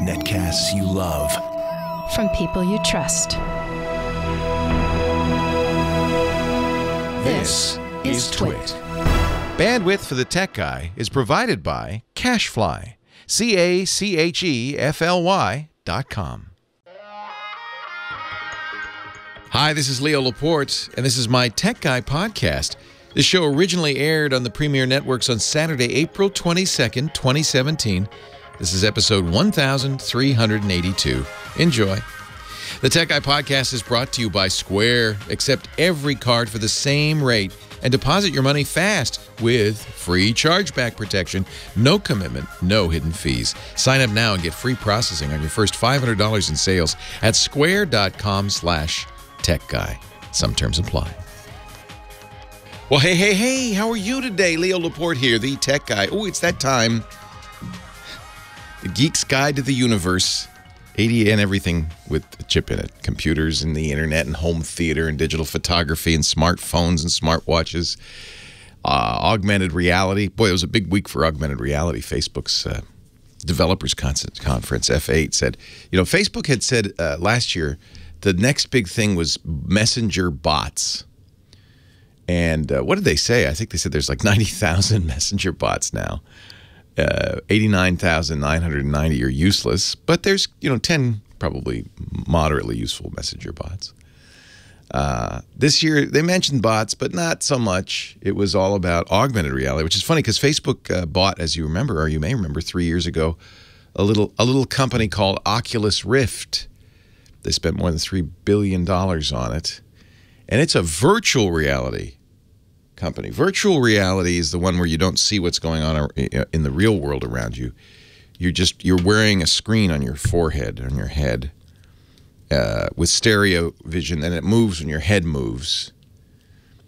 Netcasts you love. From people you trust. This is Twit. Bandwidth for the Tech Guy is provided by Cachefly. CACHEFLY.com. Hi, this is Leo Laporte, and this is my Tech Guy podcast. This show originally aired on the Premier Networks on Saturday, April 22nd, 2017. This is episode 1382. Enjoy. The Tech Guy podcast is brought to you by Square. Accept every card for the same rate and deposit your money fast with free chargeback protection. No commitment, no hidden fees. Sign up now and get free processing on your first $500 in sales at square.com/techguy. Some terms apply. Well, hey, how are you today? Leo Laporte here, the Tech Guy. Oh, it's that time. The Geek's Guide to the Universe. 80 and everything with a chip in it. Computers and the internet and home theater and digital photography and smartphones and smartwatches. Augmented reality. Boy, it was a big week for augmented reality. Facebook's developers conference, F8, said, you know, Facebook had said last year the next big thing was messenger bots. And what did they say? I think they said there's like 90,000 messenger bots now. 89,990 are useless, but there's, 10 probably moderately useful messenger bots. This year, they mentioned bots, but not so much. It was all about augmented reality, which is funny because Facebook bought, as you remember, or you may remember, 3 years ago, a little company called Oculus Rift. They spent more than $3 billion on it. And it's a virtual reality company. Virtual reality is the one where you don't see what's going on in the real world around you. You're wearing a screen on your forehead, on your head, with stereo vision, and it moves when your head moves.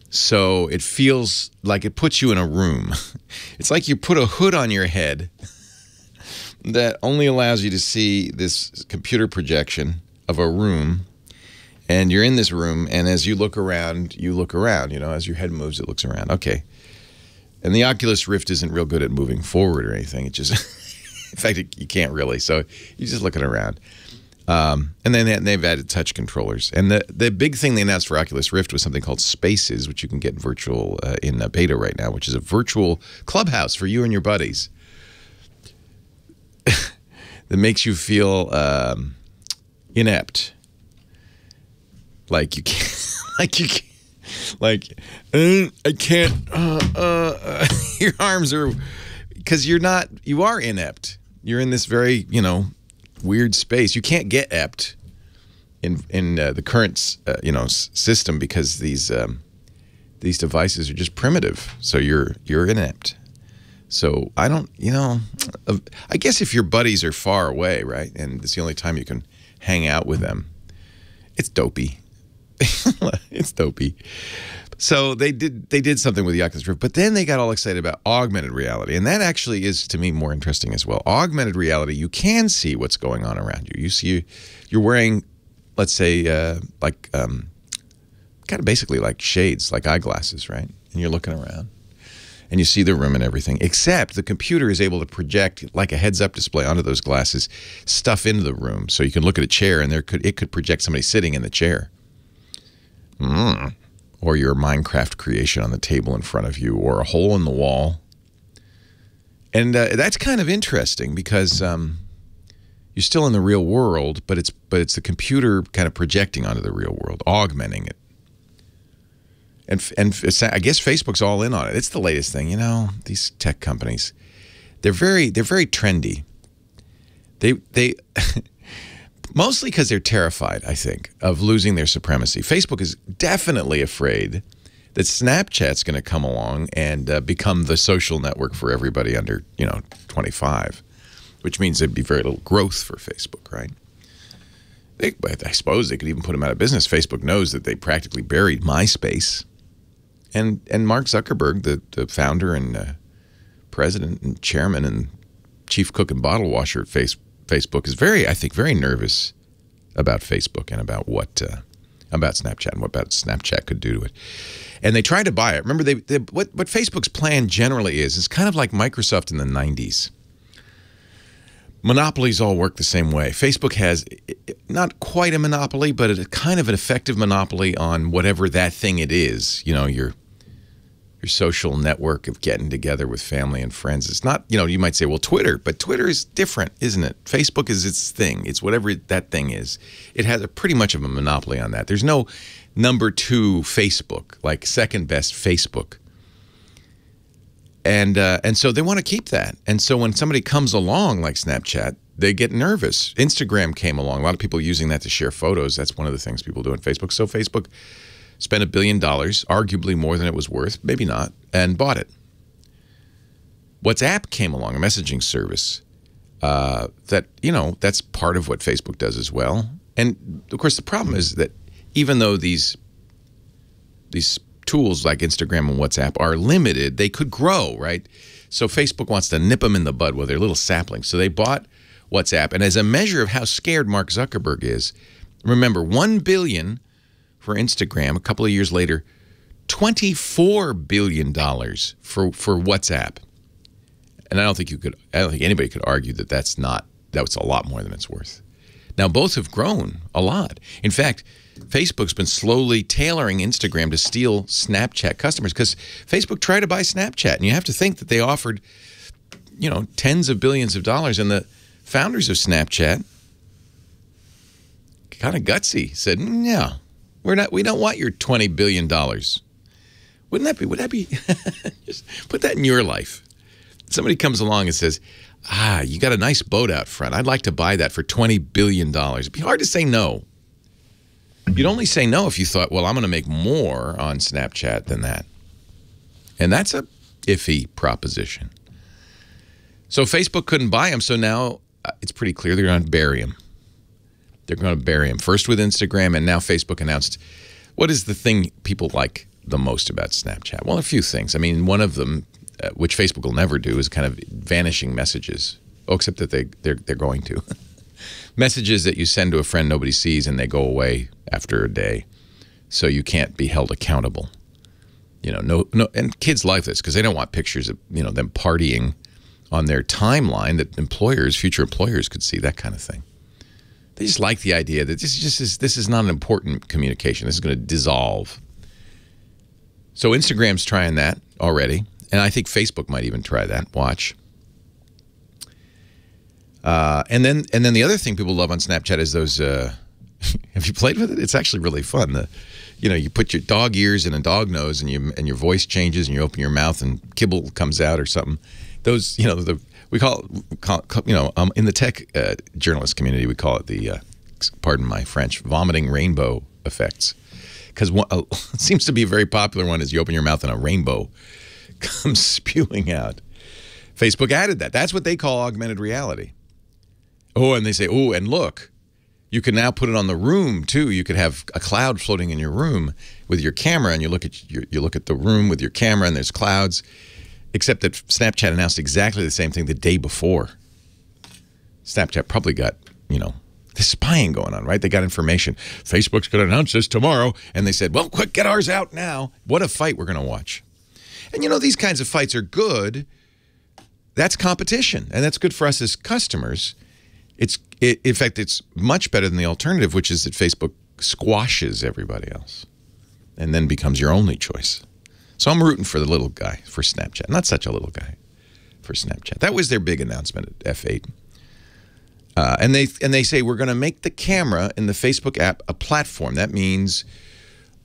So it feels like it puts you in a room. It's like you put a hood on your head that only allows you to see this computer projection of a room. And you're in this room, and as you look around, as your head moves, it looks around. Okay. And the Oculus Rift isn't real good at moving forward or anything. It just, in fact, you can't really. So you're just looking around. And then they've added touch controllers. And the big thing they announced for Oculus Rift was something called Spaces, which you can get virtual in beta right now, which is a virtual clubhouse for you and your buddies that makes you feel inept. I can't, your arms are, because you are inept. You're in this very, weird space. You can't get ept in the current, system because these devices are just primitive. So you're inept. So I don't, I guess if your buddies are far away, right, and it's the only time you can hang out with them, it's dopey. It's dopey. So they did something with the Oculus Rift, but then they got all excited about augmented reality, and that actually is, to me, more interesting as well. Augmented reality, you can see what's going on around you. You're wearing, let's say, kind of basically like shades, like eyeglasses, right? And you're looking around, and you see the room and everything, except the computer is able to project, like a heads-up display onto those glasses, stuff into the room. So you can look at a chair, and it could project somebody sitting in the chair. Or your Minecraft creation on the table in front of you, or a hole in the wall. And that's kind of interesting because you're still in the real world, but it's the computer kind of projecting onto the real world, augmenting it. And I guess Facebook's all in on it. It's the latest thing, these tech companies. They're very trendy. They mostly because they're terrified, I think, of losing their supremacy. Facebook is definitely afraid that Snapchat's going to come along and become the social network for everybody under, 25, which means there'd be very little growth for Facebook, right? I suppose they could even put them out of business. Facebook knows that they practically buried MySpace. And Mark Zuckerberg, the founder and president and chairman and chief cook and bottle washer at Facebook is I think very nervous about Facebook and about about Snapchat and what Snapchat could do to it. And they tried to buy it. Remember, what Facebook's plan generally is kind of like Microsoft in the 90s. monopolies all work the same way. Facebook has not quite a monopoly, but a kind of an effective monopoly on whatever that thing it is. You know, your social network of getting together with family and friends. It's not, you know, you might say, well, Twitter, but Twitter is different, isn't it? Facebook is its thing. It's whatever that thing is. It has pretty much of a monopoly on that. There's no number 2 Facebook, like second best Facebook. And so they want to keep that. And so when somebody comes along like Snapchat, they get nervous. Instagram came along. A lot of people using that to share photos. That's one of the things people do on Facebook. So Facebook spent $1 billion, arguably more than it was worth, maybe not, and bought it. WhatsApp came along, a messaging service that, you know, that's part of what Facebook does as well. And, of course, the problem is that even though these tools like Instagram and WhatsApp are limited, they could grow, right? So Facebook wants to nip them in the bud while they're little saplings. So they bought WhatsApp. And as a measure of how scared Mark Zuckerberg is, remember, $1 billion for Instagram. A couple of years later, $24 billion for WhatsApp. And I don't think anybody could argue that that's a lot more than it's worth. Now, both have grown a lot. In fact, Facebook's been slowly tailoring Instagram to steal Snapchat customers because Facebook tried to buy Snapchat, and you have to think that they offered, you know, tens of billions of dollars, and the founders of Snapchat, kind of gutsy, said, "No, we don't want your $20 billion. Would that be, just put that in your life." Somebody comes along and says, you got a nice boat out front. I'd like to buy that for $20 billion. It'd be hard to say no. You'd only say no if you thought, well, I'm going to make more on Snapchat than that. And that's a iffy proposition. So Facebook couldn't buy them, so now it's pretty clear they're going to bury them. They're going to bury them. First with Instagram, and now Facebook announced, what is the thing people like the most about Snapchat? Well, a few things. I mean, one of them, which Facebook will never do, is kind of vanishing messages. Oh, except that they're going to. Messages that you send to a friend nobody sees and they go away after a day, so you can't be held accountable. You know, no, and kids like this because they don't want pictures of, you know, them partying on their timeline that future employers could see, that kind of thing. They just like the idea that this is not an important communication. This is going to dissolve. So Instagram's trying that already, and I think Facebook might even try that. Watch. And then the other thing people love on Snapchat is those. Have you played with it? It's actually really fun. You know, you put your dog ears in a dog nose, and your voice changes, and you open your mouth, and kibble comes out or something. Those, you know, we call it, you know, in the tech journalist community, we call it the, pardon my French, vomiting rainbow effects. Because it seems to be a very popular one is you open your mouth and a rainbow comes spewing out. Facebook added that. That's what they call augmented reality. Oh, and they say, oh, and look, you can now put it on the room too. You could have a cloud floating in your room with your camera, and you look at the room with your camera, and there's clouds. Except that Snapchat announced exactly the same thing the day before. Snapchat probably got, you know, the spying going on, right? They got information. Facebook's going to announce this tomorrow, and they said, well, quick, get ours out now. What a fight we're going to watch. And you know, these kinds of fights are good. That's competition, and that's good for us as customers. In fact, it's much better than the alternative, which is that Facebook squashes everybody else and then becomes your only choice. So I'm rooting for the little guy for Snapchat. Not such a little guy for Snapchat. That was their big announcement at F8. And they say we're going to make the camera in the Facebook app a platform. That means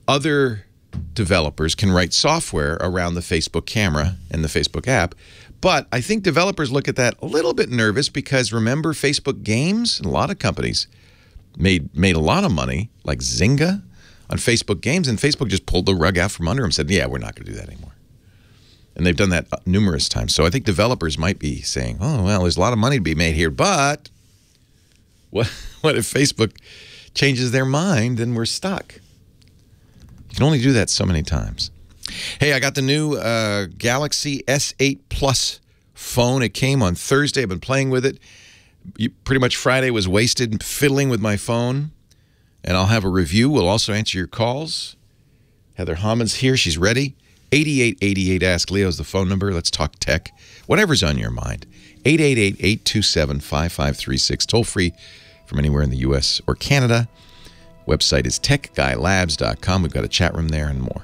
other developers can write software around the Facebook camera and the Facebook app. But I think developers look at that a little bit nervous because remember Facebook games? A lot of companies made a lot of money, like Zynga, on Facebook games, and Facebook just pulled the rug out from under them and said, yeah, we're not going to do that anymore. And they've done that numerous times. So I think developers might be saying, oh, well, there's a lot of money to be made here, but what if Facebook changes their mind and we're stuck? You can only do that so many times. Hey, I got the new Galaxy S8 Plus phone. It came on Thursday. I've been playing with it. Pretty much Friday was wasted fiddling with my phone. And I'll have a review. We'll also answer your calls. Heather Hammond's here. She's ready. 8888 Ask Leo is the phone number. Let's talk tech. Whatever's on your mind. 888-827-5536. Toll free from anywhere in the U.S. or Canada. Website is techguylabs.com. We've got a chat room there and more.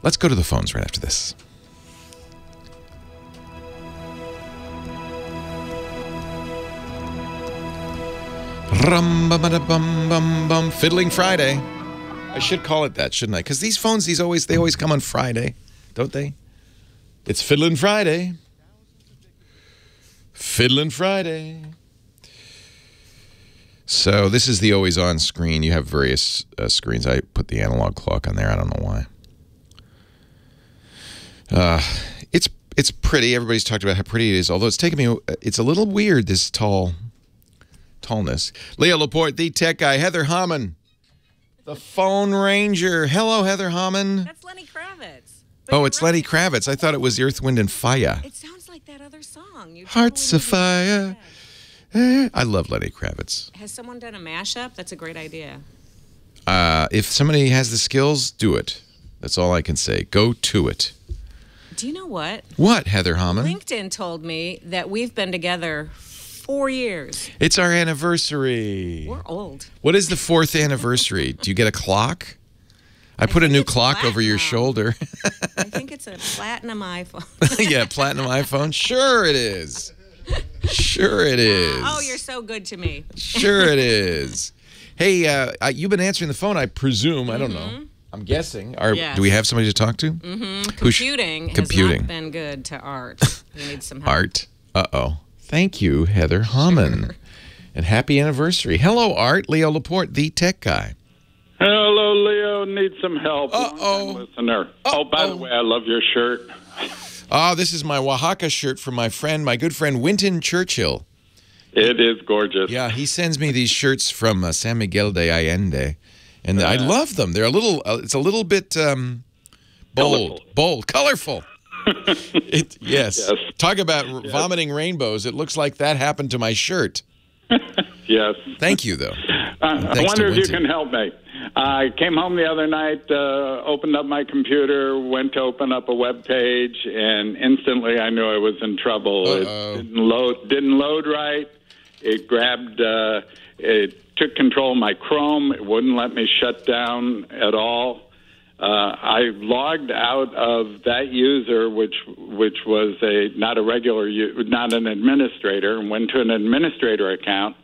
Let's go to the phones right after this. Rum-bum-bum-bum-bum. Fiddling Friday. I should call it that, shouldn't I? Because these phones, they always come on Friday, don't they? It's Fiddling Friday. Fiddling Friday. So this is the always on screen. You have various screens. I put the analog clock on there. I don't know why. It's pretty. Everybody's talked about how pretty it is. Although it's taken me, it's a little weird, this tallness. Leo Laporte, the tech guy. Heather Hammond, the phone ranger. Hello, Heather Hammond. That's Lenny Kravitz. Oh, it's Lenny Kravitz. I thought it was Earth, Wind, and Fire. It sounds like that other song. Hearts of Fire. I love Lenny Kravitz. Has someone done a mashup? That's a great idea. If somebody has the skills, do it. That's all I can say. Go to it. Do you know what? What, Heather Hammond? LinkedIn told me that we've been together 4 years. It's our anniversary. We're old. What is the 4th anniversary? Do you get a clock? I put a new clock over your shoulder. I think it's a platinum iPhone. Yeah, platinum iPhone. Sure it is. Sure it is. Oh, you're so good to me. Sure it is. Hey, you've been answering the phone, I presume. I don't know. I'm guessing. Yes. Do we have somebody to talk to? Computing has not been good to Art. We need some help. Art. Uh-oh. Thank you, Heather Hammond. Sure. And happy anniversary. Hello, Art. Leo Laporte, the tech guy. Hello, Leo. Need some help. Uh-oh. Listener. Oh, by the way, I love your shirt. Oh, this is my Oaxaca shirt from my good friend, Winton Churchill. It is gorgeous. Yeah, he sends me these shirts from San Miguel de Allende, and I love them. They're a little, it's a little bit colorful. Yes. Talk about vomiting rainbows. It looks like that happened to my shirt. Yes. Thank you, though. I wonder if you can help me. I came home the other night, opened up my computer, went to open up a web page, and instantly I knew I was in trouble. Uh-oh. It didn't load right. It grabbed, it took control of my Chrome. It wouldn't let me shut down at all. I logged out of that user, which was not an administrator, and went to an administrator account.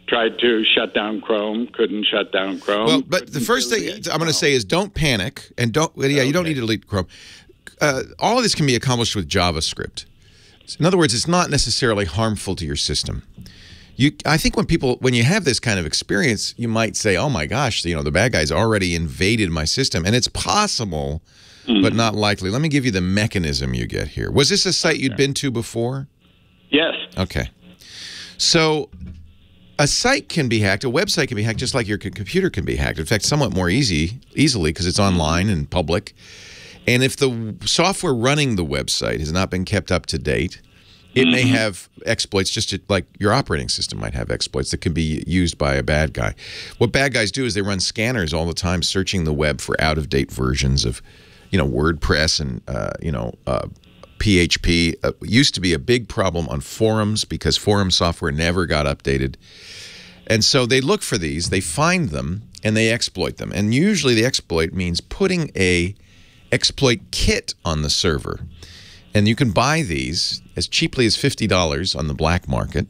Tried to shut down Chrome, couldn't shut down Chrome. Well, but the first thing I'm going to say is don't panic, and you don't need to delete Chrome. All of this can be accomplished with JavaScript. In other words, it's not necessarily harmful to your system. I think when you have this kind of experience, you might say, "Oh my gosh, the bad guy's already invaded my system," and it's possible, but not likely. Let me give you the mechanism you get here. Was this a site you'd been to before? Yes. Okay. So a site can be hacked, a website can be hacked, just like your computer can be hacked. In fact, somewhat more easily because it's online and public. And if the software running the website has not been kept up to date, it may have exploits, just like your operating system might have exploits that can be used by a bad guy. What bad guys do is they run scanners all the time, searching the web for out-of-date versions of, WordPress and, PHP. Used to be a big problem on forums because forum software never got updated. And so they look for these, they find them, and they exploit them. And usually the exploit means putting a exploit kit on the server. And you can buy these as cheaply as $50 on the black market.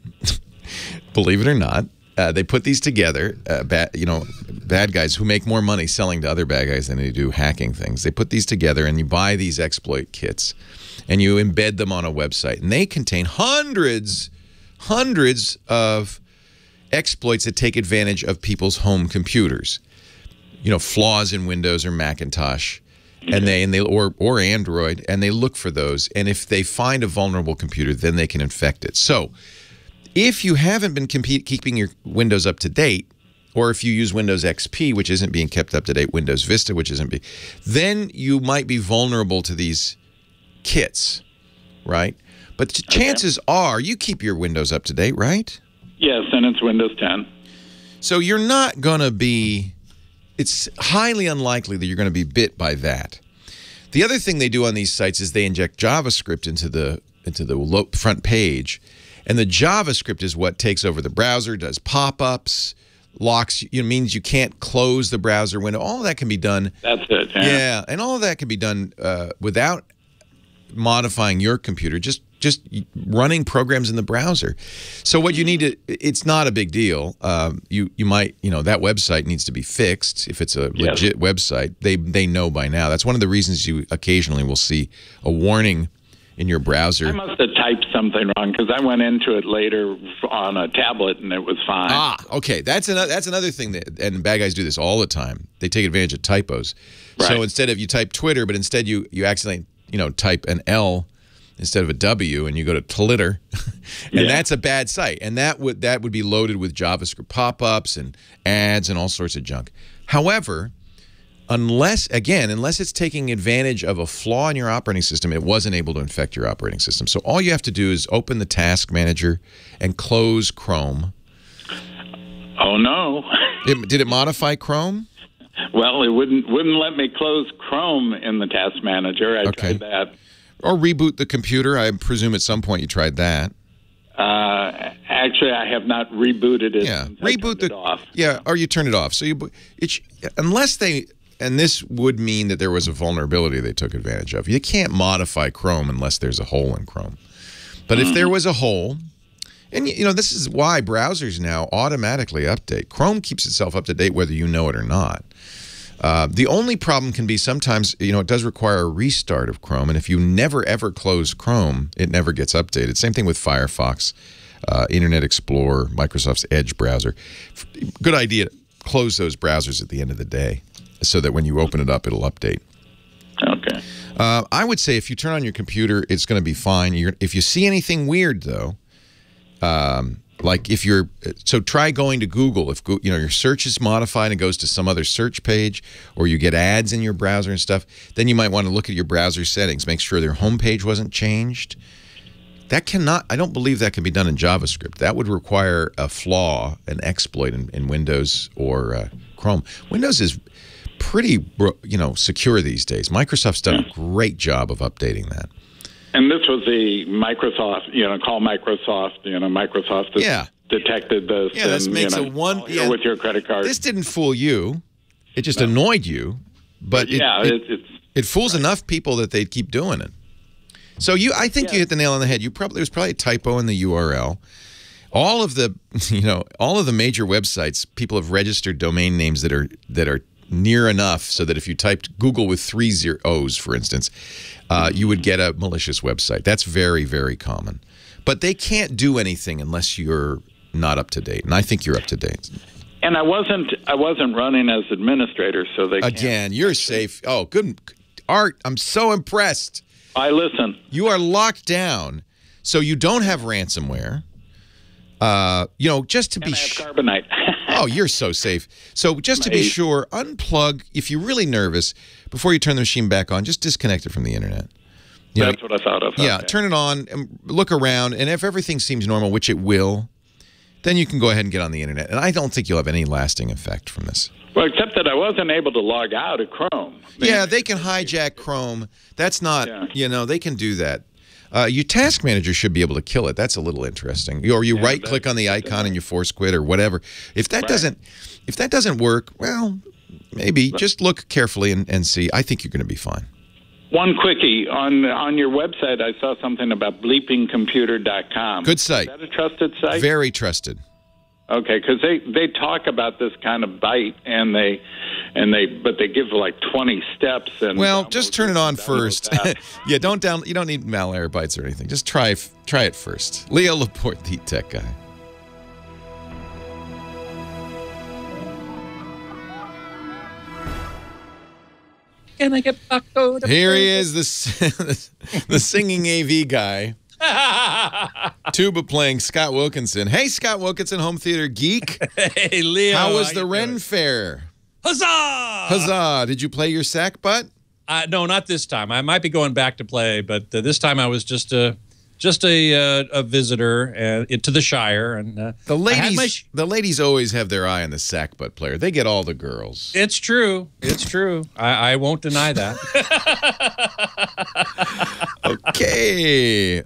Believe it or not. They put these together, bad guys who make more money selling to other bad guys than they do hacking things. They put these together and you buy these exploit kits and you embed them on a website. And they contain hundreds of exploits that take advantage of people's home computers. Flaws in Windows or Macintosh. And they or Android, and they look for those. And if they find a vulnerable computer, then they can infect it. So if you haven't been keeping your Windows up to date, or if you use Windows XP, which isn't being kept up to date, Windows Vista, which isn't then you might be vulnerable to these kits, right? But chances are you keep your Windows up to date, right? Yes, and it's Windows 10. So you're not going to be... It's highly unlikely that you're going to be bit by that. The other thing they do on these sites is they inject JavaScript into the front page, And the JavaScript is what takes over the browser, does pop-ups, locks, means you can't close the browser window. All of that can be done. That's it. Yeah, and all of that can be done without modifying your computer, just running programs in the browser. So what you need to, it's not a big deal. You might, that website needs to be fixed. If it's a legit website, they know by now. That's one of the reasons you occasionally will see a warning in your browser. I must have typed something wrong because I went into it later on a tablet and it was fine. Ah, okay. That's another thing and bad guys do this all the time. They take advantage of typos. Right. So instead of you type Twitter, but instead you accidentally type an L instead of a W, and you go to Twitter, and that's a bad site, and that would be loaded with JavaScript pop-ups and ads and all sorts of junk. However, unless it's taking advantage of a flaw in your operating system, it wasn't able to infect your operating system. So all you have to do is open the Task Manager and close Chrome. Oh no! Did it modify Chrome? Well, it wouldn't let me close Chrome in the Task Manager. I tried that. Or reboot the computer. I presume at some point you tried that. Actually, I have not rebooted it. Yeah, reboot it off. Yeah, or you turn it off. So unless they, and this would mean that there was a vulnerability they took advantage of. You can't modify Chrome unless there's a hole in Chrome. But if there was a hole, and this is why browsers now automatically update. Chrome keeps itself up to date whether you know it or not. The only problem can be sometimes, it does require a restart of Chrome, and if you never ever close Chrome, it never gets updated. Same thing with Firefox, Internet Explorer, Microsoft's Edge browser. Good idea to close those browsers at the end of the day so that when you open it up, it'll update. Okay. I would say if you turn on your computer, it's going to be fine. If you see anything weird, though, like so try going to Google. If your search is modified and goes to some other search page, or you get ads in your browser and stuff, then you might want to look at your browser settings, make sure their homepage wasn't changed. I don't believe that can be done in JavaScript. That would require a flaw, an exploit in Windows or Chrome. Windows is pretty, secure these days. Microsoft's done a great job of updating that. And this was the Microsoft, call Microsoft, Microsoft has detected this. Yeah, this makes with your credit card. This didn't fool you. It just annoyed you. But it fools enough people that they'd keep doing it. So I think you hit the nail on the head. There's probably a typo in the URL. All of the major websites, people have registered domain names that are near enough so that if you typed Google with 3 O's, for instance, you would get a malicious website. That's very, very common. But they can't do anything unless you're not up to date, and I think you're up to date. And I wasn't running as administrator, so they Again, you're safe. Oh, good. Art, I'm so impressed. I listen. You are locked down, so you don't have ransomware. Just to be sure. Carbonite. Oh, you're so safe. So just to be sure, unplug, if you're really nervous, before you turn the machine back on, just disconnect it from the internet. That's what I thought of. Yeah, okay. Turn it on and look around, and if everything seems normal, which it will, then you can go ahead and get on the internet. And I don't think you'll have any lasting effect from this. Well, except that I wasn't able to log out of Chrome. Yeah, they can hijack Chrome. That's not, they can do that. Your Task Manager should be able to kill it. That's a little interesting. Or you right-click on the icon and you force quit or whatever. If that doesn't work, well, maybe just look carefully and see. I think you're going to be fine. One quickie on your website, I saw something about bleepingcomputer.com. Good site. Is that a trusted site? Very trusted. Okay, because they talk about this kind of bite, but they give like 20 steps. And just turn it on first. Yeah, you don't need Malwarebytes or anything. Just try it first. Leo Laporte, the tech guy. Can I get Paco? Here he is, the singing AV guy. Tuba playing Scott Wilkinson. Hey, Scott Wilkinson, home theater geek. Hey, Leo. How was the Ren Fair? Huzzah! Huzzah! Did you play your sack butt? No, not this time. I might be going back to play, but this time I was just a visitor to the Shire. And the ladies always have their eye on the sack butt player. They get all the girls. It's true. It's true. I won't deny that. Okay.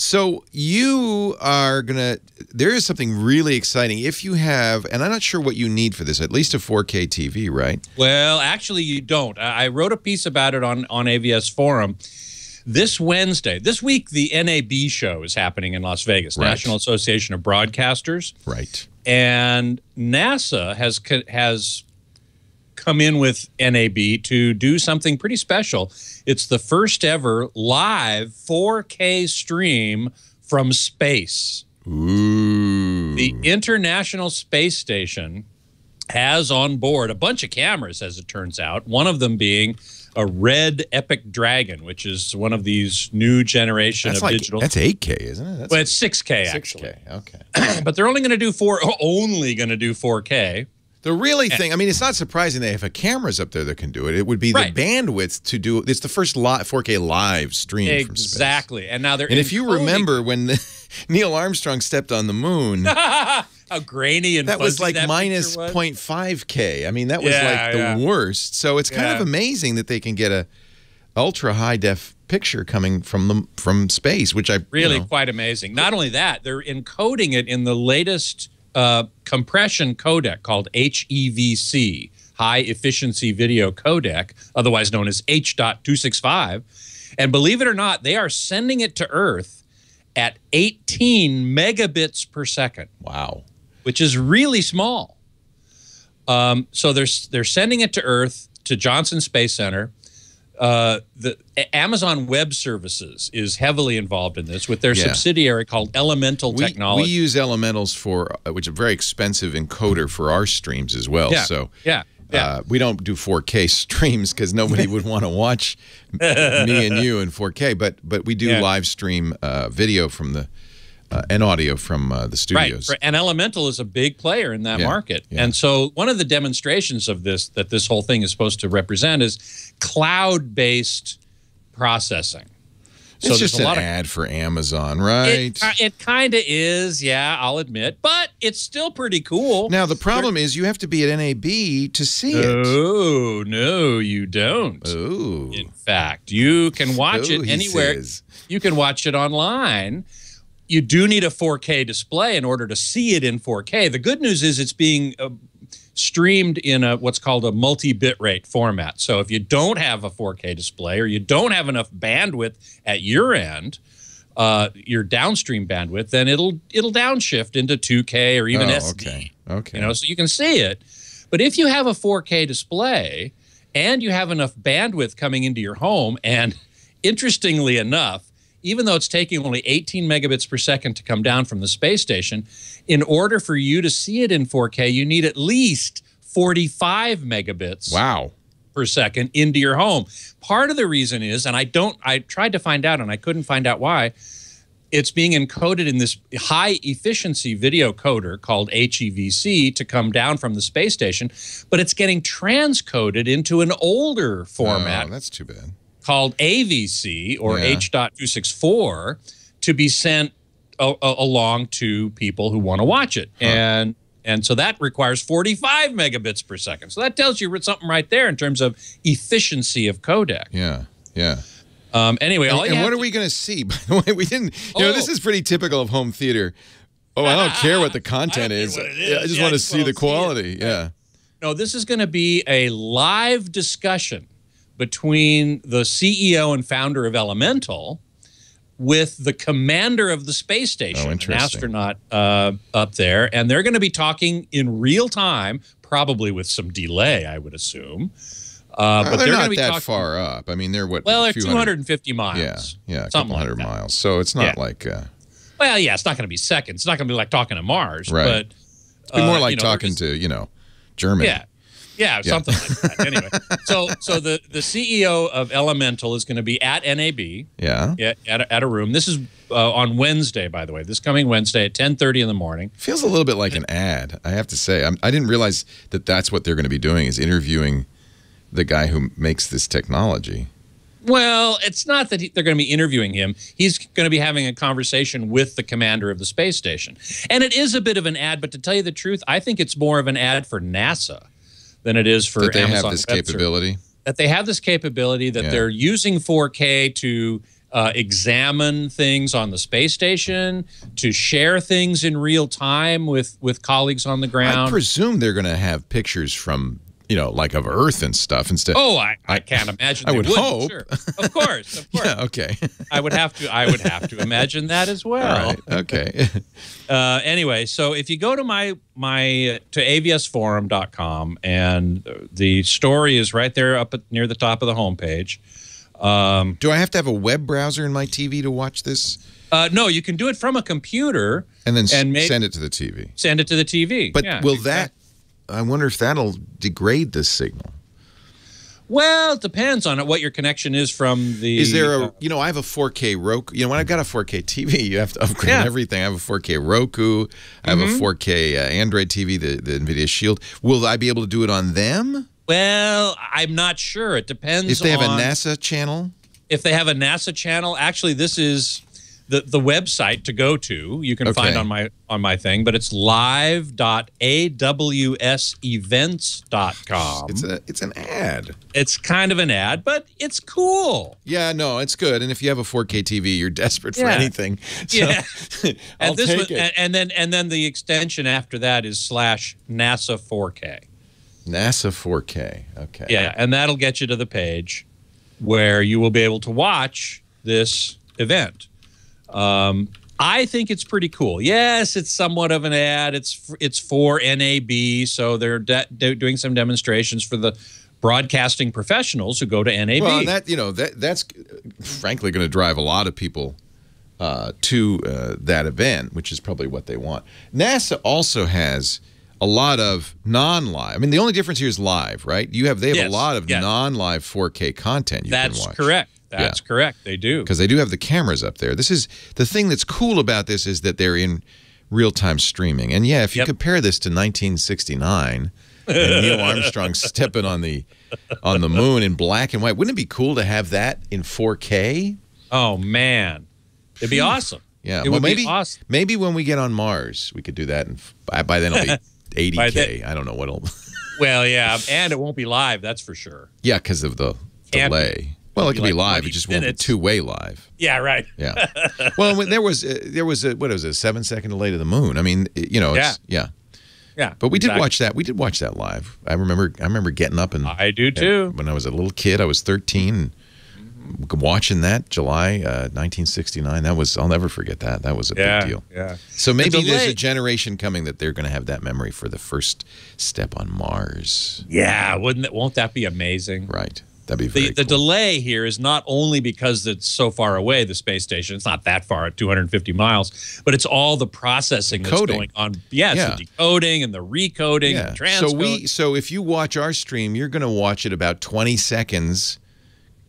So you are there is something really exciting. If you have, and I'm not sure what you need for this, at least a 4K TV, right? Well, actually, you don't. I wrote a piece about it on AVS Forum. This week, the NAB show is happening in Las Vegas, right. National Association of Broadcasters. Right. And NASA has come in with NAB to do something pretty special. It's the first ever live 4K stream from space. Ooh. The International Space Station has on board a bunch of cameras, as it turns out, one of them being a red Epic Dragon, which is one of these new generation of digital. That's 8K, isn't it? Well, it's 6K, actually. 6K, okay. But they're only going to do 4K. The really thing, I mean, it's not surprising they have cameras up there that can do it. It would be the bandwidth to do it. It's the first 4K live stream from space. Exactly. And now they're if you remember when Neil Armstrong stepped on the moon, how grainy and that was like that minus 0.5K. I mean, that was like the worst. So it's kind of amazing that they can get a ultra high def picture coming from space, which quite amazing. Not only that, they're encoding it in the latest compression codec called HEVC, High Efficiency Video Codec, otherwise known as H.265. And believe it or not, they are sending it to Earth at 18 megabits per second. Wow. Which is really small. So they're sending it to Earth, to Johnson Space Center. The Amazon Web Services is heavily involved in this with their subsidiary called Elemental Technology. We use Elementals which is a very expensive encoder for our streams as well. Yeah. So Yeah. We don't do 4K streams because nobody would want to watch me and you in 4K. But we do live stream video from the and audio from the studios. Right. And Elemental is a big player in that market. Yeah. And so one of the demonstrations of this that this whole thing is supposed to represent is cloud-based processing. It's just an ad for Amazon, right? It kind of is, yeah, I'll admit. But it's still pretty cool. Now, the problem is you have to be at NAB to see it. Oh, no, you don't. Oh. In fact, you can watch it anywhere. You can watch it online. You do need a 4K display in order to see it in 4K. The good news is it's being streamed in what's called a multi-bitrate format. So if you don't have a 4K display or you don't have enough bandwidth at your end, your downstream bandwidth, then it'll downshift into 2K or even SD. Okay. You know, so you can see it. But if you have a 4K display and you have enough bandwidth coming into your home, and interestingly enough, even though it's taking only 18 megabits per second to come down from the space station, in order for you to see it in 4K, you need at least 45 megabits per second into your home. Part of the reason is, and I tried to find out and I couldn't find out why, it's being encoded in this high efficiency video coder called HEVC to come down from the space station, but it's getting transcoded into an older format. Oh, that's too bad. Called AVC or H.264 to be sent along to people who want to watch it. And so that requires 45 megabits per second. So that tells you something right there in terms of efficiency of codec. Yeah, yeah. Anyway, and what are we going to see? By the way, we didn't. You know, this is pretty typical of home theater. Oh, I don't care what the content is. I just want to see the quality. Yeah. No, this is going to be a live discussion between the CEO and founder of Elemental with the commander of the space station, an astronaut up there, and they're going to be talking in real time, probably with some delay, I would assume. But they're not that far up. I mean, they're what? Well, they're 250 miles. Yeah, a couple hundred miles. So it's not like. Well, yeah, it's not going to be seconds. It's not going to be like talking to Mars, right? But it's be more like talking to Germany. Yeah, something like that. Anyway, so the CEO of Elemental is going to be at NAB. At a room. This is on Wednesday, by the way. This coming Wednesday at 10:30 in the morning. Feels a little bit like an ad, I have to say. I didn't realize that that's what they're going to be doing, is interviewing the guy who makes this technology. Well, it's not that they're going to be interviewing him. He's going to be having a conversation with the commander of the space station. And it is a bit of an ad, but to tell you the truth, I think it's more of an ad for NASA than it is for Amazon. That they have this capability? That they have this capability, that they're using 4K to examine things on the space station, to share things in real time with colleagues on the ground. I presume they're going to have pictures from, like of Earth and stuff instead. Oh, I can't imagine. I would hope. Sure. Of course. Yeah, okay. I would have to imagine that as well. All right. Okay. Anyway, so if you go to to avsforum.com, and the story is right there up near the top of the homepage. Do I have to have a web browser in my TV to watch this? No, you can do it from a computer and then send it to the TV. Send it to the TV. But yeah, will that? I wonder if that'll degrade this signal. Well, it depends on what your connection is from the... Is there a... I have a 4K Roku. When I've got a 4K TV, you have to upgrade everything. I have a 4K Roku. I have a 4K Android TV, the NVIDIA Shield. Will I be able to do it on them? Well, I'm not sure. It depends. If they have a NASA channel? If they have a NASA channel, actually, this is the website to go to. You can find on my thing, but it's live.awsevents.com. It's an ad. It's kind of an ad, but it's cool. Yeah, no, it's good. And if you have a 4K TV, you're desperate for anything. So yeah, I'll take it. And then the extension after that is /NASA 4K. NASA 4K. Okay. Yeah, and that'll get you to the page where you will be able to watch this event. I think it's pretty cool. Yes, it's somewhat of an ad. It's for NAB, so they're doing some demonstrations for the broadcasting professionals who go to NAB. Well, that's frankly going to drive a lot of people to that event, which is probably what they want. NASA also has a lot of non-live. I mean, the only difference here is live, right? They have a lot of non-live 4K content you can watch. That's correct. That's correct. They do. Because they do have the cameras up there. This is the thing that's cool about this is that they're in real-time streaming. And yeah, if you compare this to 1969 and Neil Armstrong stepping on the moon in black and white, wouldn't it be cool to have that in 4K? Oh man, it'd be awesome. Yeah, it would be awesome. Maybe when we get on Mars, we could do that, and by then it'll be 80K. I don't know what'll. Well, yeah, and it won't be live. That's for sure. Yeah, because of the delay. Well, it could be live. It just won't be two-way live. Yeah, right. Yeah. Well, there was a 7-second delay to the moon. I mean, it's yeah. But we did watch that. We did watch that live. I remember getting up and I do too. When I was a little kid, I was 13. Watching that July 1969. I'll never forget that. That was a big deal. Yeah. So maybe there's a generation coming that they're going to have that memory for the first step on Mars. Yeah, won't that be amazing? Right. That'd be very The delay here is not only because it's so far away, the space station. It's not that far at 250 miles, but it's all the processing that's going on. Yeah, it's the decoding and the recoding and transcoding. So if you watch our stream, you're going to watch it about 20 seconds,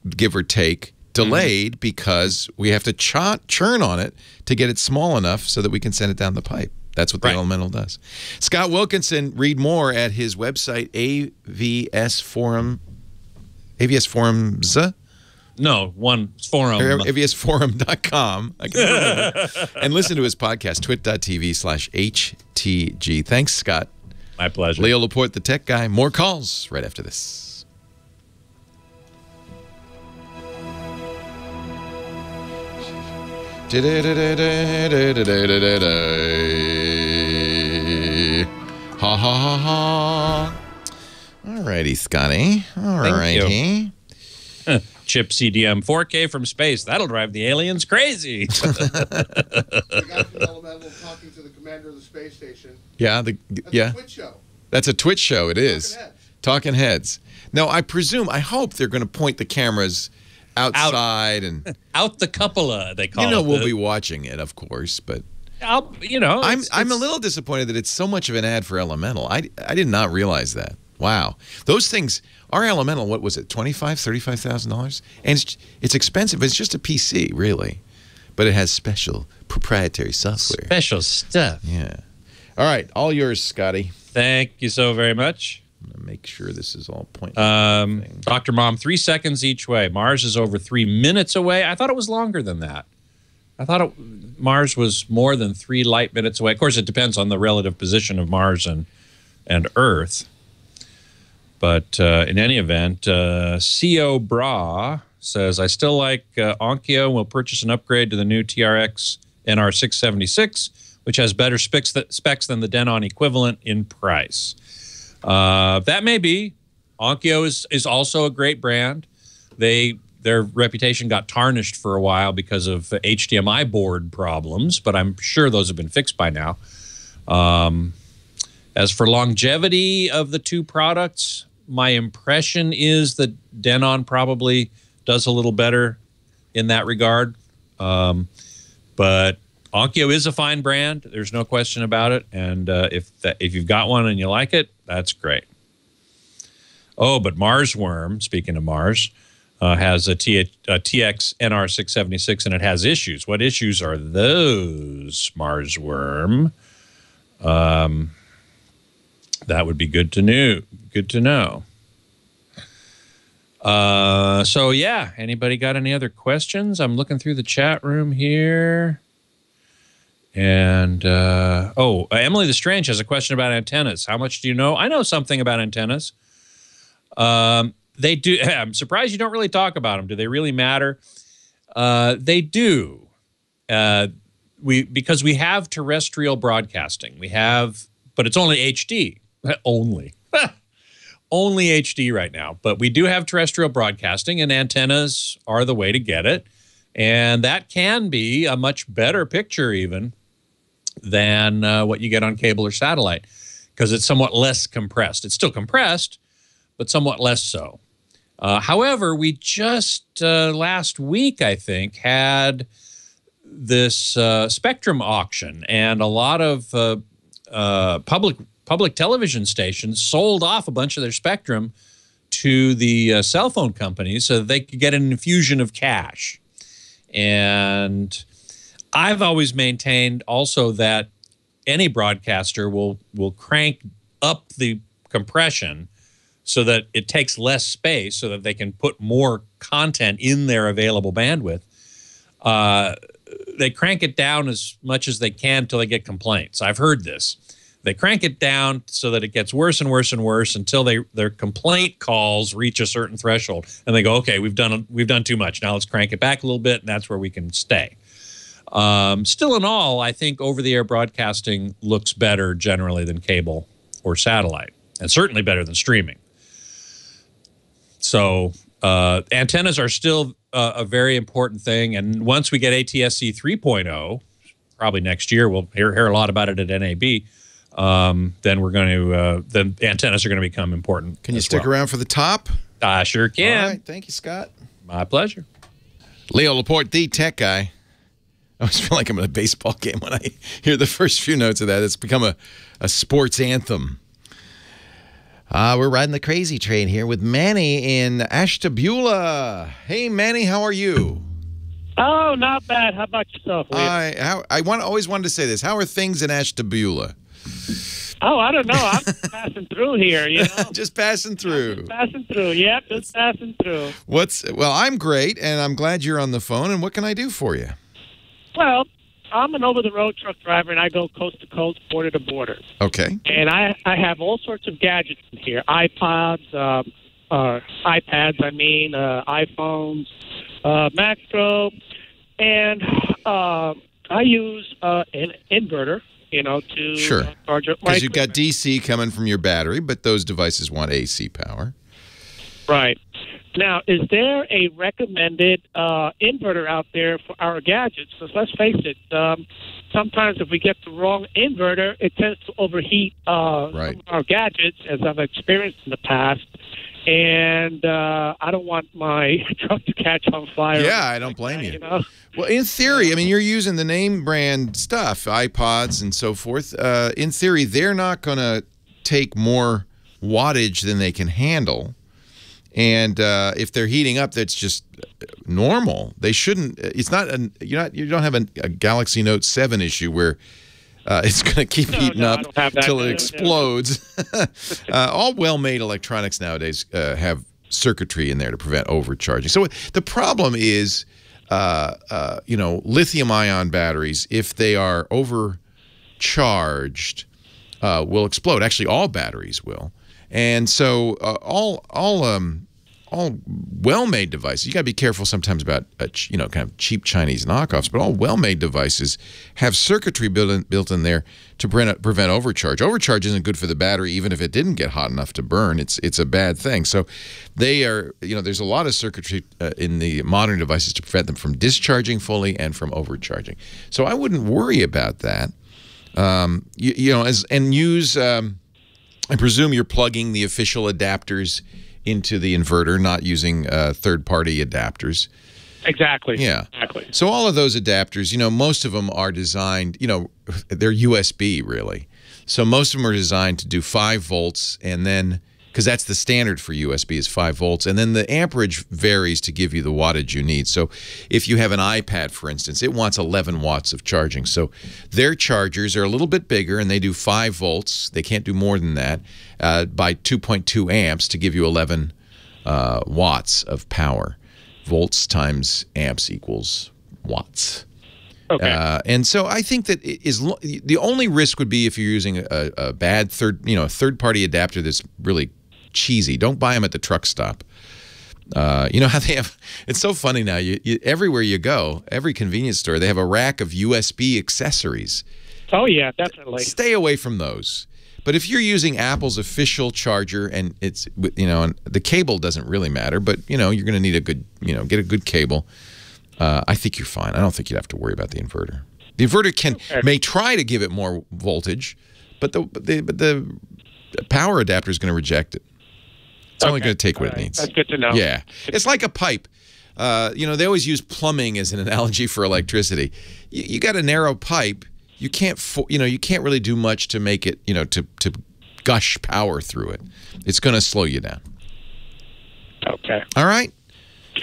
give or take, delayed because we have to churn on it to get it small enough so that we can send it down the pipe. That's what the Elemental does. Scott Wilkinson, read more at his website, AVS Forums. No, one forum. avsforum.com. I can remember. And listen to his podcast, twit.tv/HTG. Thanks, Scott. My pleasure. Leo Laporte, the tech guy. More calls right after this. Ha ha ha ha. All righty, Scotty. All righty. Chip CDM 4K from space. That'll drive the aliens crazy. The guy from Elemental talking to the commander of the space station. Yeah, That's a Twitch show. That's a Twitch show. It is. Talking Heads. No, I hope they're going to point the cameras outside and out the cupola. They call it. We'll be watching it, of course, but. I'm a little disappointed that it's so much of an ad for Elemental. I did not realize that. Wow. Those things, our Elemental, what was it, $25,000, $35,000? And it's expensive. It's just a PC, really. But it has special proprietary software. Special stuff. Yeah. All right. All yours, Scotty. Thank you so very much. I'm going to make sure this is all pointing. Dr. Mom, 3 seconds each way. Mars is over 3 minutes away. I thought it was longer than that. I thought Mars was more than 3 light minutes away. Of course, it depends on the relative position of Mars and Earth. But in any event, C.O. Bra says, I still like Onkyo and will purchase an upgrade to the new TRX NR676, which has better specs than the Denon equivalent in price. That may be. Onkyo is also a great brand. Their reputation got tarnished for a while because of HDMI board problems, but I'm sure those have been fixed by now. As for longevity of the two products, my impression is that Denon probably does a little better in that regard. But Onkyo is a fine brand. There's no question about it. And if you've got one and you like it, that's great. Oh, but Marsworm, speaking of Mars, has a TX NR676, and it has issues. What issues are those, Marsworm? That would be good to know. Good to know. So, yeah, anybody got any other questions? I'm looking through the chat room here. And, Emily the Strange has a question about antennas. How much do you know? I know something about antennas. They do. I'm surprised you don't really talk about them. Do they really matter? They do. Because we have terrestrial broadcasting. But it's only HD. Only HD right now. But we do have terrestrial broadcasting, and antennas are the way to get it. And that can be a much better picture even than what you get on cable or satellite, because it's somewhat less compressed. It's still compressed, but somewhat less so. However, we just last week, I think, had this spectrum auction, and a lot of public television stations sold off a bunch of their spectrum to the cell phone companies so that they could get an infusion of cash. And I've always maintained also that any broadcaster will crank up the compression so that it takes less space so that they can put more content in their available bandwidth. They crank it down as much as they can until they get complaints. I've heard this. They crank it down so that it gets worse and worse and worse until their complaint calls reach a certain threshold, and they go, okay, we've done too much. Now let's crank it back a little bit, and that's where we can stay. Still in all, I think over-the-air broadcasting looks better generally than cable or satellite, and certainly better than streaming. So antennas are still a very important thing, and once we get ATSC 3.0, probably next year, we'll hear a lot about it at NAB. Then we're going to then antennas are going to become important. Can you stick around for the top? I sure can. All right, thank you, Scott. My pleasure. Leo Laporte, the tech guy. I always feel like I'm in a baseball game when I hear the first few notes of that. It's become a sports anthem. We're riding the crazy train here with Manny in Ashtabula. Hey, Manny, how are you? Oh, not bad. How about yourself, Leo? I always wanted to say this. How are things in Ashtabula? Oh, I don't know. I'm just passing through here, you know. Just passing through. Just passing through. Yep, just passing through. Well, I'm great, and I'm glad you're on the phone. And what can I do for you? Well, I'm an over-the-road truck driver, and I go coast to coast, border to border. Okay. And I have all sorts of gadgets in here: iPods, iPads, iPhones, Macro, and I use an inverter. To sure. Charge up my because you've got DC coming from your battery, but those devices want AC power. Right. Now, is there a recommended inverter out there for our gadgets? Because let's face it, sometimes if we get the wrong inverter, it tends to overheat some of our gadgets, as I've experienced in the past. And I don't want my truck to catch on fire. Yeah, I don't blame you. Well, in theory, I mean, you're using the name brand stuff, iPods and so forth. In theory, they're not going to take more wattage than they can handle. And if they're heating up, that's just normal. They shouldn't. It's not. You don't have a Galaxy Note 7 issue where it's going to keep heating up until it explodes. All well-made electronics nowadays have circuitry in there to prevent overcharging. So the problem is, lithium-ion batteries, if they are overcharged, will explode. Actually, all batteries will. And so all all well-made devices. You got to be careful sometimes about kind of cheap Chinese knockoffs, but all well-made devices have circuitry built in there to prevent overcharge. Overcharge isn't good for the battery, even if it didn't get hot enough to burn. It's a bad thing. So they are, there's a lot of circuitry in the modern devices to prevent them from discharging fully and from overcharging. So I wouldn't worry about that. I presume you're plugging the official adapters into the inverter, not using third-party adapters. Exactly. Yeah. Exactly. So all of those adapters, most of them are designed, they're USB, really. So most of them are designed to do 5 volts, and then, because that's the standard for USB is 5 volts, and then the amperage varies to give you the wattage you need. So if you have an iPad, for instance, it wants 11 watts of charging. So their chargers are a little bit bigger, and they do 5 volts. They can't do more than that by 2.2 amps to give you 11 watts of power. Volts times amps equals watts. Okay. And so I think that the only risk would be if you're using a bad third-party adapter that's really cheesy. Don't buy them at the truck stop. You know how they have? It's so funny now. Everywhere you go, every convenience store, they have a rack of USB accessories. Oh yeah, definitely. Stay away from those. But if you're using Apple's official charger, and it's and the cable doesn't really matter, but you're going to need a good get a good cable. I think you're fine. I don't think you'd have to worry about the inverter. The inverter may try to give it more voltage, but the power adapter is going to reject it. It's only going to take what it needs. That's good to know. Yeah, it's like a pipe. They always use plumbing as an analogy for electricity. You got a narrow pipe. You can't really do much to make it to gush power through it. It's going to slow you down. Okay. All right.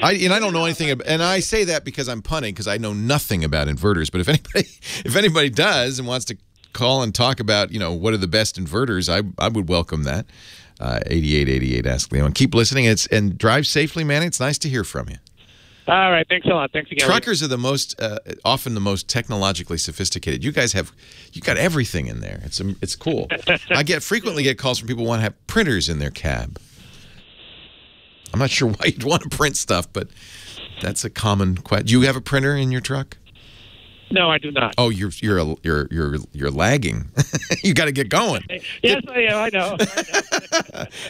I don't know anything about, and I say that because I'm punting because I know nothing about inverters. But if anybody does and wants to call and talk about what are the best inverters, I would welcome that. 8888 Ask Leo, and keep listening. And drive safely, man. It's nice to hear from you. All right, thanks a lot. Thanks again. Truckers are the most often the most technologically sophisticated. You guys you got everything in there. It's cool. I frequently get calls from people who want to have printers in their cab. I'm not sure why you'd want to print stuff, but that's a common question. Do you have a printer in your truck? No, I do not. Oh, you're lagging. You got to get going. Yes, I am. I know.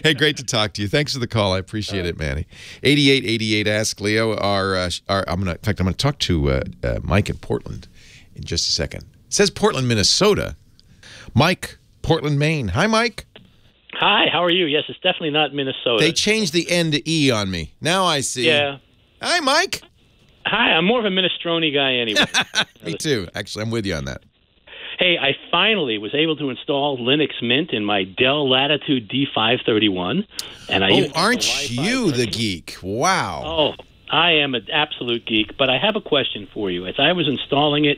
Hey, great to talk to you. Thanks for the call. I appreciate it, Manny. 8888 Ask Leo. I'm going to talk to Mike in Portland in just a second. It says Portland, Minnesota. Mike, Portland, Maine. Hi, Mike. Hi, how are you? Yes, it's definitely not Minnesota. They changed the N to E on me. Now I see. Yeah. Hi, Mike. Hi, I'm more of a minestrone guy anyway. Me too. Actually, I'm with you on that. Hey, I finally was able to install Linux Mint in my Dell Latitude D531. And aren't you the geek? Wow. Oh, I am an absolute geek. But I have a question for you. As I was installing it,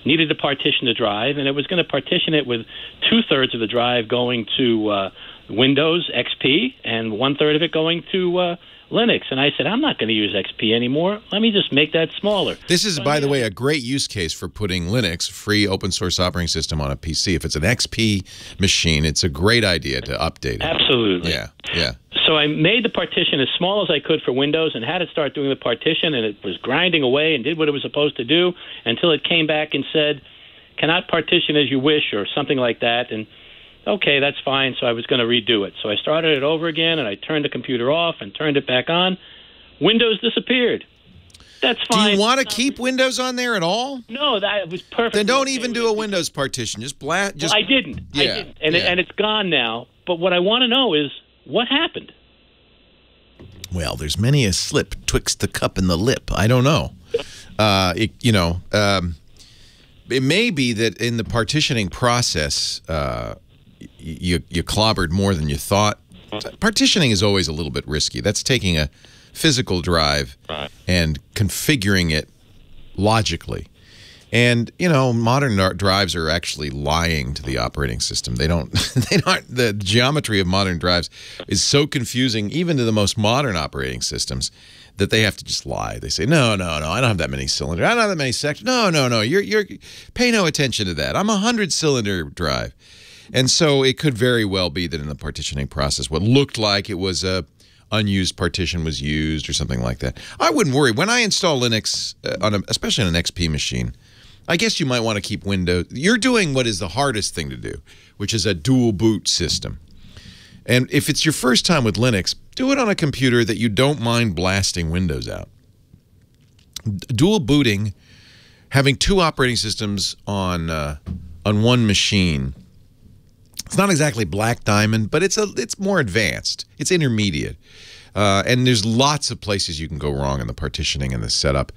needed to partition the drive, and I was going to partition it with 2/3 of the drive going to Windows XP and 1/3 of it going to Linux. And I said, I'm not going to use XP anymore. Let me just make that smaller. This is, by the way, a great use case for putting Linux, free open source operating system, on a PC. If it's an XP machine, it's a great idea to update it. Absolutely. Yeah, yeah. So I made the partition as small as I could for Windows and had it start doing the partition, and it was grinding away and did what it was supposed to do until it came back and said, cannot partition as you wish, or something like that. And okay, that's fine. So I was going to redo it. So I started it over again, and I turned the computer off and turned it back on. Windows disappeared. That's fine. Do you want to keep Windows on there at all? No, that was perfect. Then don't even do a Windows partition. Well, I didn't. Yeah, I didn't. And it's gone now. But what I want to know is, what happened? Well, there's many a slip twixt the cup and the lip. I don't know. It may be that in the partitioning process, you clobbered more than you thought. Partitioning is always a little bit risky. That's taking a physical drive and configuring it logically. And, modern drives are actually lying to the operating system. They aren't, the geometry of modern drives is so confusing, even to the most modern operating systems, that they have to just lie. They say, no, I don't have that many cylinders. I don't have that many sections. No, you're pay no attention to that. I'm a 100-cylinder drive. And so it could very well be that in the partitioning process, what looked like it was a unused partition was used or something like that. I wouldn't worry. When I install Linux, especially on an XP machine, I guess you might want to keep Windows. You're doing what is the hardest thing to do, which is a dual boot system. And if it's your first time with Linux, do it on a computer that you don't mind blasting Windows out. Dual booting, having two operating systems on one machine, it's not exactly black diamond, but it's more advanced. It's intermediate. And there's lots of places you can go wrong in the partitioning and the setup.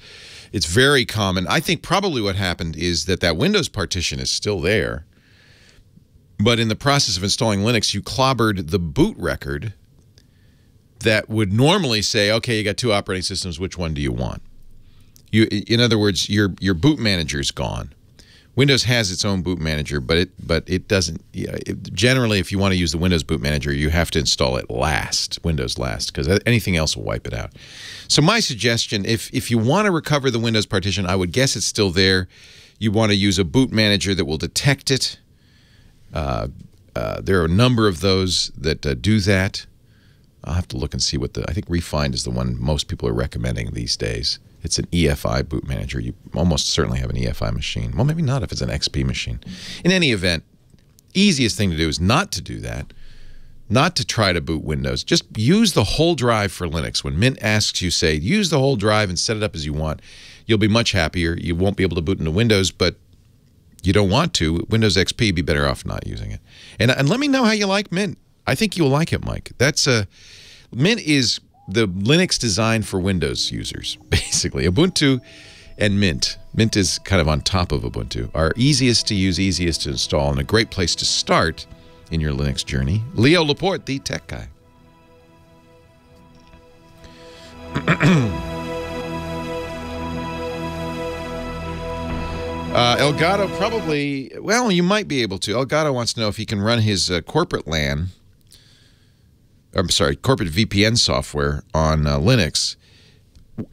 It's very common. I think probably what happened is that Windows partition is still there. But in the process of installing Linux, you clobbered the boot record that would normally say, okay, you got two operating systems, which one do you want? In other words, your boot manager is gone. Windows has its own boot manager, but it doesn't. Generally, if you want to use the Windows boot manager, you have to install it last, Windows last, because anything else will wipe it out. So my suggestion, if you want to recover the Windows partition, I would guess it's still there. You want to use a boot manager that will detect it. There are a number of those that do that. I'll have to look and see what I think Refind is the one most people are recommending these days. It's an EFI boot manager. You almost certainly have an EFI machine. Well, maybe not if it's an XP machine. In any event, easiest thing to do is not to do that, not to try to boot Windows. Just use the whole drive for Linux. When Mint asks you, say, use the whole drive and set it up as you want, you'll be much happier. You won't be able to boot into Windows, but you don't want to. Windows XP, be better off not using it. And let me know how you like Mint. I think you'll like it, Mike. Mint is the Linux designed for Windows users, basically. Ubuntu and Mint. Mint is kind of on top of Ubuntu. Are easiest to use, easiest to install, and a great place to start in your Linux journey. Leo Laporte, the tech guy. Elgato probably, well, you might be able to. Elgato wants to know if he can run his corporate LAN, corporate VPN software on Linux.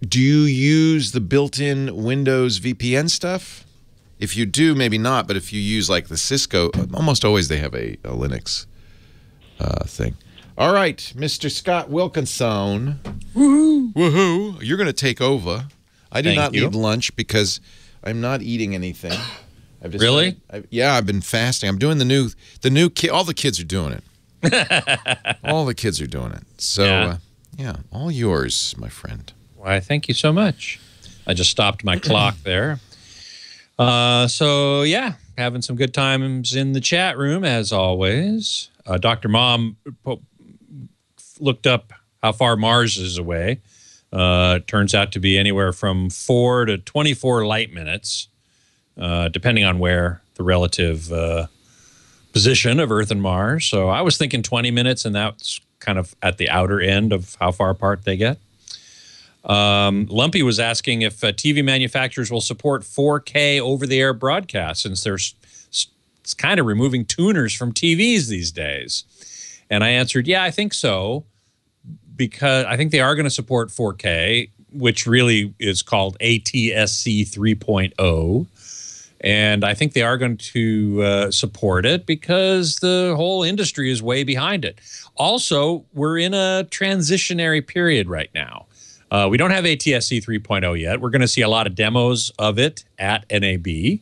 Do you use the built-in Windows VPN stuff? If you do, maybe not, but if you use like the Cisco, almost always they have a Linux thing. All right, Mr. Scott Wilkinson. Woohoo! Woohoo! You're going to take over. I do not need lunch because I'm not eating anything. Really? Yeah, I've been fasting. I'm doing the new kid. All the kids are doing it. All the kids are doing it. So, yeah, all yours, my friend. Why, thank you so much. I just stopped my clock there. So, yeah, having some good times in the chat room, as always. Dr. Mom looked up how far Mars is away. Turns out to be anywhere from 4 to 24 light minutes, depending on where the relative position of Earth and Mars. So I was thinking 20 minutes, and that's kind of at the outer end of how far apart they get. Lumpy was asking if TV manufacturers will support 4K over-the-air broadcasts, since it's kind of removing tuners from TVs these days. And I answered, yeah, I think so, because I think they are going to support 4K, which really is called ATSC 3.0. And I think they are going to support it because the whole industry is way behind it. Also, we're in a transitionary period right now. We don't have ATSC 3.0 yet. We're going to see a lot of demos of it at NAB.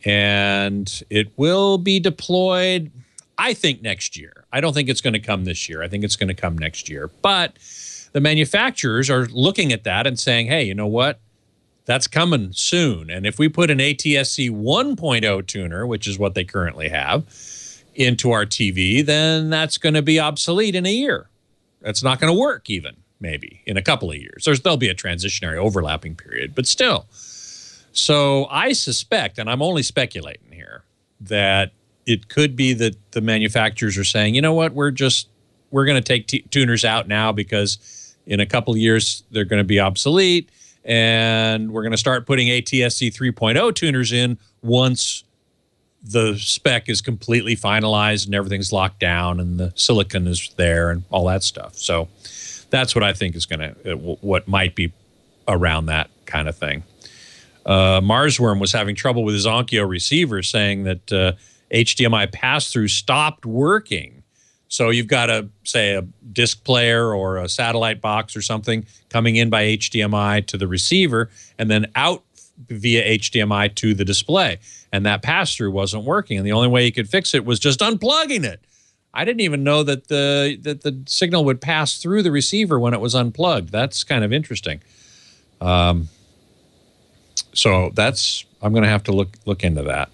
And it will be deployed, I think, next year. I don't think it's going to come this year. I think it's going to come next year. But the manufacturers are looking at that and saying, hey, you know what? That's coming soon. And if we put an ATSC 1.0 tuner, which is what they currently have, into our TV, then that's going to be obsolete in a year. That's not going to work even, maybe, in a couple of years. There'll be a transitionary overlapping period, but still. So I suspect, and I'm only speculating here, that it could be that the manufacturers are saying, you know what, we're going to take tuners out now because in a couple of years they're going to be obsolete. And we're going to start putting ATSC 3.0 tuners in once the spec is completely finalized and everything's locked down and the silicon is there and all that stuff. So that's what I think is going to, what might be around that kind of thing. Marsworm was having trouble with his Onkyo receiver, saying that HDMI pass-through stopped working So you've got say a disc player or a satellite box or something coming in by HDMI to the receiver and then out via HDMI to the display. And that pass-through wasn't working. And the only way you could fix it was just unplugging it. I didn't even know that the signal would pass through the receiver when it was unplugged. That's kind of interesting. So I'm going to have to look into that.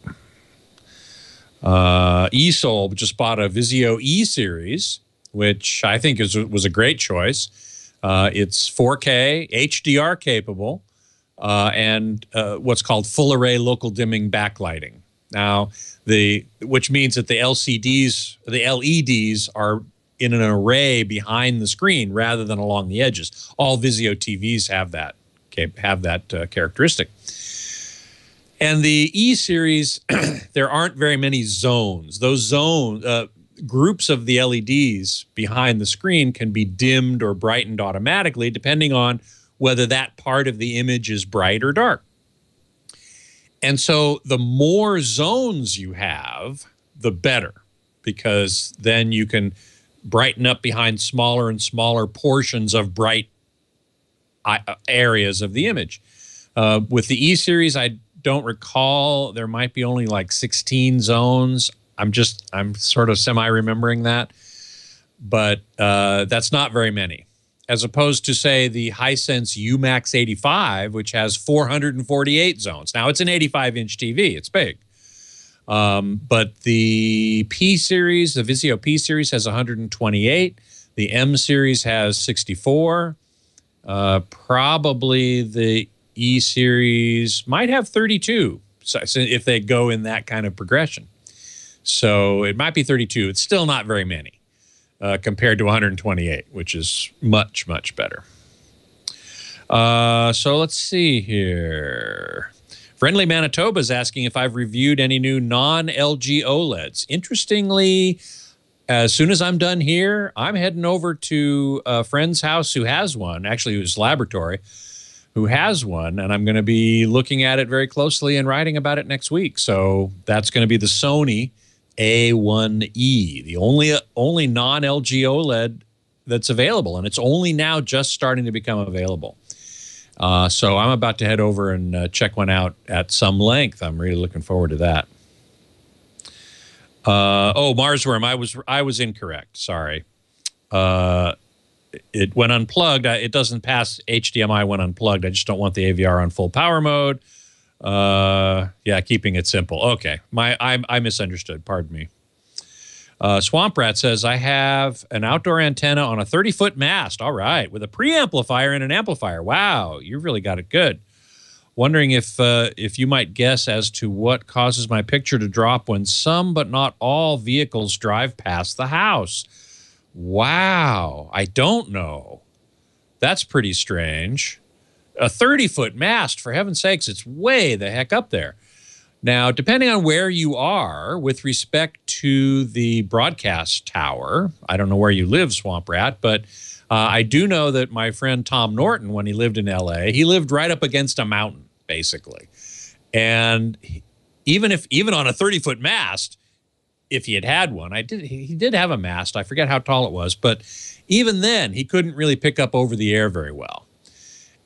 eSoul just bought a Vizio E-Series, which I think was a great choice. It's 4K, HDR capable, and what's called full array local dimming backlighting. Now, which means that the LEDs are in an array behind the screen rather than along the edges. All Vizio TVs have that characteristic. And the E-Series, there aren't very many zones. Those groups of the LEDs behind the screen can be dimmed or brightened automatically depending on whether that part of the image is bright or dark. And so the more zones you have, the better, because then you can brighten up behind smaller and smaller portions of bright areas of the image. With the E-Series, I don't recall, there might be only like 16 zones. I'm sort of semi-remembering that, but that's not very many. As opposed to, say, the Hisense UMax 85, which has 448 zones. Now, it's an 85-inch TV. It's big. But the P-Series, the Vizio P-Series has 128. The M-Series has 64. Probably the E-Series might have 32, so if they go in that kind of progression. So it might be 32. It's still not very many. Compared to 128, which is much, much better. So let's see here. Friendly Manitoba is asking if I've reviewed any new non-LG OLEDs. Interestingly, as soon as I'm done here, I'm heading over to a friend's house who has one, actually whose laboratory, who has one, and I'm going to be looking at it very closely and writing about it next week. So that's going to be the Sony A1E, the only non-LG OLED that's available, and it's only now just starting to become available. So I'm about to head over and check one out at some length. I'm really looking forward to that. Marsworm, I was incorrect. Sorry. It when unplugged, it doesn't pass HDMI when unplugged. I just don't want the AVR on full power mode. Yeah, keeping it simple. Okay, I misunderstood. Pardon me. Swamp Rat says, I have an outdoor antenna on a 30-foot mast. All right, with a preamplifier and an amplifier. Wow, you've really got it good. Wondering if you might guess as to what causes my picture to drop when some but not all vehicles drive past the house. Wow, I don't know. That's pretty strange. A 30-foot mast, for heaven's sakes, it's way the heck up there. Now, depending on where you are with respect to the broadcast tower, I don't know where you live, Swamp Rat, but I do know that my friend Tom Norton, when he lived in L.A., he lived right up against a mountain, basically. And even on a 30-foot mast, if he had one, he did have a mast. I forget how tall it was, but even then, he couldn't really pick up over the air very well.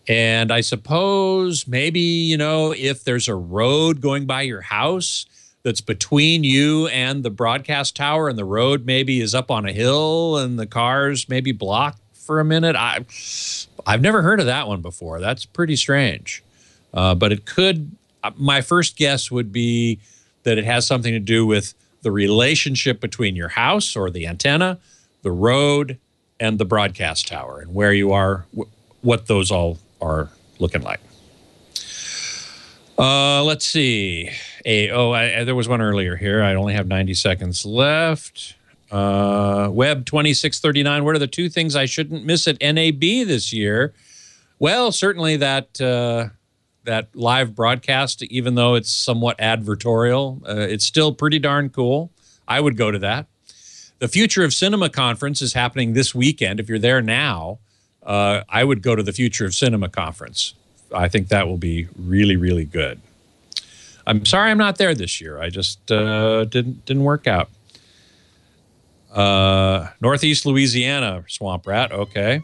And I suppose maybe, if there's a road going by your house that's between you and the broadcast tower, and the road maybe is up on a hill and the cars maybe block for a minute. I've never heard of that one before. That's pretty strange. But it could, my first guess would be that it has something to do with the relationship between your house or the antenna, the road, and the broadcast tower, and where you are, what those all are looking like. Let's see. There was one earlier here. I only have 90 seconds left. Web 2639. What are the two things I shouldn't miss at NAB this year? Well, certainly that live broadcast, even though it's somewhat advertorial, it's still pretty darn cool. I would go to that. The Future of Cinema Conference is happening this weekend. If you're there now, I would go to the Future of Cinema Conference. I think that will be really, really good. I'm sorry I'm not there this year. I just didn't work out. Northeast Louisiana swamp rat. Okay.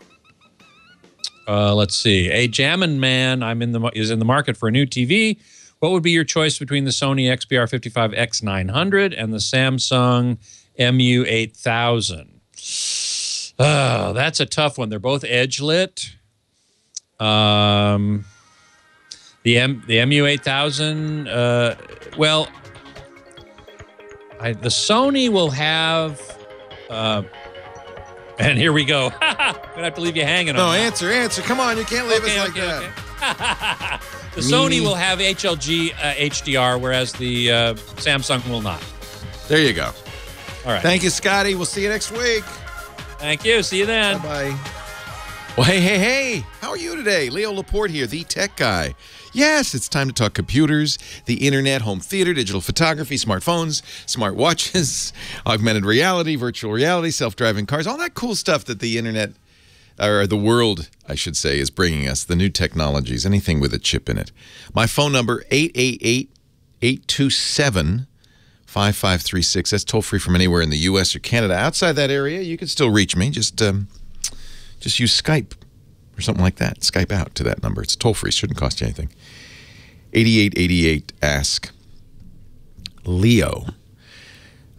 Let's see. A Jammin' Man is in the market for a new TV. What would be your choice between the Sony XPR55 X900 and the Samsung MU8000? Oh, that's a tough one. They're both edge lit. The MU8000. Well, the Sony will have. And here we go. I'm gonna have to leave you hanging on. No, answer. Come on, you can't leave us like that. Okay. The Sony will have HLG HDR, whereas the Samsung will not. There you go. All right. Thank you, Scotty. We'll see you next week. Thank you. See you then. Bye-bye. Well, hey. How are you today? Leo Laporte here, the tech guy. Yes, it's time to talk computers, the internet, home theater, digital photography, smartphones, smart watches, augmented reality, virtual reality, self-driving cars, all that cool stuff that the internet, or the world, I should say, is bringing us, the new technologies, anything with a chip in it. My phone number, 888-827-5536. That's toll-free from anywhere in the U.S. or Canada. Outside that area, you can still reach me. Just use Skype or something like that. Skype out to that number. It's toll-free. Shouldn't cost you anything. 8888-ASK. Leo.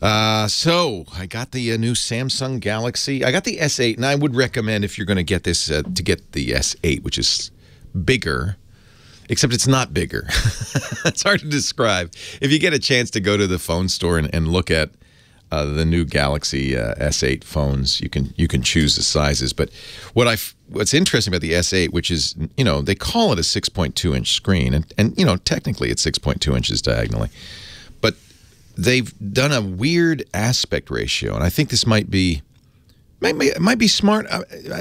So I got the new Samsung Galaxy. I got the S8, and I would recommend if you're going to get this to get the S8, which is bigger, except it's not bigger. It's hard to describe. If you get a chance to go to the phone store and look at the new Galaxy S8 phones, you can choose the sizes. But what's interesting about the S8, which is, they call it a 6.2-inch screen, and technically it's 6.2 inches diagonally, but they've done a weird aspect ratio, and I think this might be smart,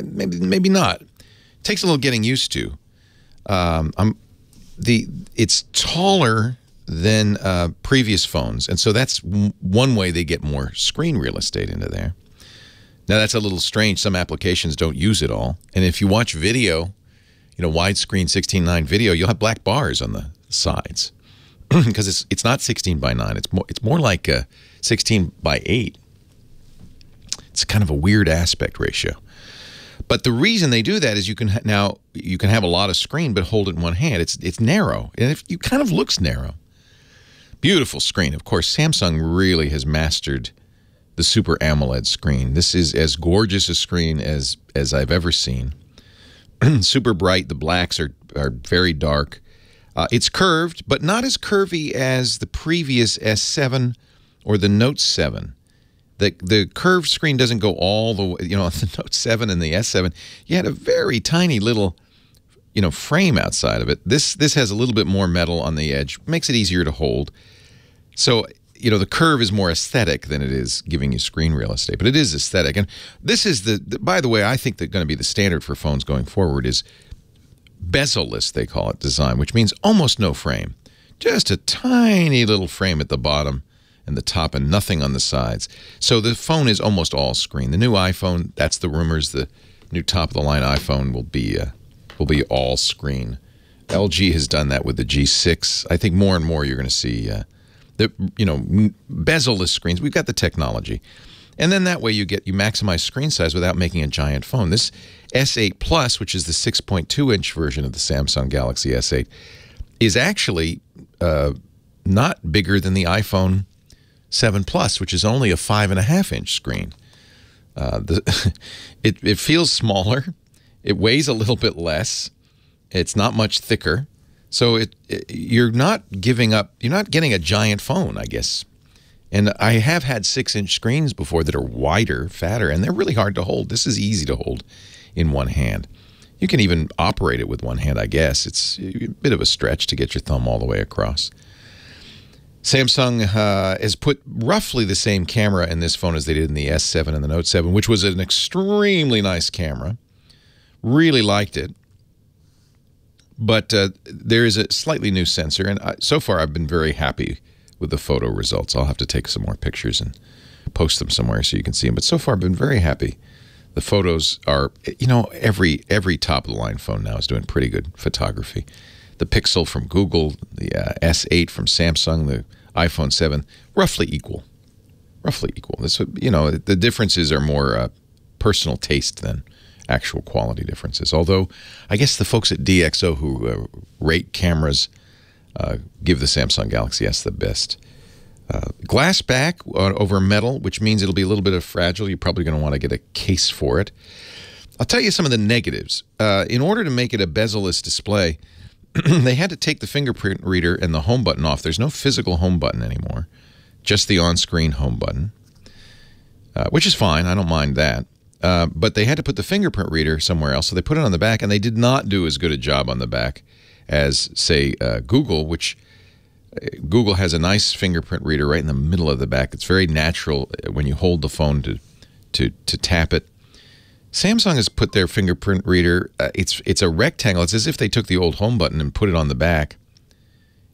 maybe not. It takes a little getting used to. It's taller than previous phones, and so that's one way they get more screen real estate into there. Now that's a little strange. Some applications don't use it all, and if you watch video, widescreen 16:9 video, you'll have black bars on the sides because it's not 16:9. It's more like 16:8. It's kind of a weird aspect ratio. But the reason they do that is you can have a lot of screen but hold it in one hand. It's narrow, and it kind of looks narrow. Beautiful screen. Of course, Samsung really has mastered the Super AMOLED screen. This is as gorgeous a screen as I've ever seen. Super bright. The blacks are very dark. It's curved, but not as curvy as the previous S7 or the Note 7. The curved screen doesn't go all the way. The Note 7 and the S7, you had a very tiny little frame outside of it. This has a little bit more metal on the edge, makes it easier to hold. So, the curve is more aesthetic than it is giving you screen real estate, but it is aesthetic. And this is by the way, I think that going to be the standard for phones going forward is bezel-less, they call it, design, which means almost no frame. Just a tiny little frame at the bottom and the top and nothing on the sides. So the phone is almost all screen. The new iPhone, that's the rumors, the new top-of-the-line iPhone will be all screen. LG has done that with the G6. I think more and more you're going to see bezel-less screens. We've got the technology. And then that way you maximize screen size without making a giant phone. This S8 Plus, which is the 6.2-inch version of the Samsung Galaxy S8, is actually not bigger than the iPhone 7 Plus, which is only a 5.5-inch screen. It feels smaller. It weighs a little bit less. It's not much thicker. So you're not getting a giant phone, I guess. And I have had 6-inch screens before that are wider, fatter, and they're really hard to hold. This is easy to hold in one hand. You can even operate it with one hand, I guess. It's a bit of a stretch to get your thumb all the way across. Samsung has put roughly the same camera in this phone as they did in the S7 and the Note 7, which was an extremely nice camera. Really liked it. But there is a slightly new sensor, and so far I've been very happy with the photo results. I'll have to take some more pictures and post them somewhere so you can see them. But so far I've been very happy. The photos are, every top-of-the-line phone now is doing pretty good photography. The Pixel from Google, the S8 from Samsung, the iPhone 7, roughly equal. roughly equal. This, you know, the differences are more personal taste than actual quality differences. Although, I guess the folks at DxO who rate cameras give the Samsung Galaxy S the best. Glass back over metal, which means it'll be a little bit of fragile. You're probably going to want to get a case for it. I'll tell you some of the negatives. In order to make it a bezel-less display, they had to take the fingerprint reader and the home button off. There's no physical home button anymore, just the on-screen home button, which is fine. I don't mind that. But they had to put the fingerprint reader somewhere else, so they put it on the back, and they did not do as good a job on the back as, say, Google, which Google has a nice fingerprint reader right in the middle of the back. It's very natural when you hold the phone to tap it. Samsung has put their fingerprint reader, it's a rectangle. It's as if they took the old home button and put it on the back.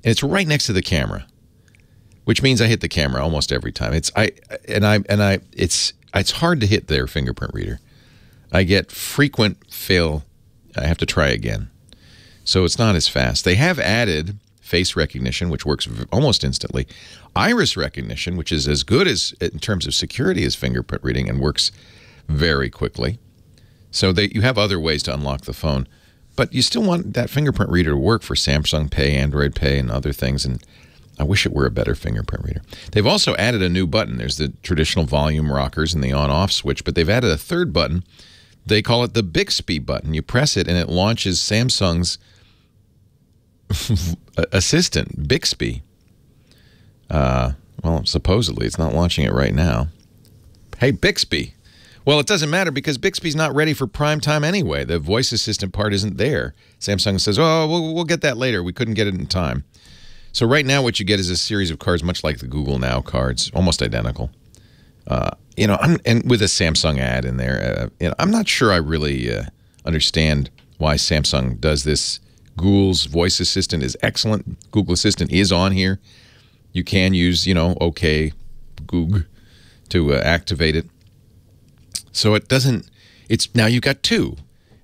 And it's right next to the camera, which means I hit the camera almost every time. It's hard to hit their fingerprint reader. I get frequent fail. I have to try again. So it's not as fast. They have added face recognition, which works almost instantly. Iris recognition, which is as good as in terms of security as fingerprint reading and works very quickly. So you have other ways to unlock the phone, but you still want that fingerprint reader to work for Samsung Pay, Android Pay, and other things, and I wish it were a better fingerprint reader. They've also added a new button. There's the traditional volume rockers and the on-off switch, but they've added a third button. They call it the Bixby button. You press it, and it launches Samsung's assistant, Bixby. Well, supposedly it's not launching it right now. Hey, Bixby. Well, it doesn't matter because Bixby's not ready for prime time anyway. The voice assistant part isn't there. Samsung says, oh, we'll get that later. We couldn't get it in time. So right now what you get is a series of cards much like the Google Now cards, almost identical. You know, and with a Samsung ad in there. You know, I'm not sure I really understand why Samsung does this. Google's voice assistant is excellent. Google Assistant is on here. You can use, you know, OK Google to activate it. So it doesn't, it's, now you've got two.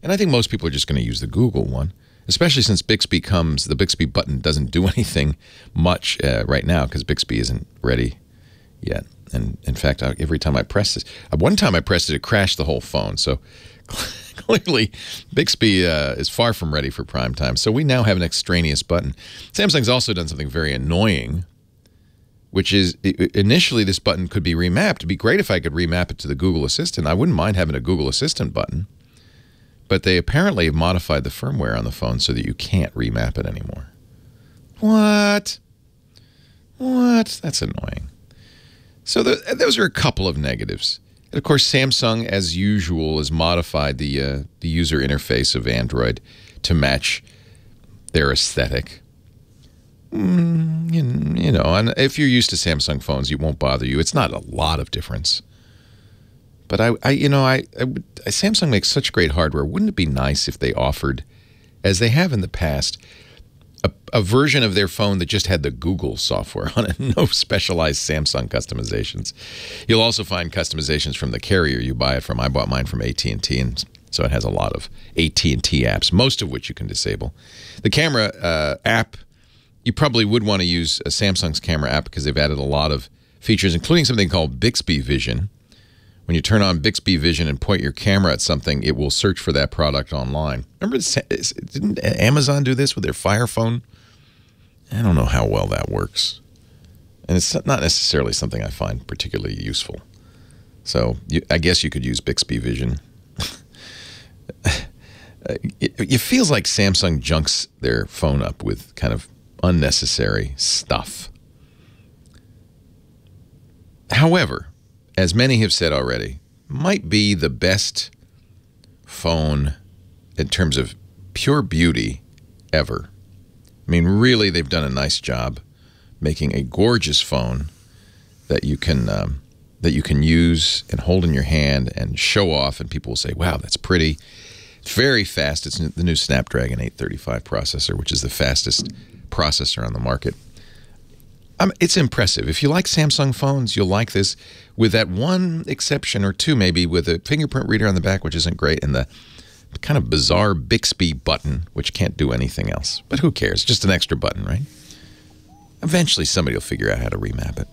And I think most people are just going to use the Google one, especially since Bixby comes, the Bixby button doesn't do anything much right now because Bixby isn't ready yet. And in fact, every time I press this, one time I pressed it, it crashed the whole phone. So clearly, Bixby is far from ready for prime time. So we now have an extraneous button. Samsung's also done something very annoying, which is initially this button could be remapped. It'd be great if I could remap it to the Google Assistant. I wouldn't mind having a Google Assistant button. But they apparently have modified the firmware on the phone so that you can't remap it anymore. What? What? That's annoying. So those are a couple of negatives. And of course, Samsung, as usual, has modified the user interface of Android to match their aesthetic. You know, and if you're used to Samsung phones, it won't bother you. It's not a lot of difference. But Samsung makes such great hardware. Wouldn't it be nice if they offered, as they have in the past, a version of their phone that just had the Google software on it, no specialized Samsung customizations. You'll also find customizations from the carrier you buy it from. I bought mine from AT&T, and so it has a lot of AT&T apps, most of which you can disable. The camera app, you probably would want to use a Samsung's camera app because they've added a lot of features, including something called Bixby Vision. When you turn on Bixby Vision and point your camera at something, it will search for that product online. Remember, didn't Amazon do this with their Fire Phone? I don't know how well that works. And it's not necessarily something I find particularly useful. So I guess you could use Bixby Vision. It feels like Samsung junks their phone up with kind of unnecessary stuff. However, as many have said already, might be the best phone in terms of pure beauty ever. I mean, really, they've done a nice job making a gorgeous phone that you can use and hold in your hand and show off, and people will say, wow, that's pretty. It's very fast. It's the new Snapdragon 835 processor, which is the fastest processor on the market. It's impressive. If you like Samsung phones, you'll like this, with that one exception or two maybe, with a fingerprint reader on the back, which isn't great, and the kind of bizarre Bixby button, which can't do anything else. But who cares? Just an extra button, right? Eventually somebody will figure out how to remap it.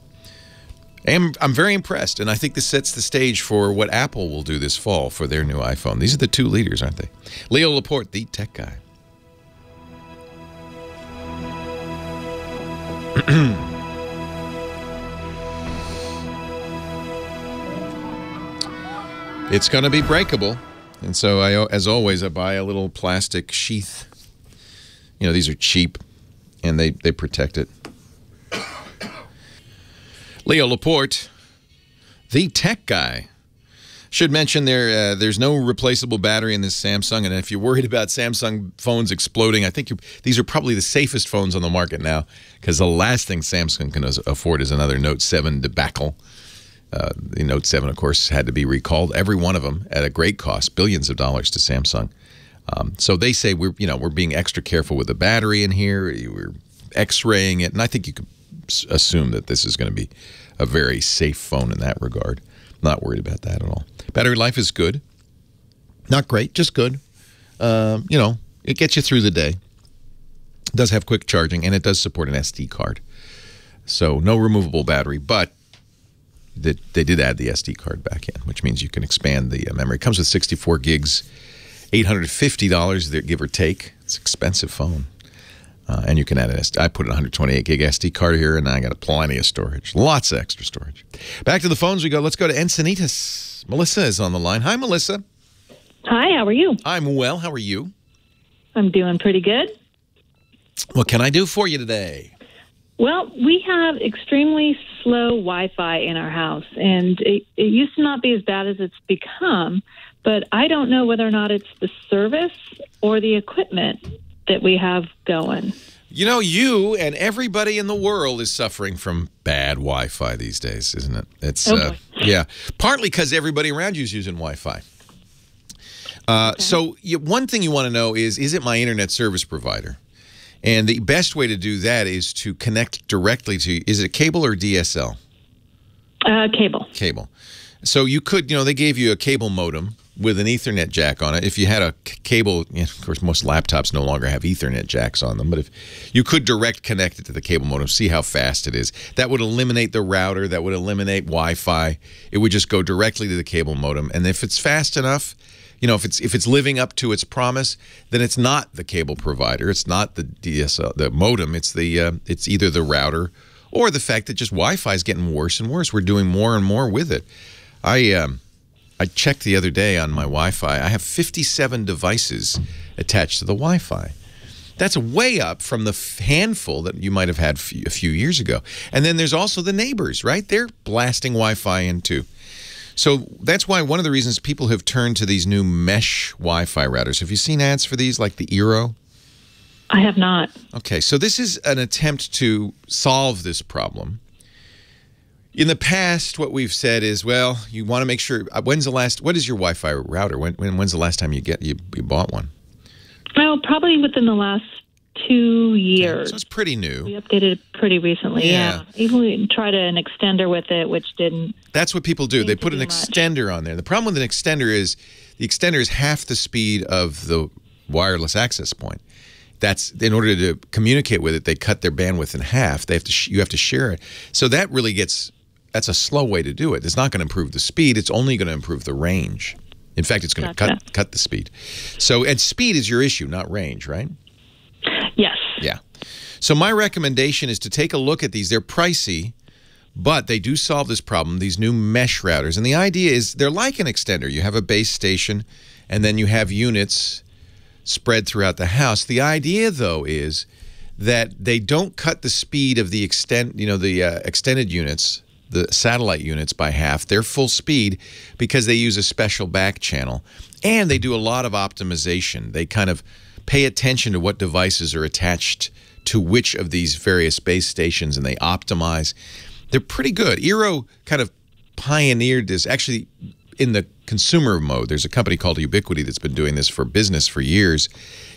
I'm very impressed, and I think this sets the stage for what Apple will do this fall for their new iPhone. These are the two leaders, aren't they? Leo Laporte, the tech guy. It's going to be breakable, and so as always, I buy a little plastic sheath. You know, these are cheap, and they protect it. Leo Laporte, the tech guy. Should mention there's no replaceable battery in this Samsung, and if you're worried about Samsung phones exploding, I think these are probably the safest phones on the market now, because the last thing Samsung can afford is another Note 7 debacle. The Note 7, of course, had to be recalled, every one of them, at a great cost, billions of dollars to Samsung. So they say we're being extra careful with the battery in here. We're X-raying it, and I think you could assume that this is going to be a very safe phone in that regard. Not worried about that at all. Battery life is good. Not great, just good. You know, it gets you through the day. It does have quick charging, and it does support an SD card. So no removable battery, but they did add the SD card back in, which means you can expand the memory. It comes with 64 gigs, $850, give or take. It's an expensive phone. And you can add an SD. I put a 128 gig SD card here, and I got plenty of storage. Lots of extra storage. Back to the phones we go. Let's go to Encinitas. Melissa is on the line. Hi, Melissa. Hi, how are you? I'm well. How are you? I'm doing pretty good. What can I do for you today? Well, we have extremely slow Wi-Fi in our house, and it used to not be as bad as it's become, but I don't know whether or not it's the service or the equipment that we have going. You know, you and everybody in the world is suffering from bad Wi-Fi these days, isn't it? It's yeah, partly because everybody around you is using Wi-Fi. Okay. So one thing you want to know is it my internet service provider? And the best way to do that is to connect directly to, is it cable or DSL? Cable. Cable. So you could, you know, they gave you a cable modem with an Ethernet jack on it. If you had a cable, you know, of course, most laptops no longer have Ethernet jacks on them, but if you could direct connect it to the cable modem, see how fast it is. That would eliminate the router. That would eliminate Wi-Fi. It would just go directly to the cable modem. And if it's fast enough, you know, if it's living up to its promise, then it's not the cable provider. It's not the DSL, the modem. It's it's either the router or the fact that just Wi-Fi is getting worse and worse. We're doing more and more with it. I checked the other day on my Wi-Fi. I have 57 devices attached to the Wi-Fi. That's way up from the handful that you might have had a few years ago. And then there's also the neighbors, right? They're blasting Wi-Fi in too. So that's why one of the reasons people have turned to these new mesh Wi-Fi routers. Have you seen ads for these, like the Eero? I have not. Okay, so this is an attempt to solve this problem. In the past, what we've said is, well, you want to make sure. What is your Wi-Fi router? When's the last time you bought one? Well, probably within the last 2 years. Okay, so it's pretty new. We updated it pretty recently. Yeah. Even we tried an extender with it, which didn't. That's what people do. They put an extender on there. The problem with an extender is the extender is half the speed of the wireless access point. That's in order to communicate with it, they cut their bandwidth in half. You have to share it. So that really that's a slow way to do it. It's not going to improve the speed. It's only going to improve the range. In fact, it's going to cut the speed. So, and speed is your issue, not range, right? Yes. Yeah. So my recommendation is to take a look at these. They're pricey, but they do solve this problem, these new mesh routers. And the idea is they're like an extender. You have a base station, and then you have units spread throughout the house. The idea, though, is that they don't cut the speed of the extended units, the satellite units, by half. They're full speed because they use a special back channel, and they do a lot of optimization. They kind of pay attention to what devices are attached to which of these various base stations, and they optimize. They're pretty good. Eero kind of pioneered this. Actually, in the consumer mode, there's a company called Ubiquiti that's been doing this for business for years.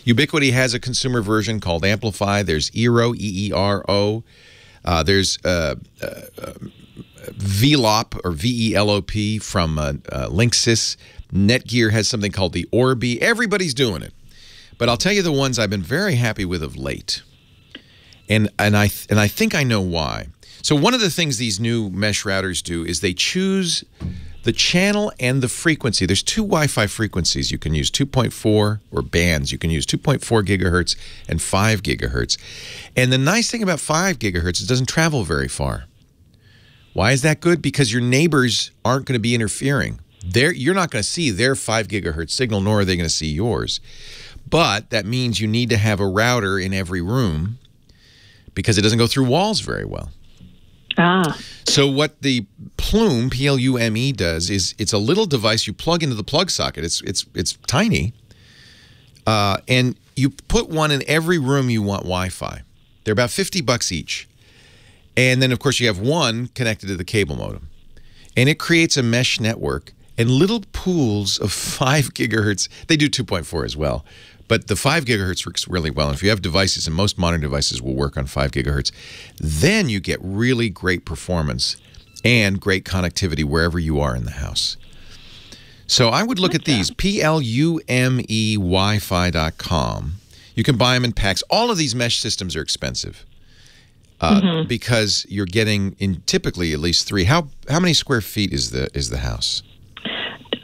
Ubiquiti has a consumer version called Amplify. There's Eero, E-E-R-O. There's VLOP or V-E-L-O-P from Linksys. Netgear has something called the Orbi. Everybody's doing it. But I'll tell you the ones I've been very happy with of late. And I think I know why. So one of the things these new mesh routers do is they choose the channel and the frequency. There's two Wi-Fi frequencies you can use, 2.4, or bands. You can use 2.4 gigahertz and 5 gigahertz. And the nice thing about 5 gigahertz is it doesn't travel very far. Why is that good? Because your neighbors aren't going to be interfering. You're not going to see their 5 gigahertz signal, nor are they going to see yours. But that means you need to have a router in every room because it doesn't go through walls very well. Ah. So what the Plume, P-L-U-M-E, does is it's a little device you plug into the plug socket. It's tiny. And you put one in every room you want Wi-Fi. They're about $50 each. And then, of course, you have one connected to the cable modem. And it creates a mesh network and little pools of 5 gigahertz. They do 2.4 as well. But the 5 gigahertz works really well. And if you have devices, and most modern devices will work on 5 gigahertz, then you get really great performance and great connectivity wherever you are in the house. So I would look at these, PLUMEWiFi.com. You can buy them in packs. All of these mesh systems are expensive because you're getting in typically at least 3. How many square feet is the house?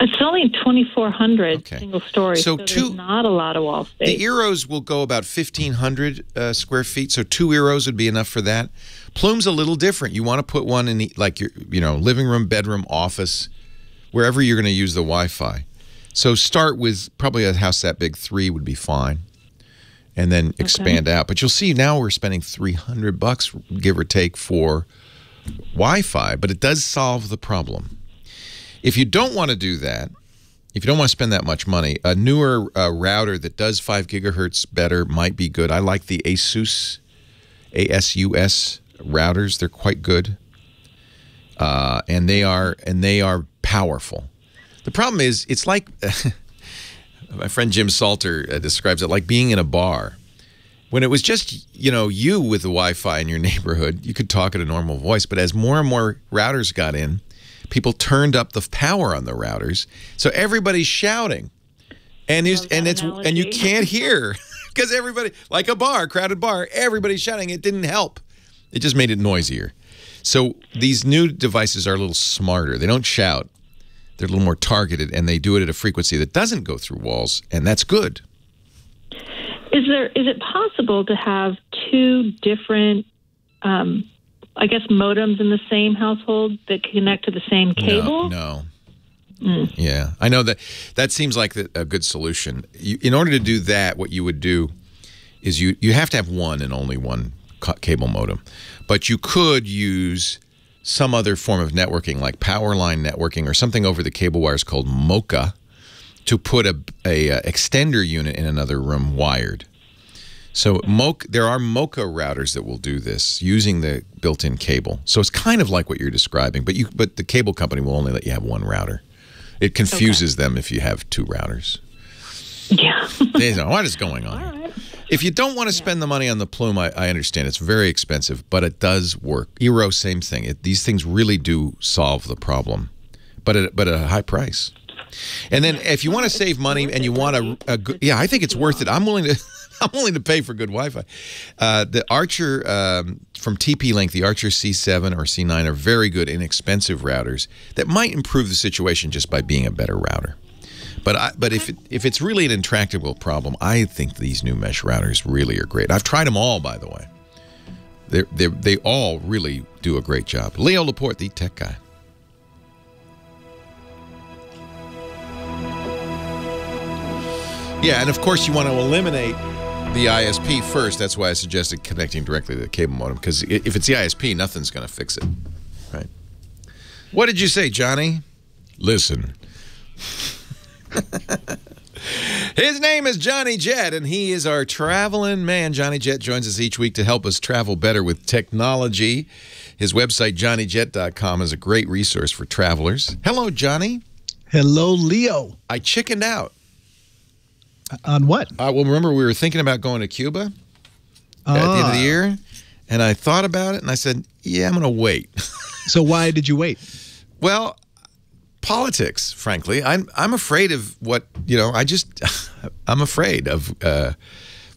It's only 2,400 single story, so there's not a lot of wall space. The Eros will go about 1,500 square feet, so 2 Eros would be enough for that. Plume's a little different. You want to put one in the, like your living room, bedroom, office, wherever you're going to use the Wi-Fi. So start with probably a house that big, 3 would be fine, and then expand out. But you'll see now we're spending $300, give or take, for Wi-Fi, but it does solve the problem. If you don't want to do that, if you don't want to spend that much money, a newer router that does 5 gigahertz better might be good. I like the ASUS, ASUS routers. They're quite good, and they are powerful. The problem is, it's like my friend Jim Salter describes it like being in a bar. When it was just you with the Wi-Fi in your neighborhood, you could talk at a normal voice. But as more and more routers got in, people turned up the power on the routers, so everybody's shouting, and you can't hear because everybody, like a bar, crowded bar, everybody's shouting. It didn't help; it just made it noisier. So these new devices are a little smarter. They don't shout; they're a little more targeted, and they do it at a frequency that doesn't go through walls, and that's good. Is it possible to have 2 different modems in the same household that connect to the same cable? No. Yeah, I know that seems like a good solution. In order to do that, what you would do is you have to have one and only one cable modem. But you could use some other form of networking like Powerline Networking or something over the cable wires called MoCA to put a extender unit in another room wired. So there are MoCA routers that will do this using the built-in cable. So it's kind of like what you're describing, but the cable company will only let you have one router. It confuses them if you have 2 routers. Yeah. They know what is going on. All right. If you don't want to spend the money on the Plume, I understand it's very expensive, but it does work. Eero, same thing. These things really do solve the problem, but at a high price. And then if you want to save money and you want I think it's worth it. I'm willing to pay for good Wi-Fi. The Archer from TP-Link, the Archer C7 or C9 are very good, inexpensive routers that might improve the situation just by being a better router. But if it's really an intractable problem, I think these new mesh routers really are great. I've tried them all, by the way. They all really do a great job. Leo Laporte, the tech guy. Yeah, and of course you want to eliminate the ISP first. That's why I suggested connecting directly to the cable modem, because if it's the ISP, nothing's going to fix it. Right? What did you say, Johnny? Listen. His name is Johnny Jett, and he is our traveling man. Johnny Jett joins us each week to help us travel better with technology. His website, johnnyjett.com, is a great resource for travelers. Hello, Johnny. Hello, Leo. I chickened out. On what? Well, remember we were thinking about going to Cuba at the end of the year, and I thought about it, and I said, yeah, I'm going to wait. So why did you wait? Well, politics, frankly. I'm afraid of what, I'm afraid of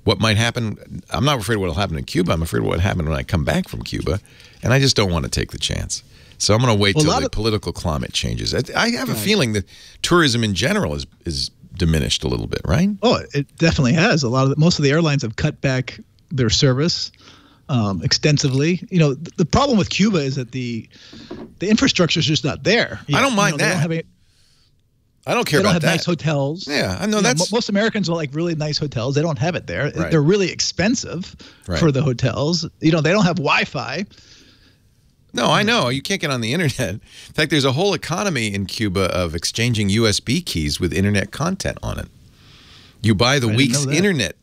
what might happen. I'm not afraid of what will happen in Cuba. I'm afraid of what will happen when I come back from Cuba, and I just don't want to take the chance. So I'm going to wait till the political climate changes. I have a feeling that tourism in general is diminished a little bit, right? Oh, it definitely has. Most of the airlines have cut back their service extensively. You know, the problem with Cuba is that the infrastructure is just not there. I don't mind that. I don't care about that. They don't have nice hotels. Yeah, I know that's... Most Americans want like really nice hotels. They don't have it there. Right. They're really expensive for the hotels. You know, they don't have Wi-Fi. No, I know. You can't get on the internet. In fact, there's a whole economy in Cuba of exchanging USB keys with internet content on it. You buy the week's internet.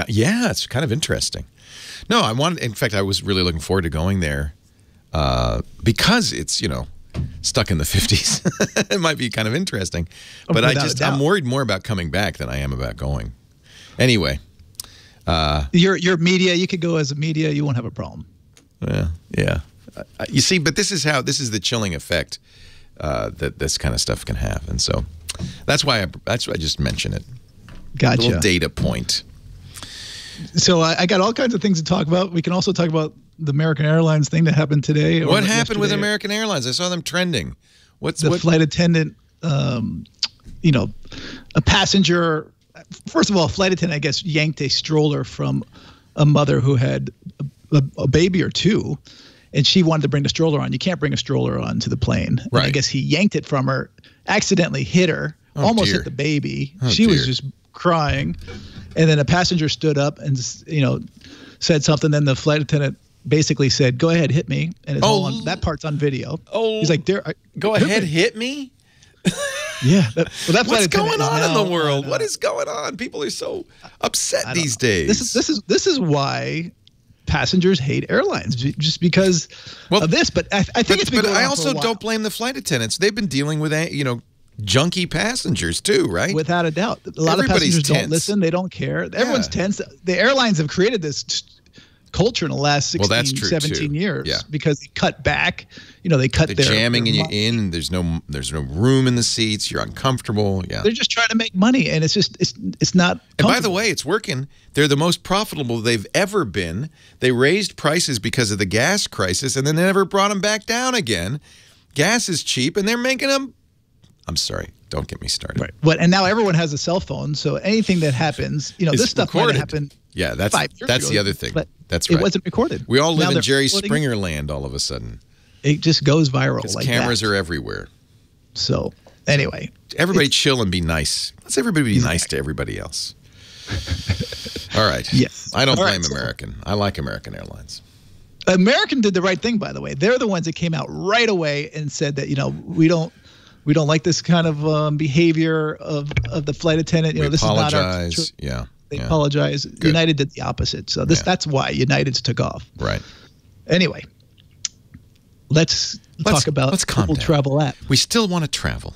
Yeah, it's kind of interesting. No, in fact, I was really looking forward to going there because it's, you know, stuck in the 50s. It might be kind of interesting. But I'm worried more about coming back than I am about going. Anyway. Your media, you could go as a media, you won't have a problem. Yeah. You see, but this is the chilling effect that this kind of stuff can have. And so that's why I just mention it. Gotcha. A little data point. So I got all kinds of things to talk about. We can also talk about the American Airlines thing that happened today. What happened with American Airlines? I saw them trending. What's the flight attendant? You know, a passenger. First of all, a flight attendant, I guess, yanked a stroller from a mother who had a baby or two, and she wanted to bring the stroller on. You can't bring a stroller on to the plane. Right. And I guess he yanked it from her, accidentally hit her, almost hit the baby. She was just crying, and then a passenger stood up and said something. Then the flight attendant basically said, "Go ahead, hit me," and it's all on, that part's on video. He's like, "Go ahead, hit me." Yeah. What's going on in the world? What is going on? People are so upset these days. This is why passengers hate airlines, just because of this. But I think it's been going on. But I also don't blame the flight attendants. They've been dealing with junky passengers too, right? Without a doubt. A lot of passengers don't listen. They don't care. Everyone's tense. The airlines have created this culture in the last 16, 17 years because they cut back. They cut They're jamming you in. There's no room in the seats. You're uncomfortable. Yeah. They're just trying to make money, and it's just it's not. And by the way, it's working. They're the most profitable they've ever been. They raised prices because of the gas crisis, and then they never brought them back down again. Gas is cheap, and they're making them. I'm sorry. Don't get me started. Right. And now everyone has a cell phone, so anything that happens, this stuff might have happened. Yeah, that's the other thing. But that's right. It wasn't recorded. We all live in Jerry Springer land all of a sudden. It just goes viral like cameras are everywhere. So anyway. Everybody chill and be nice. Let's everybody be nice to everybody else. All right. Yes. I don't blame American. I like American Airlines. American did the right thing, by the way. They're the ones that came out right away and said that, we don't like this kind of behavior of the flight attendant. This apologize. is not our They apologize. Good. United did the opposite. So that's why United's took off. Right. Anyway, let's talk about Global Travel app. We still want to travel.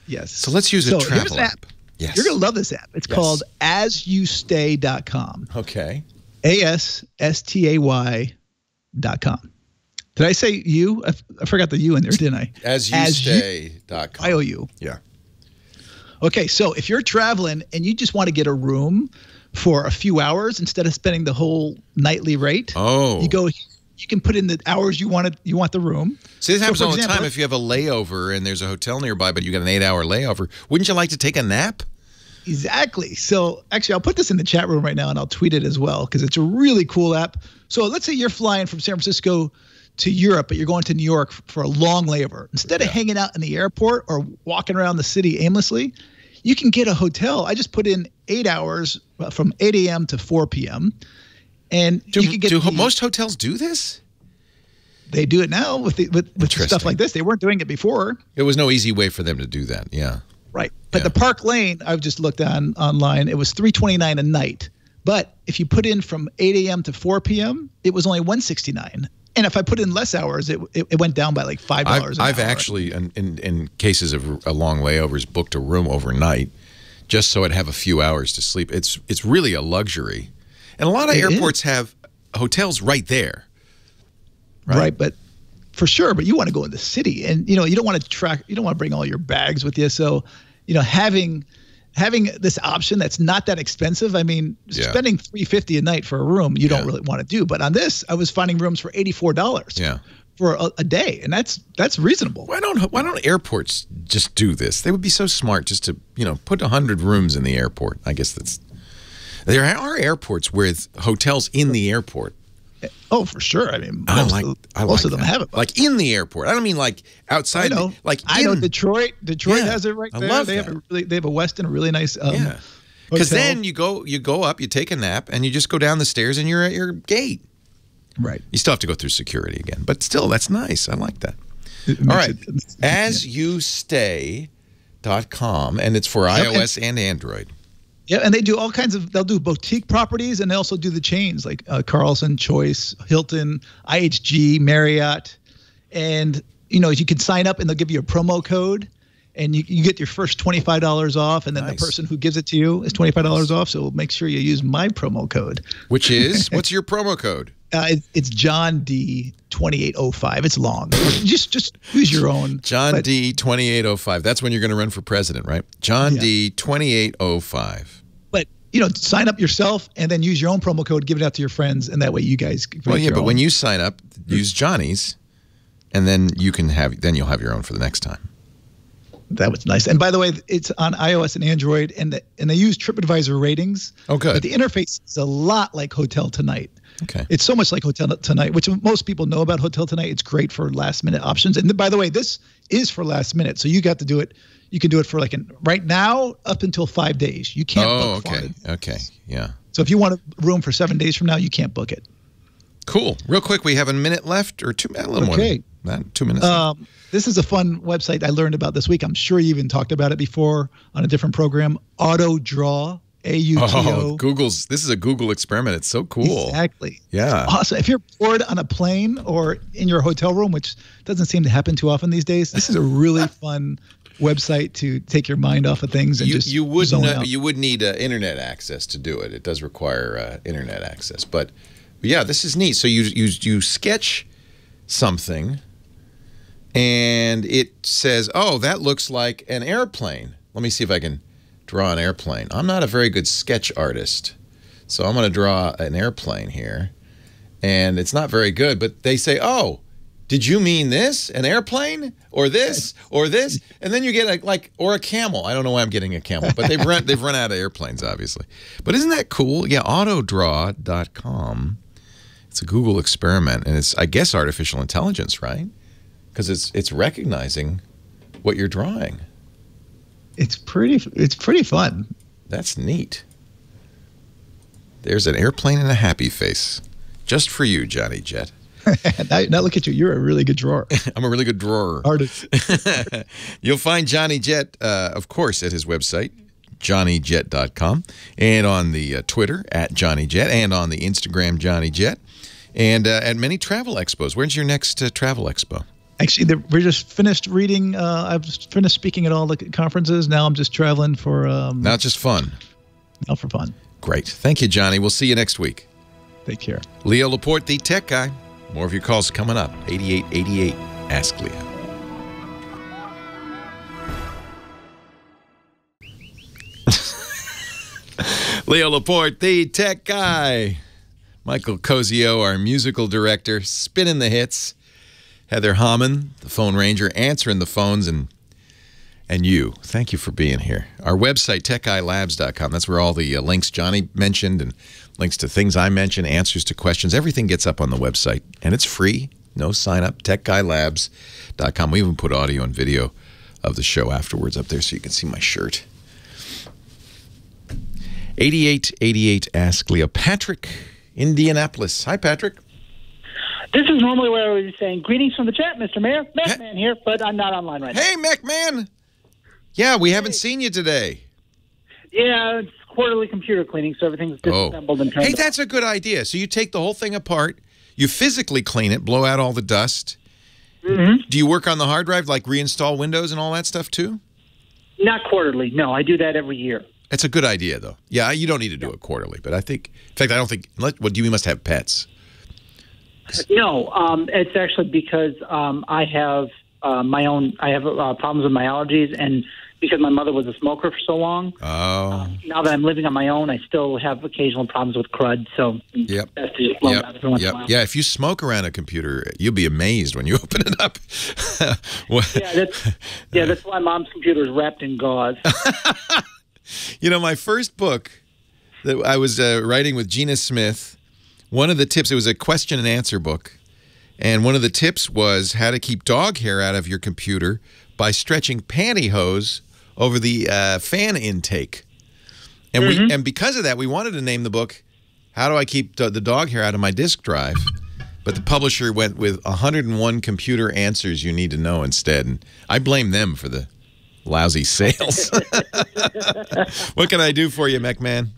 Yes. So let's use a travel app. Yes. You're going to love this app. It's called asyoustay.com. Okay. ASSTAY.com. Did I say you? I forgot the U in there, didn't I? Asyoustay.com. IOU. Yeah. Okay, so if you're traveling and you just want to get a room for a few hours instead of spending the whole nightly rate, you can put in the hours you want the room. See, this happens all the time. If you have a layover and there's a hotel nearby, but you got an 8-hour layover, wouldn't you like to take a nap? Exactly. So actually, I'll put this in the chat room right now and I'll tweet it as well because it's a really cool app. So let's say you're flying from San Francisco to Europe, but you're going to New York for a long layover. Instead of hanging out in the airport or walking around the city aimlessly, you can get a hotel. I just put in 8 hours from 8 a.m. to 4 p.m. And you can get most hotels do this? They do it now with stuff like this. They weren't doing it before. There was no easy way for them to do that. Yeah. Right. But the Park Lane, I've just looked online, it was $329 a night. But if you put in from 8 a.m. to 4 p.m., it was only $169. And if I put in less hours, it went down by like $5 I've actually, in cases of long layovers, booked a room overnight just so I'd have a few hours to sleep. It's really a luxury. And a lot of airports have hotels right there. Right, but for sure. But you want to go in the city, and you don't want to bring all your bags with you. So, having having this option that's not that expensive. I mean, spending $350 a night for a room, you don't really want to do. But on this, I was finding rooms for $84. Yeah. For a day, and that's reasonable. Why don't airports just do this? They would be so smart just to put 100 rooms in the airport. I guess there are airports with hotels in the airport. Oh, for sure. I mean, most of them have it. Like in the airport. I don't mean like outside. I know. I know Detroit has it right there. I love they that. have they have a Westin, a really nice Because then you go up, you take a nap, and you just go down the stairs, and you're at your gate. Right. You still have to go through security again, but still, that's nice. I like that. All right. AsYouStay.com, and it's for iOS and Android. Yeah, and they do all kinds of, they'll do boutique properties, and they also do the chains like Carlson, Choice, Hilton, IHG, Marriott. And, you can sign up and they'll give you a promo code, and you get your first $25 off, and then the person who gives it to you is $25 off. So make sure you use my promo code. Which is? What's your promo code? It's John D 2805. It's long. Just use your own. John D 2805. That's when you're going to run for president, right? John D 2805. But sign up yourself and then use your own promo code. Give it out to your friends, and that way you guys. Well, yeah, but when you sign up, use Johnny's, and then you'll have your own for the next time. That was nice. And by the way, it's on iOS and Android, and they use TripAdvisor ratings. Oh, good. But the interface is a lot like Hotel Tonight. Okay. It's so much like Hotel Tonight, which most people know about Hotel Tonight. It's great for last-minute options. And by the way, this is for last minute, so you got to do it. You can do it for right now up until 5 days. You can't book okay. Okay, yeah. So if you want a room for 7 days from now, you can't book it. Cool. Real quick, we have a minute left, or a little more than that, 2 minutes left. This is a fun website I learned about this week. I'm sure you even talked about it before on a different program. Auto Draw. AUTO. This is a Google experiment. It's so cool. Exactly. Yeah. Awesome. If you're bored on a plane or in your hotel room, which doesn't seem to happen too often these days, this is a really fun website to take your mind off of things and you would need internet access to do it. It does require internet access, but yeah, this is neat. So you sketch something, and it says, "Oh, that looks like an airplane." Let me see if I can draw an airplane. I'm not a very good sketch artist, so I'm going to draw an airplane here, and it's not very good, but they say, "Oh, did you mean this? An airplane? Or this? Or this?" And then you get or a camel. I don't know why I'm getting a camel, but they've run out of airplanes, obviously. But isn't that cool? Yeah, autodraw.com. It's a Google experiment, and it's, I guess, artificial intelligence, right? Because it's recognizing what you're drawing. It's pretty fun. That's neat. There's an airplane and a happy face. Just for you, Johnny Jett. now look at you. You're a really good drawer. I'm a really good drawer. Artist. You'll find Johnny Jett, of course, at his website, johnnyjett.com, and on the Twitter, @JohnnyJett, and on the Instagram, Johnny Jett, and at many travel expos. Where's your next travel expo? Actually, we're just finished reading. I've finished speaking at all the conferences. Now I'm just traveling for. Now it's just fun. Now for fun. Great. Thank you, Johnny. We'll see you next week. Take care. Leo Laporte, the tech guy. More of your calls coming up. 8888. Ask Leo. Leo Laporte, the tech guy. Michael Cozio, our musical director, spinning the hits. Heather Hammond, the phone ranger, answering the phones, and you. Thank you for being here. Our website, techguylabs.com. That's where all the links Johnny mentioned and links to things I mentioned, answers to questions. Everything gets up on the website, and it's free. No sign up. techguylabs.com. We even put audio and video of the show afterwards up there so you can see my shirt. 8888 Ask Leo. Patrick, Indianapolis. Hi, Patrick. This is normally where I would be saying, "Greetings from the chat, Mr. Mayor. MacMan here," but I'm not online right now. Hey, MacMan. Yeah, we haven't seen you today. Yeah, it's quarterly computer cleaning, so everything's disassembled and turned Hey, that's a good idea. So you take the whole thing apart, you physically clean it, blow out all the dust. Mm-hmm. Do you work on the hard drive, like reinstall Windows and all that stuff, too? Not quarterly. No, I do that every year. That's a good idea, though. Yeah, you don't need to do it quarterly, but I think, in fact, I don't think, you must have pets. No, it's actually because I have my own. I have problems with my allergies, and because my mother was a smoker for so long. Oh. Now that I'm living on my own, I still have occasional problems with crud. So yep. That's just every once in a while. Yeah, if you smoke around a computer, you'll be amazed when you open it up. That's why Mom's computer is wrapped in gauze. You know, my first book that I was writing with Gina Smith, one of the tips, it was a question and answer book, and one of the tips was how to keep dog hair out of your computer by stretching pantyhose over the fan intake. And and because of that, we wanted to name the book, How Do I Keep the Dog Hair Out of My Disk Drive? But the publisher went with 101 computer answers you need to know instead. And I blame them for the lousy sales. What can I do for you, McMahon?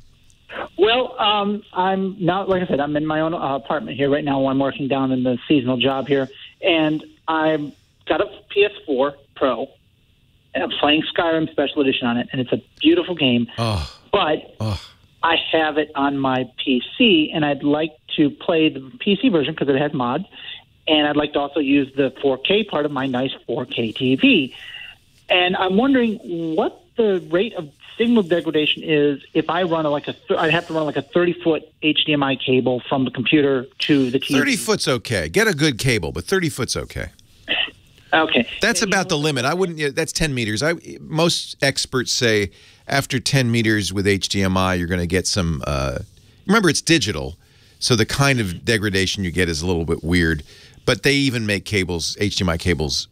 Well, I'm now, like I said, I'm in my own apartment here right now while I'm working down in the seasonal job here. And I've got a PS4 Pro. And I'm playing Skyrim Special Edition on it, and it's a beautiful game. But I have it on my PC, and I'd like to play the PC version because it has mods. And I'd like to also use the 4K part of my nice 4K TV. And I'm wondering what the rate of signal degradation is if I run I'd have to run like a 30-foot HDMI cable from the computer to the TV. 30 foot's okay. Get a good cable, but 30 foot's okay. Okay. That's about the limit. I wouldn't. That's 10 meters. Most experts say after 10 meters with HDMI, you're going to get some. Remember, it's digital, so the kind of degradation you get is a little bit weird. But they even make cables, HDMI cables,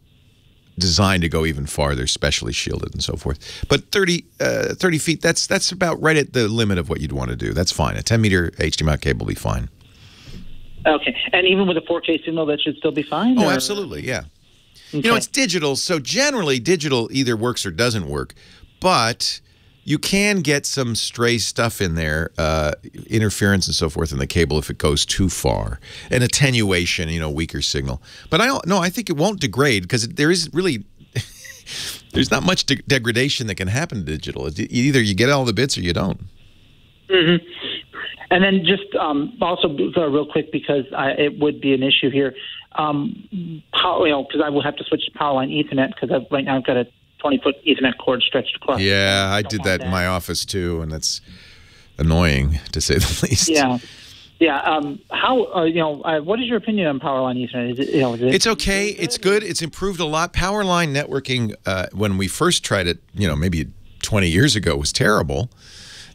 designed to go even farther, specially shielded and so forth. But 30 feet, that's about right at the limit of what you'd want to do. That's fine. A 10-meter HDMI cable will be fine. Okay. And even with a 4K signal, that should still be fine? Oh, absolutely, yeah. Okay. You know, it's digital, so generally digital either works or doesn't work. But you can get some stray stuff in there, interference and so forth in the cable if it goes too far. And attenuation, you know, weaker signal. But I think it won't degrade because there is really, there's not much degradation that can happen to digital. Either you get all the bits or you don't. Mm-hmm. And then just also real quick, because it would be an issue here, because I will have to switch to Powerline Ethernet because right now I've got a 20-foot Ethernet cord stretched across. Yeah, I did that in my office too, and that's annoying to say the least. Yeah. Yeah. What is your opinion on Powerline Ethernet? It's okay. It's good. It's improved a lot. Powerline networking, when we first tried it, maybe 20 years ago, was terrible.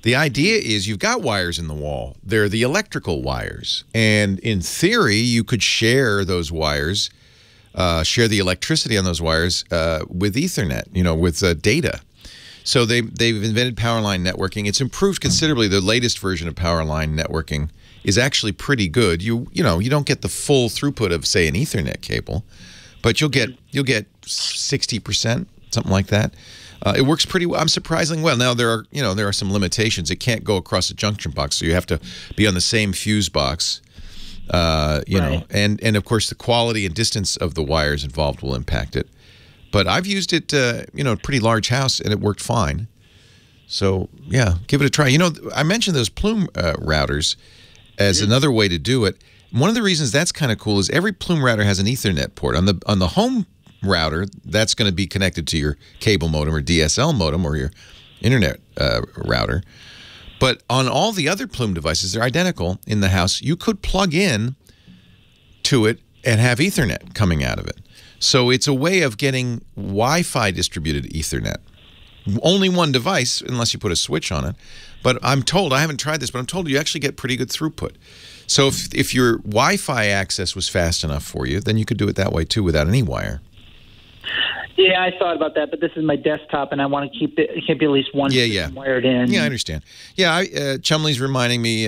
The idea is you've got wires in the wall. They're the electrical wires. And in theory, you could share those wires, share the electricity on those wires with Ethernet, with data. So they've invented Powerline networking. It's improved considerably. The latest version of Powerline networking is actually pretty good. You don't get the full throughput of, say, an Ethernet cable, but you'll get 60%, something like that. It works pretty well. Surprisingly well. Now there are some limitations. It can't go across a junction box, so you have to be on the same fuse box. You know, and of course the quality and distance of the wires involved will impact it. But I've used it, a pretty large house, and it worked fine. So yeah, give it a try. I mentioned those Plume routers as another way to do it. One of the reasons that's kind of cool is every Plume router has an Ethernet port on the home router. That's going to be connected to your cable modem or DSL modem or your internet router. But on all the other Plume devices, they're identical in the house. You could plug in to it and have Ethernet coming out of it. So it's a way of getting Wi-Fi distributed Ethernet. Only one device, unless you put a switch on it. But I'm told, I haven't tried this, but I'm told you actually get pretty good throughput. So if your Wi-Fi access was fast enough for you, then you could do it that way too without any wire. Yeah, I thought about that, but this is my desktop, and I want to keep it. It can't be at least one wired in. Yeah, I understand. Yeah, Chumley's reminding me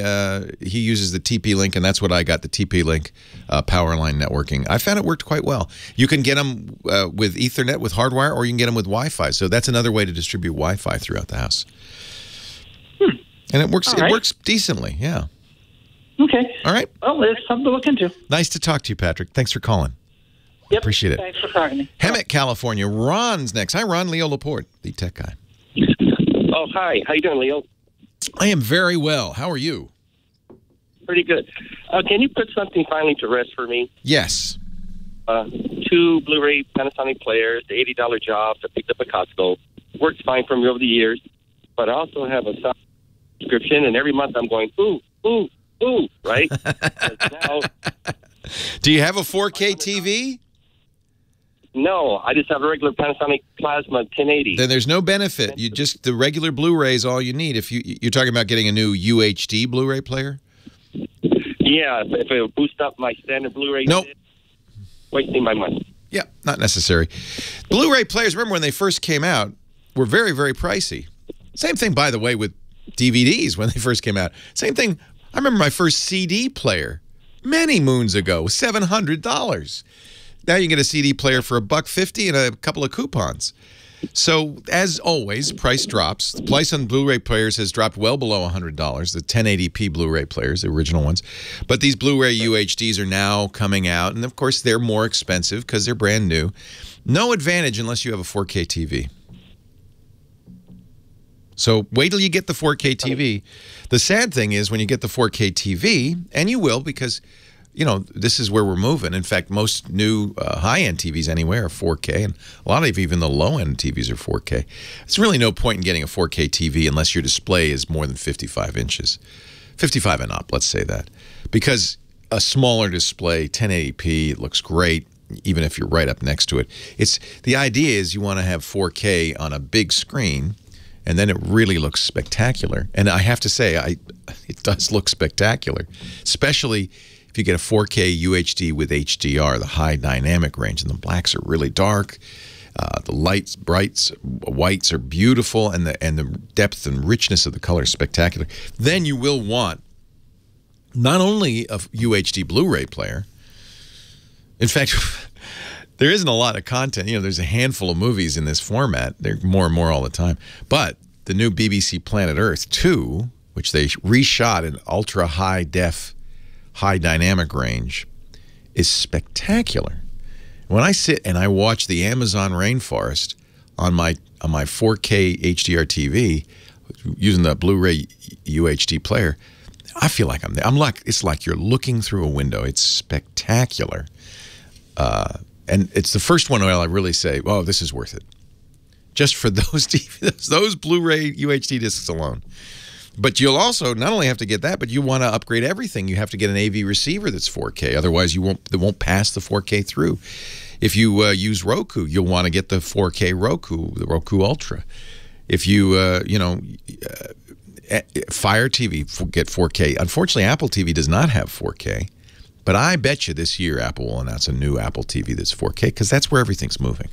he uses the TP-Link, and that's what I got, the TP-Link Powerline networking. I found it worked quite well. You can get them with Ethernet, with hardwire, or you can get them with Wi-Fi. So that's another way to distribute Wi-Fi throughout the house. And it works. It works decently. Yeah. Okay. All right. Well, it's something to look into. Nice to talk to you, Patrick. Thanks for calling. Yep. Appreciate it. Thanks for talking to me. Hemet, California. Ron's next. Hi, Ron. Leo Laporte, the tech guy. Oh, hi. How you doing, Leo? I am very well. How are you? Pretty good. Can you put something finally to rest for me? Yes. 2 Blu-ray Panasonic players, the $80 jobs I picked up at Costco. Works fine for me over the years. But I also have a subscription, and every month I'm going, ooh, ooh, ooh, right? Now, do you have a 4K TV? No, I just have a regular Panasonic Plasma 1080. Then there's no benefit. You just the regular Blu-ray is all you need. If you're talking about getting a new UHD Blu-ray player? Yeah, if it would boost up my standard Blu-ray, nope. Wasting my money. Yeah, not necessary. Blu-ray players, remember when they first came out, were very, very pricey. Same thing, by the way, with DVDs when they first came out. Same thing. I remember my first CD player many moons ago, $700. Now you can get a CD player for $1.50 and a couple of coupons. So, as always, price drops. The price on Blu-ray players has dropped well below $100, the 1080p Blu-ray players, the original ones. But these Blu-ray UHDs are now coming out, and of course they're more expensive because they're brand new. No advantage unless you have a 4K TV. So wait till you get the 4K TV. The sad thing is when you get the 4K TV, and you will because, you know, this is where we're moving. In fact, most new high-end TVs anyway are 4K, and a lot of even the low-end TVs are 4K. There's really no point in getting a 4K TV unless your display is more than 55 inches. 55 and up, let's say that. Because a smaller display, 1080p, it looks great, even if you're right up next to it. The idea is you want to have 4K on a big screen, and then it really looks spectacular. And I have to say, it does look spectacular, especially if you get a 4K UHD with HDR, the high dynamic range, and the blacks are really dark. The lights, whites are beautiful, and the depth and richness of the color is spectacular. Then you will want not only a UHD Blu-ray player. In fact, there isn't a lot of content. You know, there's a handful of movies in this format. There are more and more all the time. But the new BBC Planet Earth 2, which they reshot in ultra-high def, high dynamic range, is spectacular. When I sit and I watch the Amazon rainforest on my 4K HDR TV using the Blu-ray UHD player, I feel like I'm there. It's like you're looking through a window. It's spectacular. And it's the first one where I really say, "Oh, this is worth it," just for those Blu-ray UHD discs alone. But you'll also not only have to get that, but you want to upgrade everything. You have to get an AV receiver that's 4K. Otherwise, it won't pass the 4K through. If you use Roku, you'll want to get the 4K Roku, the Roku Ultra. If you Fire TV, get 4K. Unfortunately, Apple TV does not have 4K. But I bet you this year Apple will announce a new Apple TV that's 4K because that's where everything's moving.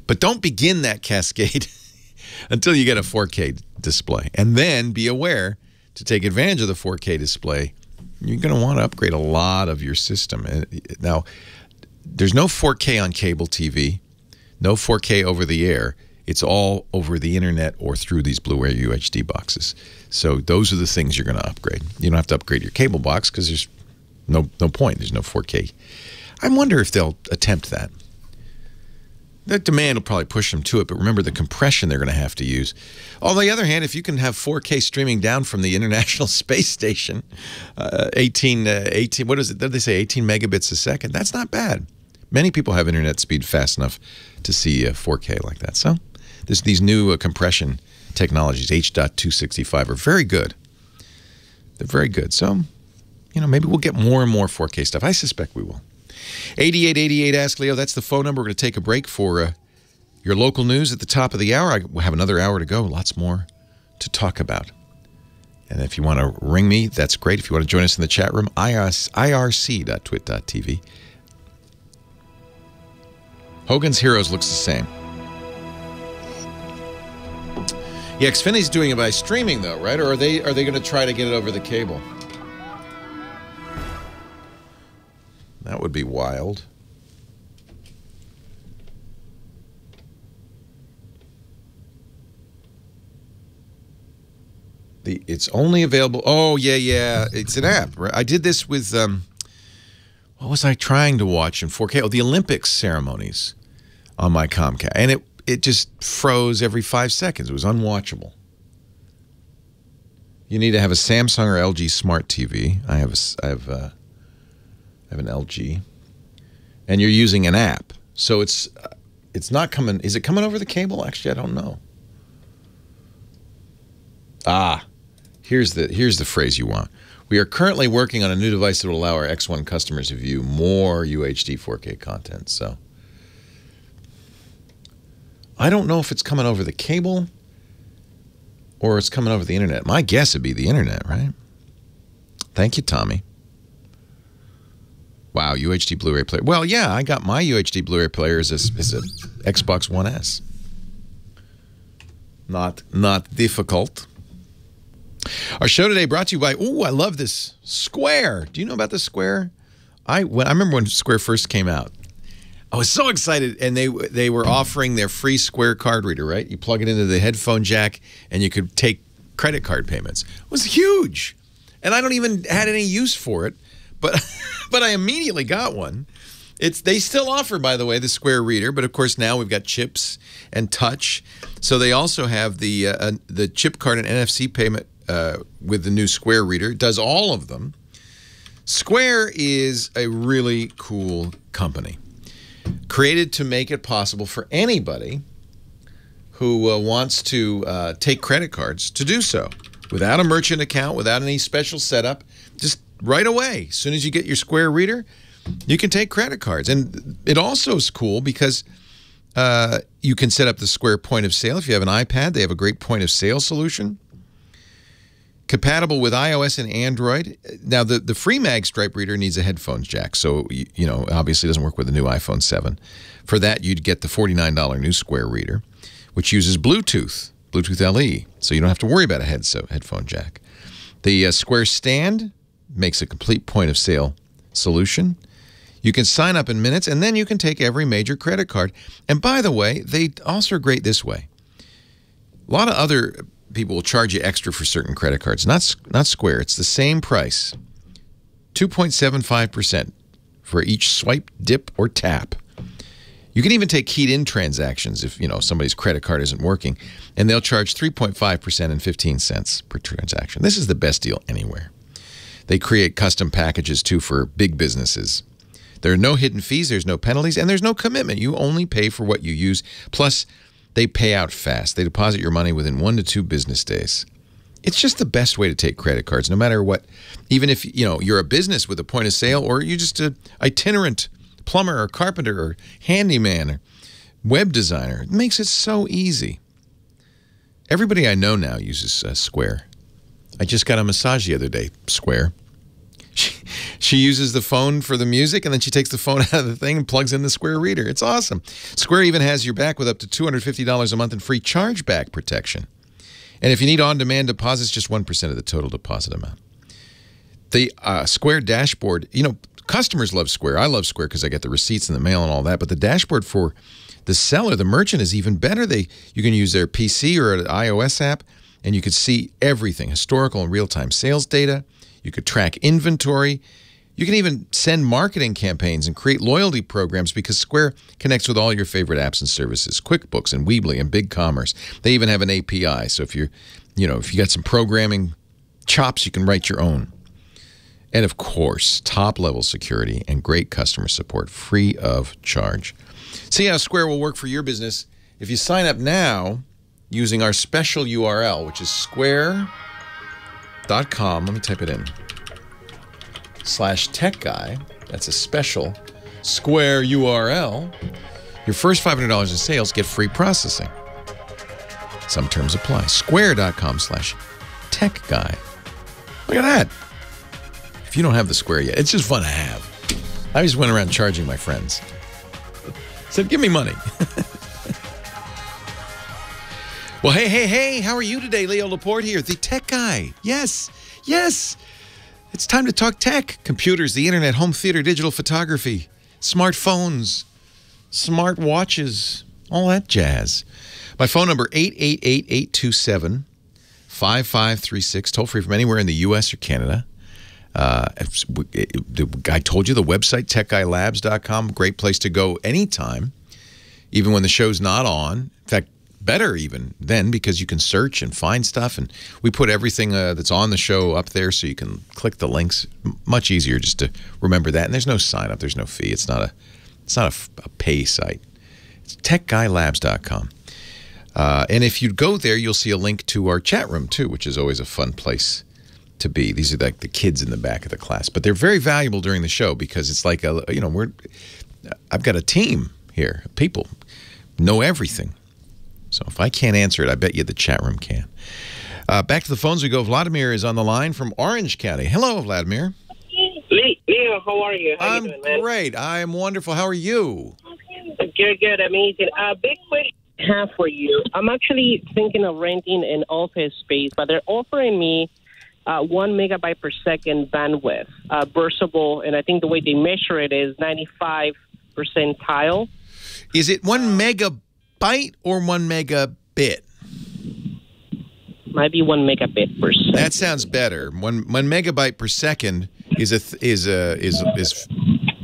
But don't begin that cascade until you get a 4K display. And then be aware to take advantage of the 4K display, you're going to want to upgrade a lot of your system. Now, there's no 4K on cable TV, no 4K over the air. It's all over the internet or through these Blu-ray UHD boxes. So those are the things you're going to upgrade. You don't have to upgrade your cable box because there's no point. There's no 4K. I wonder if they'll attempt that. That demand will probably push them to it, but remember the compression they're going to have to use. On the other hand, if you can have 4K streaming down from the International Space Station, 18, what is it? Did they say 18 megabits a second? That's not bad. Many people have internet speed fast enough to see 4K like that. So these new compression technologies, H.265, are very good. They're very good. So, you know, maybe we'll get more and more 4K stuff. I suspect we will. 8888 Ask Leo, that's the phone number. We're going to take a break for your local news at the top of the hour. I have another hour to go. Lots more to talk about. And if you want to ring me, that's great. If you want to join us in the chat room, irc.twit.tv. Hogan's Heroes looks the same. Yeah, Xfinity's doing it by streaming, though, right? Or are they going to try to get it over the cable? That would be wild. It's only available. Oh, yeah. It's an app, right? I did this with what was I trying to watch in 4K? Oh, the Olympics ceremonies on my Comcast, and it just froze every 5 seconds. It was unwatchable. You need to have a Samsung or LG Smart TV. I have an LG. and you're using an app. So it's not coming. Is it coming over the cable? Actually, I don't know. Here's the phrase you want. We are currently working on a new device that will allow our X1 customers to view more UHD 4K content. So I don't know if it's coming over the cable or it's coming over the internet. My guess would be the internet, right? Thank you, Tommy. Wow, UHD Blu-ray player. Well, yeah, I got my UHD Blu-ray player as a Xbox One S. Not difficult. Our show today brought to you by, I love this, Square. Do you know about this Square? I remember when Square first came out. I was so excited, and they were offering their free Square card reader, right? You plug it into the headphone jack, and you could take credit card payments. It was huge, and I don't even had any use for it, but I immediately got one. They still offer, by the way, the Square reader, but of course now we've got chips and touch. So they also have the chip card and NFC payment with the new Square reader. It does all of them. Square is a really cool company, created to make it possible for anybody who wants to take credit cards to do so without a merchant account, without any special setup. Just right away, as soon as you get your Square reader, you can take credit cards. And it also is cool because you can set up the Square point of sale. If you have an iPad, they have a great point of sale solution. Compatible with iOS and Android. Now, the free Mag Stripe reader needs a headphones jack, so, obviously doesn't work with the new iPhone 7. For that, you'd get the $49 new Square reader, which uses Bluetooth LE, so you don't have to worry about a headphone jack. The Square stand makes a complete point-of-sale solution. You can sign up in minutes, and then you can take every major credit card. And by the way, they also are great this way. A lot of other people will charge you extra for certain credit cards. Not Square. It's the same price. 2.75% for each swipe, dip, or tap. You can even take keyed-in transactions if, somebody's credit card isn't working, and they'll charge 3.5% and 15 cents per transaction. This is the best deal anywhere. They create custom packages, too, for big businesses. There are no hidden fees, there's no penalties, and there's no commitment. You only pay for what you use. Plus, they pay out fast. They deposit your money within 1 to 2 business days. It's just the best way to take credit cards, no matter what. Even if, you're a business with a point of sale, or you're just an itinerant plumber or carpenter or handyman or web designer. It makes it so easy. Everybody I know now uses Square. I just got a massage the other day, Square. She uses the phone for the music, and then she takes the phone out of the thing and plugs in the Square reader. It's awesome. Square even has your back with up to $250 a month in free chargeback protection. And if you need on-demand deposits, just 1% of the total deposit amount. The Square dashboard, customers love Square. I love Square because I get the receipts in the mail and all that. But the dashboard for the seller, the merchant, is even better. You can use their PC or an iOS app, and you could see everything, historical and real-time sales data. You could track inventory. You can even send marketing campaigns and create loyalty programs because Square connects with all your favorite apps and services, QuickBooks and Weebly and BigCommerce. They even have an API. So if you got some programming chops, you can write your own. And of course, top-level security and great customer support, free of charge. See how Square will work for your business if you sign up now using our special URL, which is square.com. Let me type it in. /TechGuy. That's a special Square URL. Your first $500 in sales get free processing. Some terms apply. Square.com/TechGuy. Look at that. If you don't have the Square yet, it's just fun to have. I just went around charging my friends. Said, give me money. Well, hey, how are you today? Leo Laporte here, the tech guy. Yes. It's time to talk tech. Computers, the internet, home theater, digital photography, smartphones, smart watches, all that jazz. My phone number, 888-827-5536, toll free from anywhere in the U.S. or Canada. I told you the website, techguylabs.com, great place to go anytime, even when the show's not on. In fact, better even then, because you can search and find stuff, and we put everything that's on the show up there so you can click the links. Much easier just to remember that. And there's no sign up, there's no fee. It's not It's not a pay site. It's techguylabs.com. And if you go there, you'll see a link to our chat room, too, which is always a fun place to be. These are like the kids in the back of the class. But they're very valuable during the show because it's like, I've got a team here. People know everything. So if I can't answer it, I bet you the chat room can. Back to the phones we go. Vladimir is on the line from Orange County. Hello, Vladimir. Leo, how are you? How I'm you doing, man? great. I am wonderful. How are you? Good, amazing. Big question I have for you. I'm actually thinking of renting an office space, but they're offering me 1 megabyte per second bandwidth, burstable, and I think the way they measure it is 95 percentile. Is it 1 megabyte or 1 megabit? Might be 1 megabit per second. That sounds better. One megabyte per second is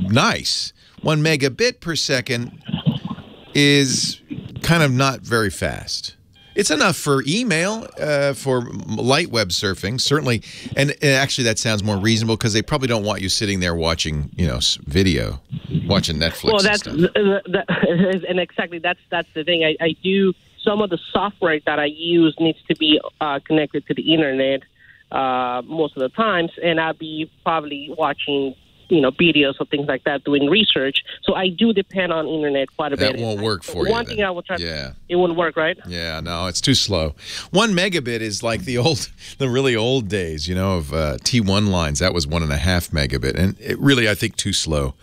nice. 1 megabit per second is kind of not very fast. It's enough for email, for light web surfing, certainly. And actually, that sounds more reasonable because they probably don't want you sitting there watching, video, watching Netflix. Well, that's and exactly that's the thing. I do. Some of the software that I use needs to be connected to the internet most of the times, and I'll be probably watching, videos or things like that, doing research. So I do depend on internet quite a bit. That won't work for you. One thing I will try. Yeah. It wouldn't work, right? Yeah, no, it's too slow. 1 megabit is like the really old days, of T1 lines. That was 1.5 megabit, and it really, I think, too slow.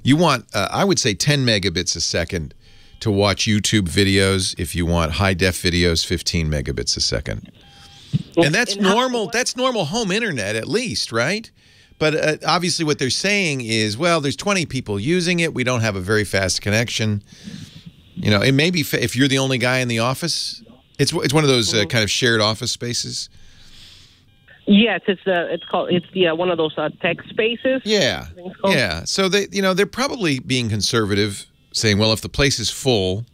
You want, I would say, 10 megabits a second to watch YouTube videos. If you want high-def videos, 15 megabits a second. And that's normal. That's normal home internet, at least, right? But obviously what they're saying is, well, there's 20 people using it. We don't have a very fast connection. It may be if you're the only guy in the office. It's one of those kind of shared office spaces. Yes, it's one of those tech spaces. Yeah, yeah. So they're probably being conservative, saying, well, if the place is full,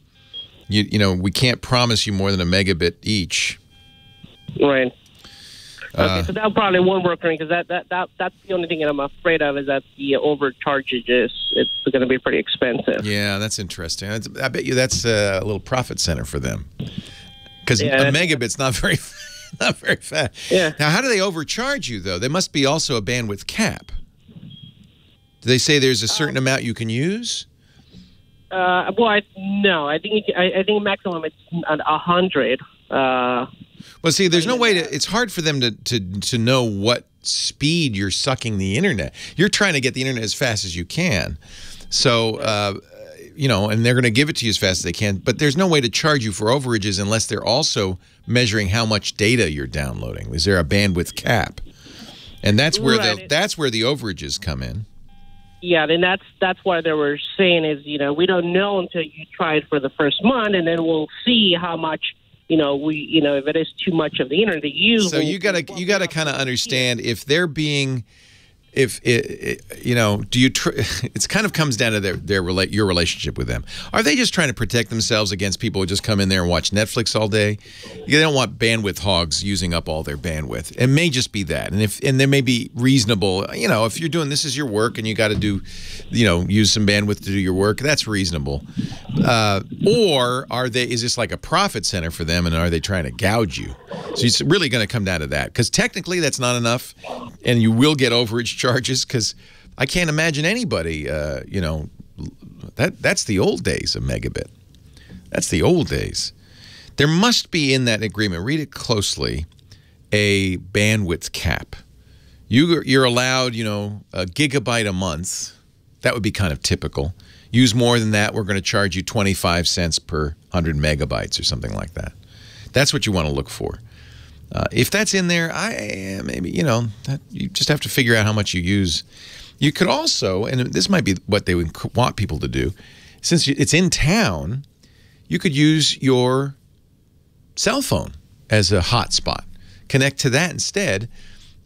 we can't promise you more than a megabit each. Right. Okay, so that probably won't work for me because that's the only thing that I'm afraid of is that the overcharges it's going to be pretty expensive. Yeah, that's interesting. I bet you that's a little profit center for them because a megabit's not very fast. Yeah. Now, how do they overcharge you though? There must be also a bandwidth cap. Do they say there's a certain amount you can use? No. I think maximum it's 100. Well, see, there's no way to. It's hard for them to know what speed you're sucking the internet. You're trying to get the internet as fast as you can, so and they're going to give it to you as fast as they can. But there's no way to charge you for overages unless they're also measuring how much data you're downloading. Is there a bandwidth cap? And that's where the overages come in. Yeah, then that's why they were saying is we don't know until you try it for the first month, and then we'll see how much. If it is too much of the internet to use. So you gotta kind of understand if they're being, do you? It kind of comes down to your relationship with them. Are they just trying to protect themselves against people who just come in there and watch Netflix all day? They don't want bandwidth hogs using up all their bandwidth. It may just be that, and there may be reasonable. If you're doing this is your work and you got to do, use some bandwidth to do your work. That's reasonable. Or is this like a profit center for them, and are they trying to gouge you? So it's really going to come down to that, because technically that's not enough, and you will get overage charges, because I can't imagine anybody, that's the old days of megabit. That's the old days. There must be in that agreement, read it closely, a bandwidth cap. You're allowed, a gigabyte a month. That would be kind of typical. Use more than that, we're going to charge you 25 cents per 100 megabytes or something like that. That's what you want to look for. If that's in there, you just have to figure out how much you use. You could also, and this might be what they would want people to do, since it's in town, you could use your cell phone as a hotspot. Connect to that instead.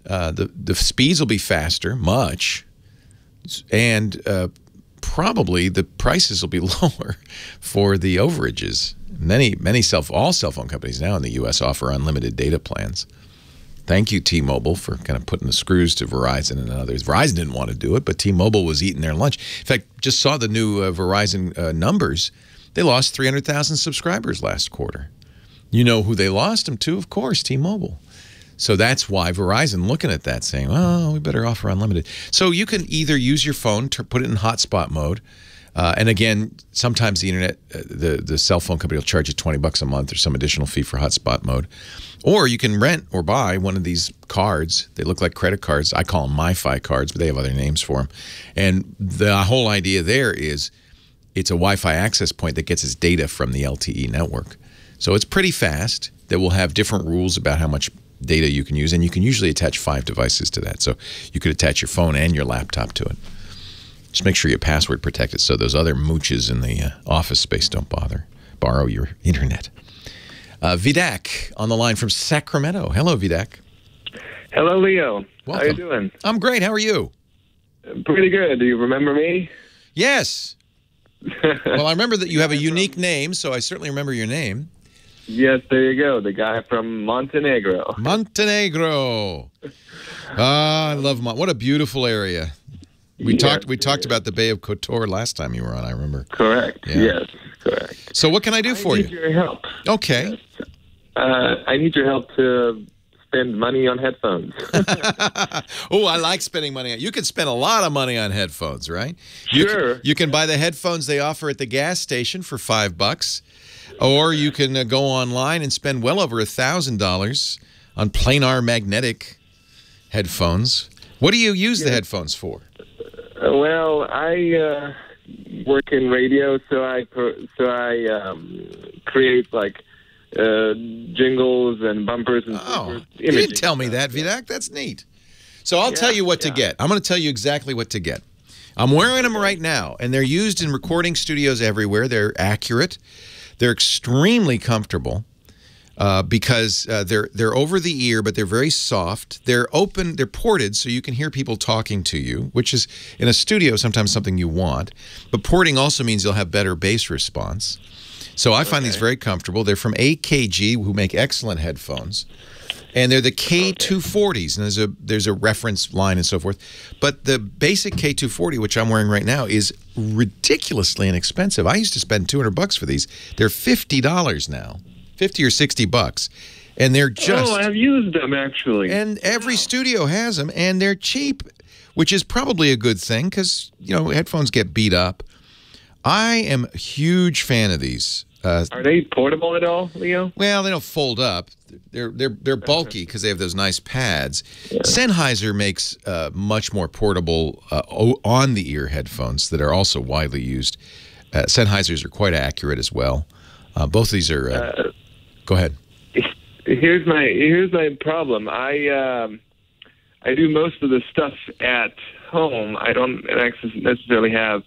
The speeds will be faster, much, and probably the prices will be lower for the overages. All cell phone companies now in the U.S. offer unlimited data plans. Thank you, T-Mobile, for kind of putting the screws to Verizon and others. Verizon didn't want to do it, but T-Mobile was eating their lunch. In fact, just saw the new Verizon numbers. They lost 300,000 subscribers last quarter. You know who they lost them to? Of course, T-Mobile. So that's why Verizon looking at that saying, oh, we better offer unlimited. So you can either use your phone to put it in hotspot mode. And again, sometimes the internet, the cell phone company will charge you $20 a month or some additional fee for hotspot mode. Or you can rent or buy one of these cards. They look like credit cards. I call them MiFi cards, but they have other names for them. And the whole idea there is it's a Wi-Fi access point that gets its data from the LTE network. So it's pretty fast. They will have different rules about how much data you can use, and you can usually attach 5 devices to that. So you could attach your phone and your laptop to it. Just make sure you password protect it so those other mooches in the office space don't borrow your internet. Vidak on the line from Sacramento. Hello, Vidak. Hello, Leo. Welcome. How you doing? I'm great. How are you? Pretty good. Do you remember me? Yes. Well, I remember that you have a unique name, so I certainly remember your name. Yes, there you go. The guy from Montenegro. Montenegro. I love what a beautiful area. We talked about the Bay of Kotor last time you were on, I remember. Correct. Yeah. Yes, correct. So what can I do for you? I need your help. Okay. Yes. I need your help to spend money on headphones. Oh, I like spending money. You can spend a lot of money on headphones, right? Sure. You can buy the headphones they offer at the gas station for $5, or you can go online and spend well over $1,000 on planar magnetic headphones. What do you use the headphones for? Well, I work in radio, so I create like jingles and bumpers and you didn't tell me that, Vidak. That's neat. So I'll tell you what to get. I'm going to tell you exactly what to get. I'm wearing them right now, and they're used in recording studios everywhere. They're accurate. They're extremely comfortable because they're over the ear, but they're very soft. They're open. They're ported, so you can hear people talking to you, which is in a studio sometimes something you want. But porting also means you'll have better bass response. So I find these very comfortable. They're from AKG, who make excellent headphones. And they're the K240s, and there's a reference line and so forth. But the basic K240, which I'm wearing right now, is ridiculously inexpensive. I used to spend $200 for these. They're $50 now, $50 or $60, and they're just. Oh, I've used them actually. And every studio has them, and they're cheap, which is probably a good thing because headphones get beat up. I am a huge fan of these. Are they portable at all, Leo? Well, they don't fold up. They're bulky because they have those nice pads. Yeah. Sennheiser makes much more portable on-the-ear headphones that are also widely used. Sennheisers are quite accurate as well. Both of these are. Go ahead. Here's my problem. I do most of the stuff at home. I don't necessarily have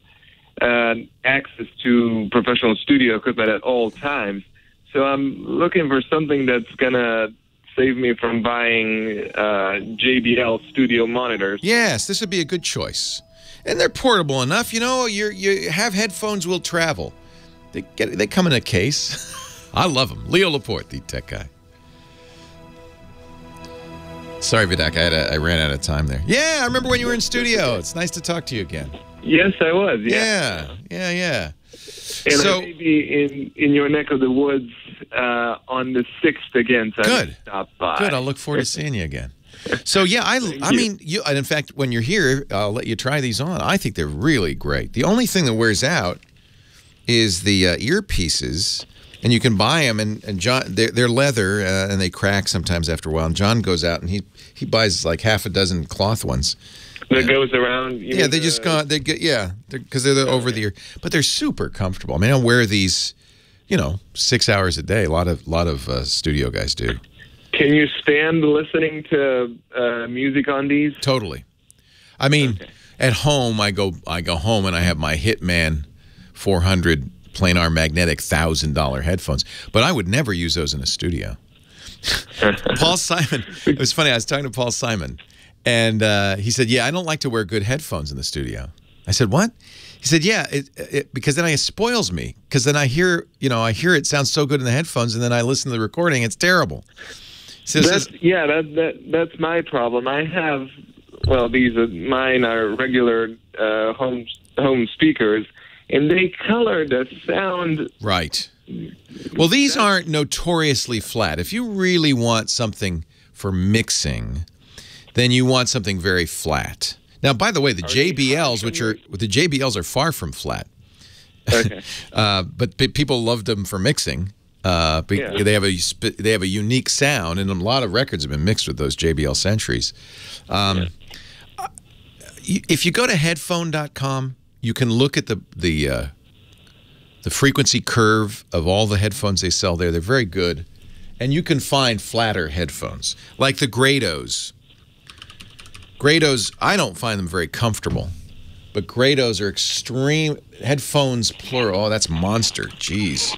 access to professional studio equipment at all times. So I'm looking for something that's going to save me from buying JBL studio monitors. Yes, this would be a good choice. And they're portable enough. You have headphones will travel. They come in a case. I love them. Leo Laporte, the tech guy. Sorry, Vidak, I ran out of time there. Yeah, I remember when you were in studio. It's nice to talk to you again. Yes, I was. Yeah. And I may be in your neck of the woods on the 6th again. So Good. Stop by. Good. I'll look forward to seeing you again. So yeah, I mean, and in fact, when you're here, I'll let you try these on. I think they're really great. The only thing that wears out is the earpieces, and you can buy them. And John, they're leather, and they crack sometimes after a while. And John goes out and he buys like half a dozen cloth ones. That goes around. Yeah, they just got because they're over the ear, but they're super comfortable. I mean, I wear these, 6 hours a day. A lot of studio guys do. Can you stand listening to music on these? Totally. I mean, at home, I go home and I have my Hitman 400 planar magnetic $1,000 headphones, but I would never use those in a studio. Paul Simon. It was funny. I was talking to Paul Simon. And he said, yeah, I don't like to wear good headphones in the studio. I said, what? He said, yeah, because then it spoils me. Because then I hear it sounds so good in the headphones, and then I listen to the recording, it's terrible. That's my problem. I have, mine are regular home speakers, and they color the sound. Right. Well, these aren't notoriously flat. If you really want something for mixing, then you want something very flat. Now, by the way, the JBLs are far from flat. Okay. But people loved them for mixing. They have a unique sound, and a lot of records have been mixed with those JBL Centuries. If you go to headphone.com, you can look at the frequency curve of all the headphones they sell there. They're very good, and you can find flatter headphones like the Grados. Grados, I don't find them very comfortable, but Grados are extreme headphones plural. Oh, that's Monster. Jeez.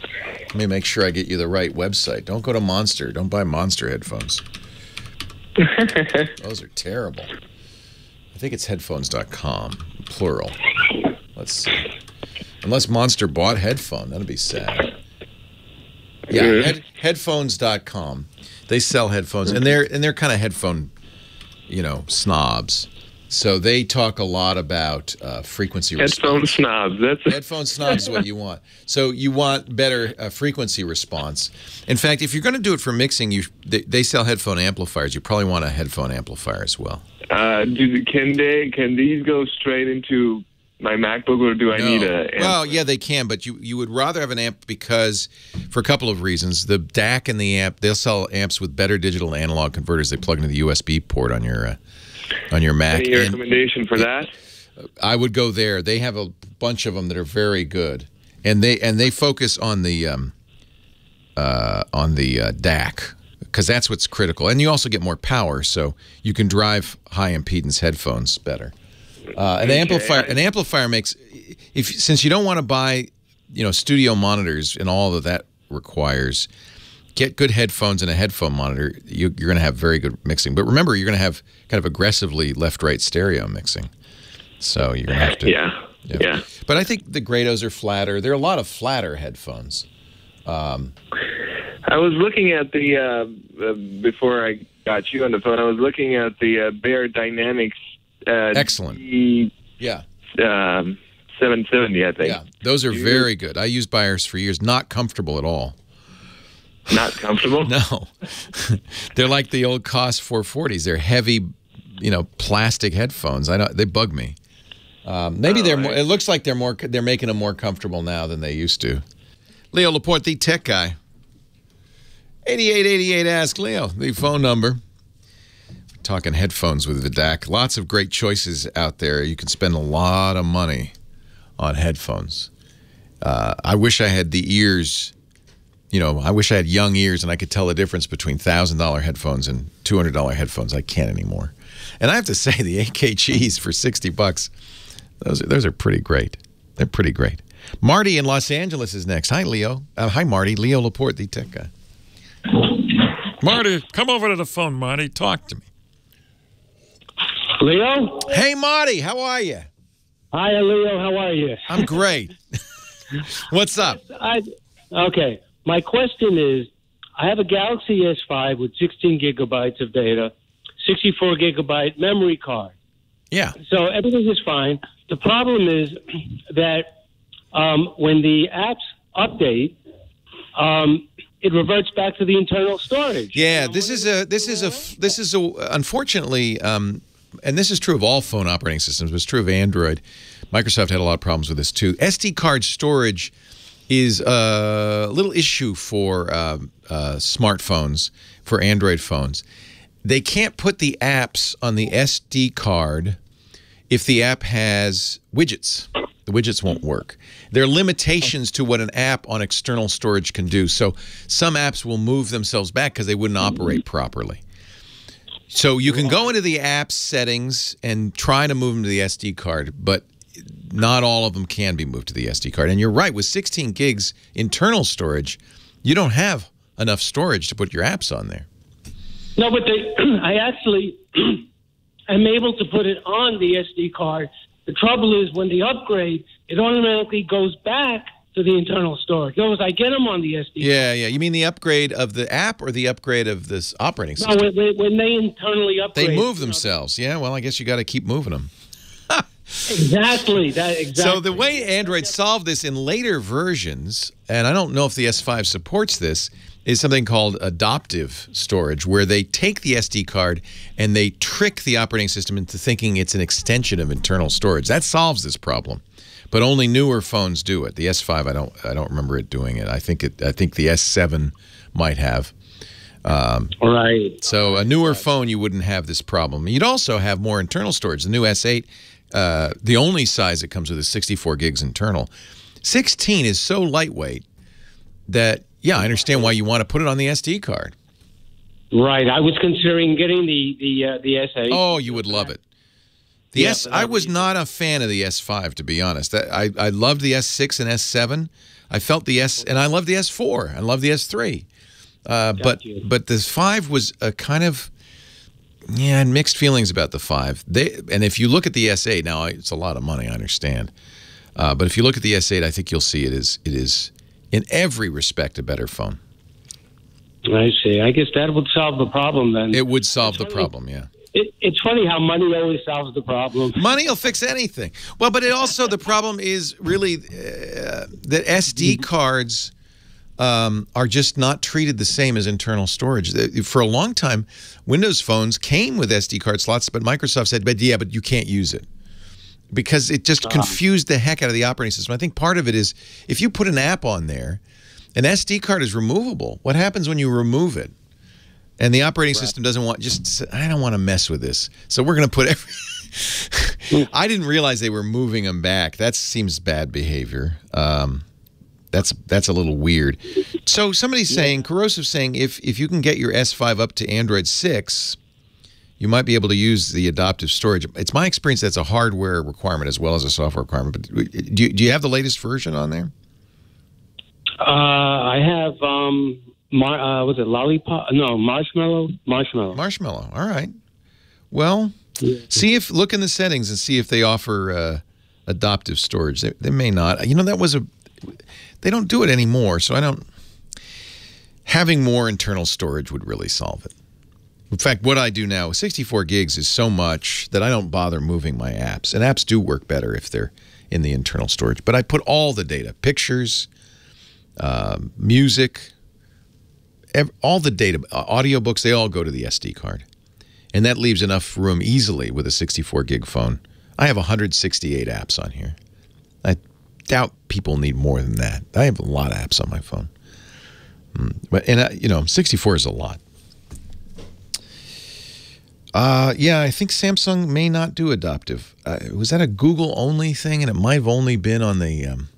Let me make sure I get you the right website. Don't go to Monster. Don't buy Monster headphones. Those are terrible. I think it's headphones.com, plural. Let's see. Unless Monster bought headphone, that'd be sad. Yeah, headphones.com. They sell headphones, and they're kind of headphone, snobs. So they talk a lot about frequency response. Headphone snobs is what you want. So you want better frequency response. In fact, if you're going to do it for mixing, they sell headphone amplifiers. You probably want a headphone amplifier as well. Can these go straight into my MacBook, or do I need a amp? Well, yeah, they can, but you would rather have an amp because, for a couple of reasons. The DAC and the amp, they'll sell amps with better digital to analog converters. They plug into the USB port on your Mac. Any recommendation for that? I would go there. They have a bunch of them that are very good, and they focus on the DAC because that's what's critical. And you also get more power, so you can drive high impedance headphones better. An amplifier makes since you don't want to buy studio monitors and all that requires. Get good headphones and a headphone monitor. You're going to have very good mixing. But remember, you're going to have kind of aggressively left-right stereo mixing. So you're going to have to... Yeah. But I think the Grados are flatter. There are a lot of flatter headphones. I was looking at before I got you on the phone, I was looking at the Bear Dynamics... Excellent. 770, I think. Yeah, those are very good. I used Beyers for years. Not comfortable at all. Not comfortable? No. They're like the old COS 440s. They're heavy, plastic headphones. I know they bug me. Maybe they're more. It looks like they're making them more comfortable now than they used to. Leo Laporte, the tech guy. 8888 Ask Leo, the phone number. We're talking headphones with Vidac. Lots of great choices out there. You can spend a lot of money on headphones. I wish I had the ears. I wish I had young ears and I could tell the difference between $1,000 headphones and $200 headphones. I can't anymore. And I have to say, the AKGs for $60, those are pretty great. They're pretty great. Marty in Los Angeles is next. Hi, Leo. Hi, Marty. Leo Laporte, the tech guy. Marty, come over to the phone, Marty. Talk to me. Leo? Hey, Marty. How are you? Hi, Leo. How are you? I'm great. What's up? Okay. My question is, I have a Galaxy S5 with 16 gigabytes of data, 64 gigabyte memory card. Yeah. So everything is fine. The problem is that when the apps update, it reverts back to the internal storage. Yeah, this is unfortunately, and this is true of all phone operating systems, but it's true of Android. Microsoft had a lot of problems with this too. SD card storage is a little issue for smartphones, for Android phones. They can't put the apps on the SD card if the app has widgets. The widgets won't work. There are limitations to what an app on external storage can do. So some apps will move themselves back because they wouldn't operate properly. So you can go into the app settings and try to move them to the SD card, but not all of them can be moved to the SD card. And you're right, with 16 gigs internal storage, you don't have enough storage to put your apps on there. No, but I actually am able to put it on the SD card. The trouble is when they upgrade, it automatically goes back to the internal storage. In other words, I get them on the SD. Yeah, yeah. You mean the upgrade of the app or the upgrade of this operating system? No, when they internally upgrade. They move themselves. Yeah, well, I guess you got to keep moving them. Exactly. So the way Android solved this in later versions, and I don't know if the S5 supports this, is something called adaptive storage, where they take the SD card and they trick the operating system into thinking it's an extension of internal storage. That solves this problem, but only newer phones do it. The S5, I don't remember it doing it. I think the S7 might have. Right. So a newer phone, you wouldn't have this problem. You'd also have more internal storage. The new S8, the only size it comes with is 64 gigs internal. 16 is so lightweight that, yeah, I understand why you want to put it on the SD card. Right. I was considering getting the S8. Oh, you would love it. I was not a fan of the S5, to be honest. I loved the S6 and S7. I felt the and I loved the S4. I loved the S3. But the 5 was a kind of, yeah, I had mixed feelings about the 5. And if you look at the S8, now it's a lot of money, I understand. But if you look at the S8, I think you'll see it is in every respect a better phone. I see. I guess that would solve the problem then. It would solve the problem, yeah. It's funny how money always solves the problem. Money will fix anything. Well, but it also, the problem is really that SD cards are just not treated the same as internal storage. For a long time, Windows phones came with SD card slots, but Microsoft said, but you can't use it. Because it just confused the heck out of the operating system. I think part of it is if you put an app on there, an SD card is removable. What happens when you remove it? And the operating system doesn't want, I don't want to mess with this. So we're going to put every... I didn't realize they were moving them back. That seems bad behavior. That's a little weird. So somebody's saying, Corrosive's saying, if you can get your S5 up to Android 6... you might be able to use the adaptive storage. It's my experience that's a hardware requirement as well as a software requirement. But do you have the latest version on there? I have, was it Lollipop? No, Marshmallow? Marshmallow, all right. Well, look in the settings and see if they offer adaptive storage. They may not. You know, they don't do it anymore, so having more internal storage would really solve it. In fact, what I do now, 64 gigs is so much that I don't bother moving my apps. And apps do work better if they're in the internal storage. But I put all the data, pictures, music, all the data, audiobooks, they all go to the SD card. And that leaves enough room easily with a 64 gig phone. I have 168 apps on here. I doubt people need more than that. I have a lot of apps on my phone. But 64 is a lot. Yeah, I think Samsung may not do adaptive. Was that a Google-only thing? And it might have only been on the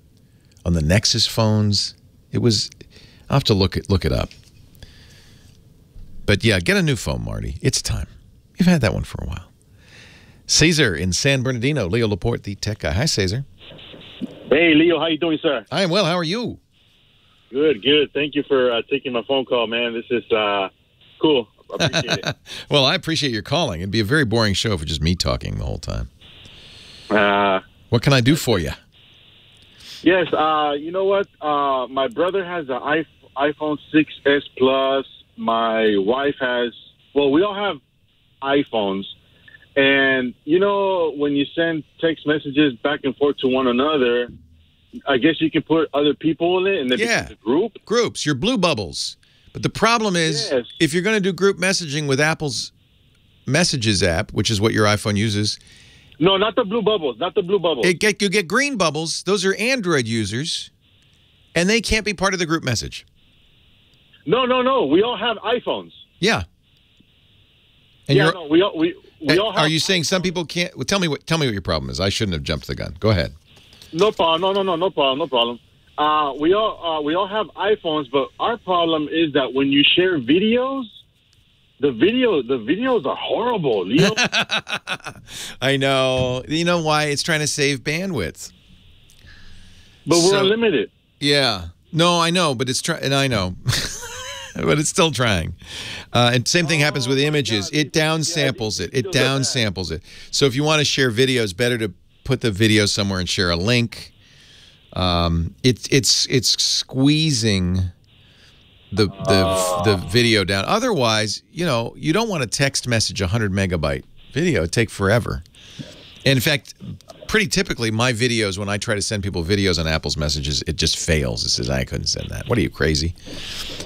Nexus phones. It was. I'll have to look it up. But yeah, get a new phone, Marty. It's time. You've had that one for a while. Cesar in San Bernardino. Leo Laporte, the tech guy. Hi, Cesar. Hey, Leo. How you doing, sir? I am well. How are you? Good, good. Thank you for taking my phone call, man. This is cool. I appreciate it. Well, I appreciate your calling. It'd be a very boring show for just me talking the whole time. What can I do for you? Yes, you know what? My brother has an iPhone 6s Plus. My wife has, well, we all have iPhones. And, you know, when you send text messages back and forth to one another, I guess you can put other people in it and then become a group. Groups, your blue bubbles. But the problem is, if you're going to do group messaging with Apple's Messages app, which is what your iPhone uses. No, not the blue bubbles. Not the blue bubbles. You get green bubbles. Those are Android users, and they can't be part of the group message. No. We all have iPhones. Yeah. And we all have. Are you saying some people can't? Well, tell me what your problem is. I shouldn't have jumped the gun. Go ahead. No problem. No problem. We all have iPhones, but our problem is that when you share videos, the videos are horrible, Leo. I know. You know why? It's trying to save bandwidth. But we're unlimited. Yeah. No, I know, but it's and I know. But it's still trying. And same thing happens with images. It downsamples it. It downsamples it. So if you want to share videos, better to put the video somewhere and share a link. It's squeezing the video down. Otherwise, you know, you don't want to text message 100 megabyte video. It'd take forever. And in fact, pretty typically, my videos, when I try to send people videos on Apple's messages, it just fails. It says, I couldn't send that. What are you, crazy?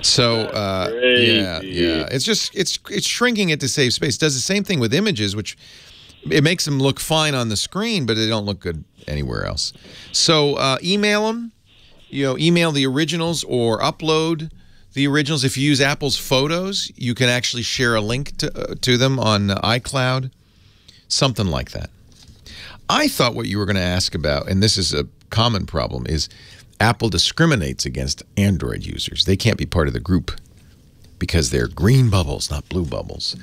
So, yeah. It's shrinking it to save space. It does the same thing with images, which it makes them look fine on the screen, but they don't look good anywhere else. So, email them. You know, email the originals or upload the originals. If you use Apple's Photos, you can actually share a link to them on iCloud. Something like that. I thought what you were going to ask about, and this is a common problem, is Apple discriminates against Android users. They can't be part of the group because they're green bubbles, not blue bubbles.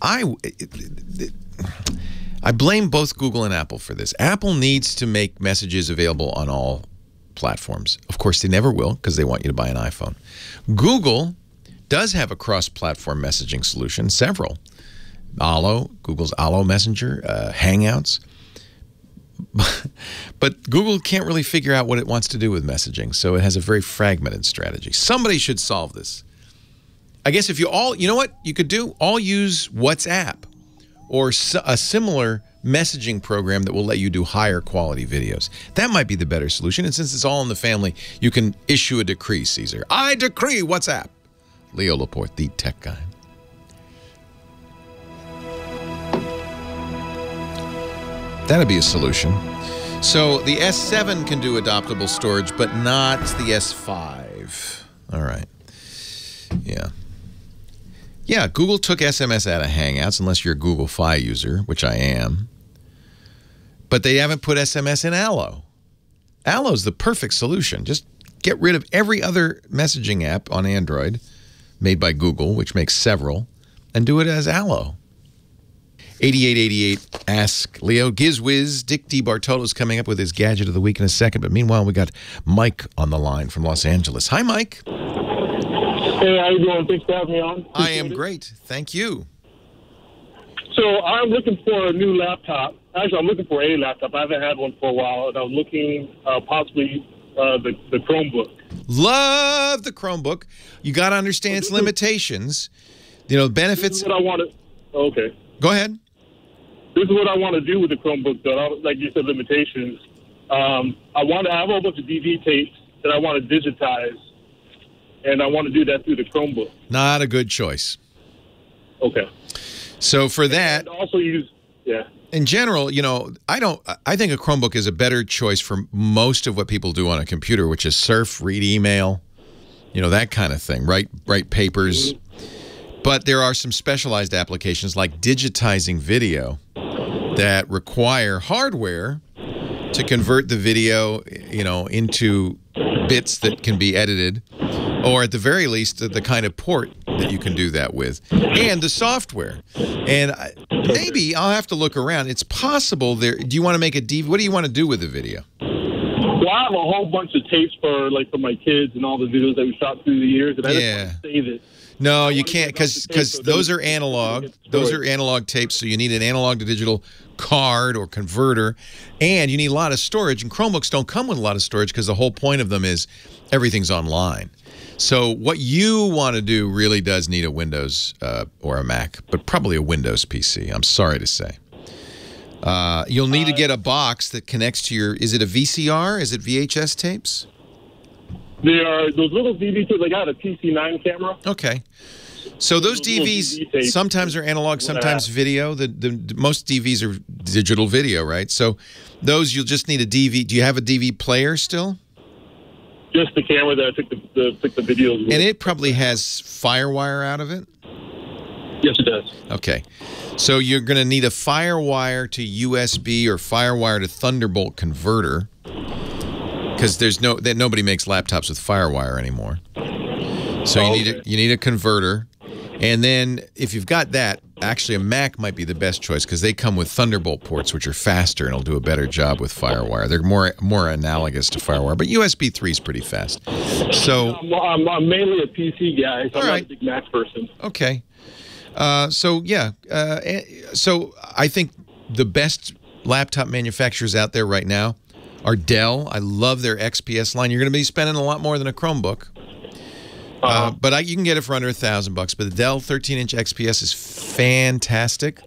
I blame both Google and Apple for this. Apple needs to make messages available on all platforms. Of course, they never will because they want you to buy an iPhone. Google does have a cross-platform messaging solution, several. Allo, Google's Allo Messenger, Hangouts. But Google can't really figure out what it wants to do with messaging, so it has a very fragmented strategy. Somebody should solve this. I guess if you all, you know what you could do? All use WhatsApp or a similar messaging program that will let you do higher quality videos. That might be the better solution, and since it's all in the family, you can issue a decree, Caesar. I decree WhatsApp. Leo Laporte, the tech guy. That'd be a solution. So the S7 can do adoptable storage, but not the S5. All right. Yeah. Yeah, Google took SMS out of Hangouts, unless you're a Google Fi user, which I am. But they haven't put SMS in Allo. Allo's the perfect solution. Just get rid of every other messaging app on Android made by Google, which makes several, and do it as Allo. 8888 Ask Leo. Gizwiz, Dick D. Bartolo's coming up with his gadget of the week in a second. But meanwhile, we got Mike on the line from Los Angeles. Hi, Mike. Hey, how you doing? Thanks for having me on. I am great. Thank you. So I'm looking for a new laptop. Actually, I'm looking for a laptop. I haven't had one for a while, and I'm looking possibly the Chromebook. Love the Chromebook. You got to understand its limitations. You know, benefits. This is what I want to. Okay. Go ahead. This is what I want to do with the Chromebook, though. Like you said, limitations. I have a whole bunch of DV tapes that I want to digitize, and I want to do that through the Chromebook. Not a good choice. Okay. So for that, and also use, yeah. In general, you know, I think a Chromebook is a better choice for most of what people do on a computer, which is surf, read email, you know, that kind of thing, write papers. But there are some specialized applications like digitizing video that require hardware to convert the video, you know, into bits that can be edited, or at the very least, the kind of port that you can do that with, and the software. And maybe I'll have to look around. It's possible there. Do you want to make a DVD? What do you want to do with the video? Well, I have a whole bunch of tapes for my kids and all the videos that we shot through the years, and I just want to save it. No, you can't, because those are analog. Those are analog tapes, so you need an analog to digital card or converter, and you need a lot of storage. And Chromebooks don't come with a lot of storage because the whole point of them is everything's online. So what you want to do really does need a Windows or a Mac, but probably a Windows PC, I'm sorry to say. You'll need to get a box that connects to your, is it a VCR? Is it VHS tapes? They are those little DV tapes. I got a PC9 camera. Okay. So those DVs sometimes are analog, sometimes video. The most DVs are digital video, right? So those you'll just need a DV. Do you have a DV player still? Just the camera that I took the videos with. And it probably has FireWire out of it? Yes, it does. Okay. So you're going to need a FireWire to USB or FireWire to Thunderbolt converter, because nobody makes laptops with FireWire anymore. So you need a converter. And then if you've got that, actually a Mac might be the best choice because they come with Thunderbolt ports, which are faster and will do a better job with FireWire. They're more analogous to FireWire, but USB 3 is pretty fast. So I'm mainly a PC guy, so I'm not a big Mac person. Okay. So I think the best laptop manufacturers out there right now are Dell. I love their XPS line. You're going to be spending a lot more than a Chromebook. But you can get it for under $1,000 bucks. But the Dell 13-inch XPS is fantastic.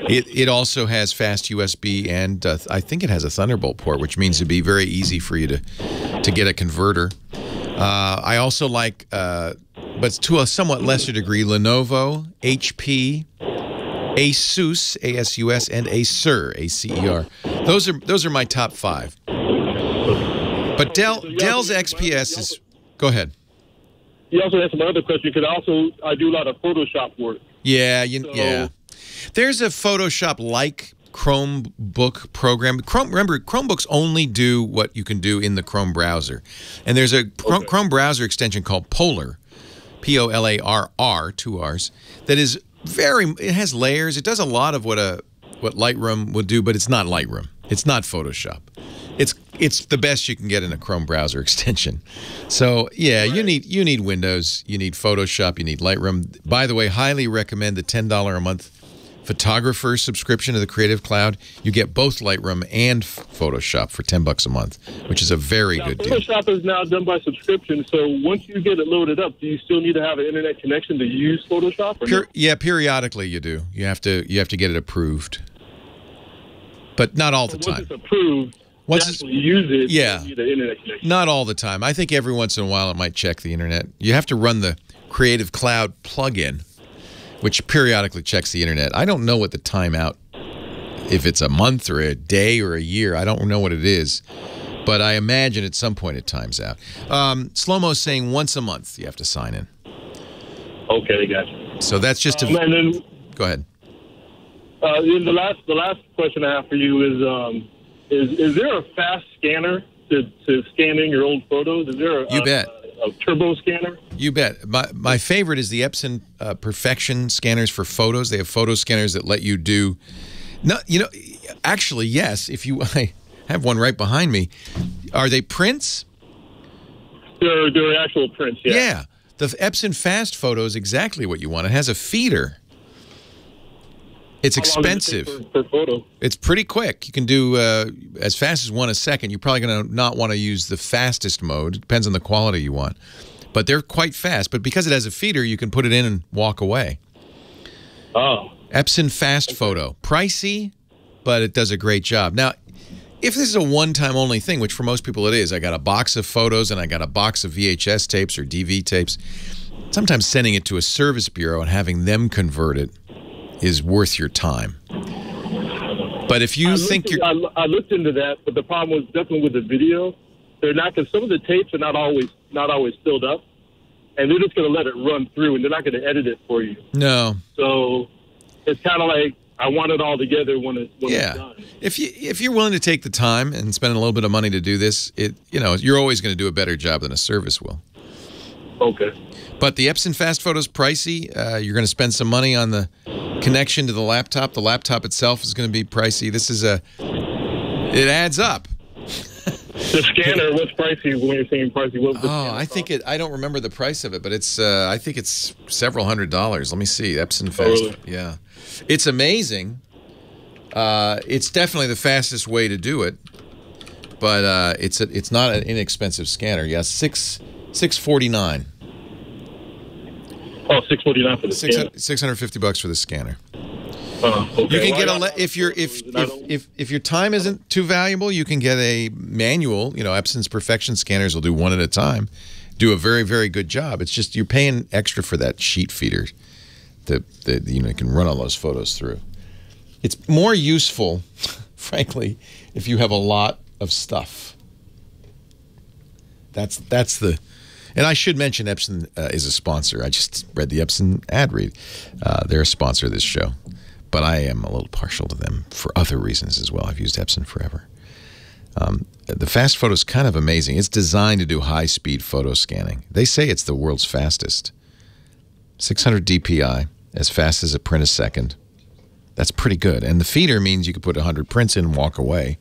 It also has fast USB, and I think it has a Thunderbolt port, which means it'd be very easy for you to get a converter. I also like, but to a somewhat lesser degree, Lenovo, HP, Asus, ASUS, and Acer, ACER. Those are my top 5. But Dell's XPS is. Go ahead. You also had some other questions. Because I do a lot of Photoshop work. Yeah, yeah. There's a Photoshop-like Chromebook program. Remember, Chromebooks only do what you can do in the Chrome browser. And there's a Chrome browser extension called Polar, P-O-L-A-R-R, 2 R's, that is it has layers. It does a lot of what Lightroom would do, but it's not Lightroom. It's not Photoshop. It's the best you can get in a Chrome browser extension. So yeah, you need Windows, you need Photoshop, you need Lightroom. By the way, highly recommend the $10 a month photographer subscription to the Creative Cloud. You get both Lightroom and Photoshop for $10 a month, which is a very good deal. Photoshop is now done by subscription. So once you get it loaded up, do you still need to have an internet connection to use Photoshop? Yeah, periodically you do. You have to get it approved, but not all the time. Once it's approved. Once you use it, yeah, you need an internet connection. Not all the time. I think every once in a while it might check the internet. You have to run the Creative Cloud plugin, which periodically checks the internet. I don't know what the timeout, if it's a month or a day or a year. I don't know what it is, but I imagine at some point it times out. Slow-Mo's saying once a month you have to sign in. Okay, gotcha. So that's just and then, go ahead. The last question I have for you is there a fast scanner to scan in your old photos? Is there a turbo scanner? You bet. My favorite is the Epson Perfection scanners for photos. They have photo scanners that let you do. No, actually, yes. I have one right behind me. Are they prints? They're actual prints. Yeah. Yeah. The Epson Fast Photo is exactly what you want. It has a feeder. It's expensive. How long does it take per photo? It's pretty quick. You can do as fast as 1 a second. You're probably going to not want to use the fastest mode. It depends on the quality you want. But they're quite fast. But because it has a feeder, you can put it in and walk away. Oh. Epson Fast Photo. Pricey, but it does a great job. Now, if this is a one-time only thing, which for most people it is, I got a box of photos and I got a box of VHS tapes or DV tapes, sometimes sending it to a service bureau and having them convert it is worth your time. But if you I looked into that, but the problem was definitely with the video. They're not, because some of the tapes are not always filled up, and they're just going to let it run through, and they're not going to edit it for you. No. So it's kind of like I want it all together when it's done. If you're willing to take the time and spend a little bit of money to do this, you're always going to do a better job than a service will. Okay. But the Epson Fast Photo is pricey. You're going to spend some money on the connection to the laptop. The laptop itself is going to be pricey. It adds up. The scanner, what's pricey when you're saying pricey? I don't remember the price of it, but I think it's several $100s. Let me see. Epson Fast. Really? Yeah. It's amazing. It's definitely the fastest way to do it, but it's not an inexpensive scanner. Yeah, $649. Oh, $649 for the scanner. $650 for the scanner. Okay. You can get if your time isn't too valuable, you can get a manual. Epson's Perfection scanners will do one at a time, do a very, very good job. It's just you're paying extra for that sheet feeder that you can run all those photos through. It's more useful, frankly, if you have a lot of stuff. That's the. And I should mention Epson is a sponsor. I just read the Epson ad read. They're a sponsor of this show. But I am a little partial to them for other reasons as well. I've used Epson forever. The Fast Photo is kind of amazing. It's designed to do high-speed photo scanning. They say it's the world's fastest. 600 DPI, as fast as a print a second. That's pretty good. And the feeder means you could put 100 prints in and walk away.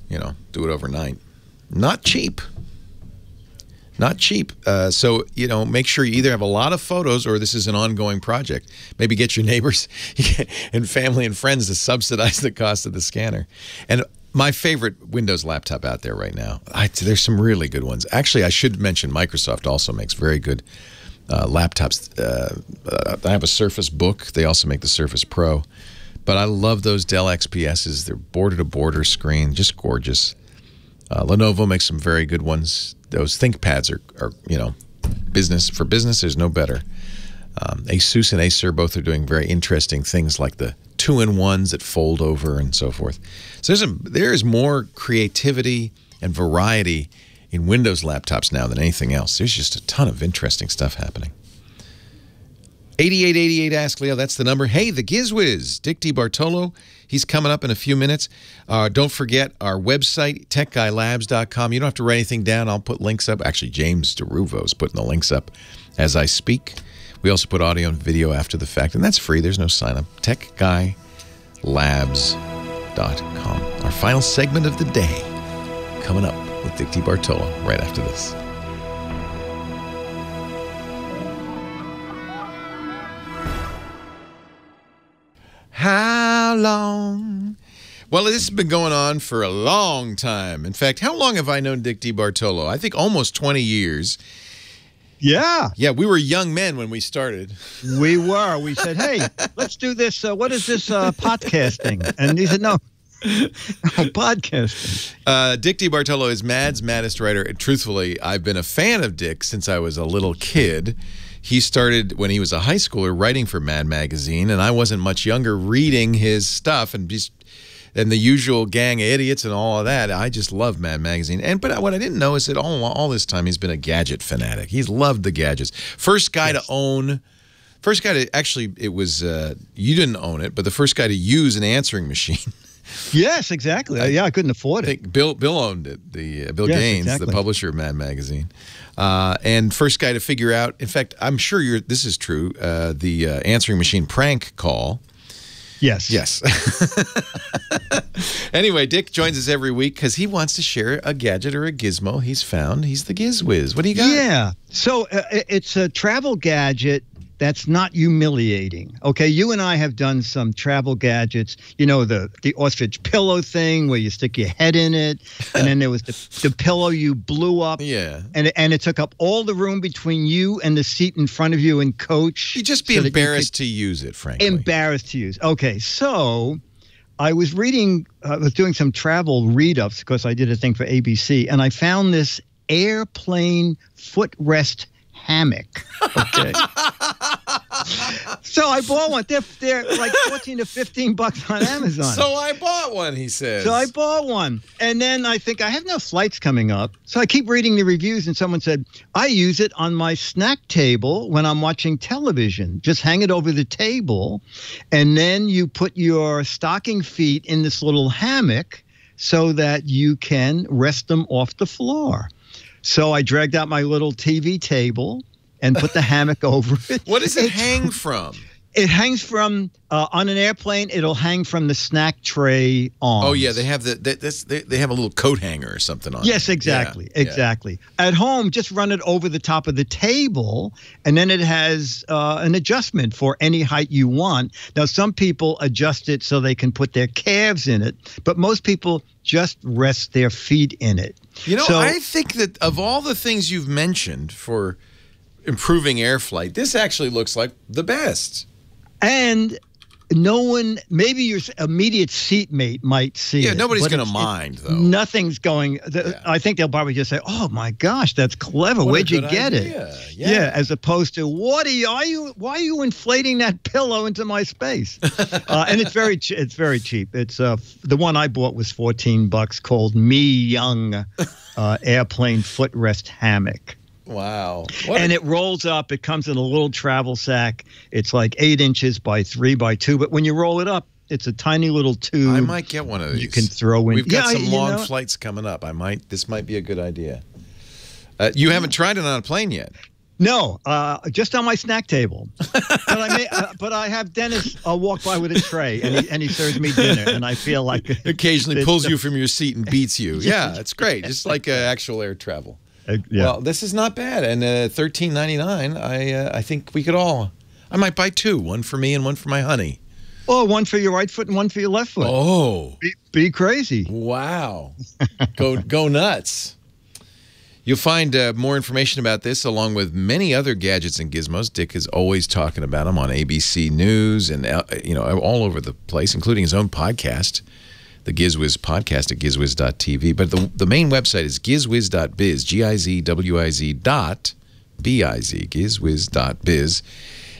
Do it overnight. Not cheap. Not cheap. So, make sure you either have a lot of photos or this is an ongoing project. Maybe get your neighbors and family and friends to subsidize the cost of the scanner. And My favorite Windows laptop out there right now. There's some really good ones. Actually, I should mention Microsoft also makes very good laptops. I have a Surface Book. They also make the Surface Pro. But I love those Dell XPSs. They're border-to-border screen, just gorgeous. Lenovo makes some very good ones. Those ThinkPads are you know, for business, there's no better. Asus and Acer both are doing very interesting things like the 2-in-1s that fold over and so forth. So there is more creativity and variety in Windows laptops now than anything else. There's just a ton of interesting stuff happening. 8888 Ask Leo, that's the number. Hey, the GizWiz, Dick DeBartolo, he's coming up in a few minutes. Don't forget our website, techguylabs.com. You don't have to write anything down. I'll put links up. Actually, James DeRuvo's putting the links up as I speak. We also put audio and video after the fact, and that's free. There's no sign-up. techguylabs.com. Our final segment of the day coming up with Dick DeBartolo right after this. How long? Well, this has been going on for a long time. In fact, how long have I known Dick DeBartolo? I think almost 20 years. Yeah. Yeah, we were young men when we started. We were. We said, hey, let's do this. What is this podcasting? And he said, no. Podcasting. Dick DeBartolo is Mad's maddest writer. Truthfully, I've been a fan of Dick since I was a little kid. He started when he was a high schooler writing for Mad Magazine, and I wasn't much younger reading his stuff and the usual gang of idiots and all of that. I just love Mad Magazine. But what I didn't know is that all this time he's been a gadget fanatic. He's loved the gadgets. First guy to actually, it was, you didn't own it, but the first guy to use an answering machine. Yes, exactly. I couldn't afford it. I think Bill owned it, Bill Gaines, exactly. The publisher of Mad Magazine. And first guy to figure out, in fact, I'm sure this is true, the answering machine prank call. Yes. Yes. Anyway, Dick joins us every week because he wants to share a gadget or a gizmo he's found. He's the GizWiz. What do you got? Yeah. So it's a travel gadget that's not humiliating. Okay, you and I have done some travel gadgets. You know, the ostrich pillow thing where you stick your head in it, and then there was the pillow you blew up. Yeah. And it took up all the room between you and the seat in front of you and coach. You'd just be embarrassed to use it, frankly. Embarrassed to use. Okay, so I was doing some travel read-ups because I did a thing for ABC, and I found this airplane footrest hammock. Okay. So I bought one. They're like $14 to $15 on Amazon. So I bought one, he says. So I bought one. And then I think I have no flights coming up. So I keep reading the reviews, and someone said, I use it on my snack table when I'm watching television. Just hang it over the table, and then you put your stocking feet in this little hammock so that you can rest them off the floor. So I dragged out my little TV table and put the hammock over it. What does it hang from? It hangs from, on an airplane, it'll hang from the snack tray on. Oh, yeah, they have they have a little coat hanger or something on it. Yes, exactly, yeah, exactly. Yeah. At home, just run it over the top of the table, and then it has an adjustment for any height you want. Now, some people adjust it so they can put their calves in it, but most people just rest their feet in it. You know, I think that of all the things you've mentioned for improving air flight, this actually looks like the best. And no one, maybe your immediate seatmate might see it. Yeah, nobody's going to mind, though. Nothing's going, I think they'll probably just say, oh, my gosh, that's clever. Where'd you get it? Yeah, as opposed to, why are you inflating that pillow into my space? And it's very cheap. It's the one I bought was $14 called Me Young Airplane Footrest Hammock. Wow. And it rolls up. It comes in a little travel sack. It's like 8 inches by 3 by 2. But when you roll it up, it's a tiny little tube. I might get one of these. You can throw in. We've got some long flights coming up. This might be a good idea. You haven't tried it on a plane yet? No, just on my snack table. But I have Dennis walk by with a tray, and he serves me dinner, and I feel like occasionally pulls you from your seat and beats you. Yeah, it's great. Just like actual air travel. Yeah. Well, this is not bad, and $13.99. I think we could all. I might buy 2, one for me and one for my honey. Oh, one for your right foot and one for your left foot. Oh. Be crazy. Wow. Go nuts. You'll find more information about this along with many other gadgets and gizmos. Dick is always talking about them on ABC News and all over the place, including his own podcast, the GizWiz podcast at gizwiz.tv. But the main website is gizwiz.biz, gizwiz.biz, gizwiz.biz.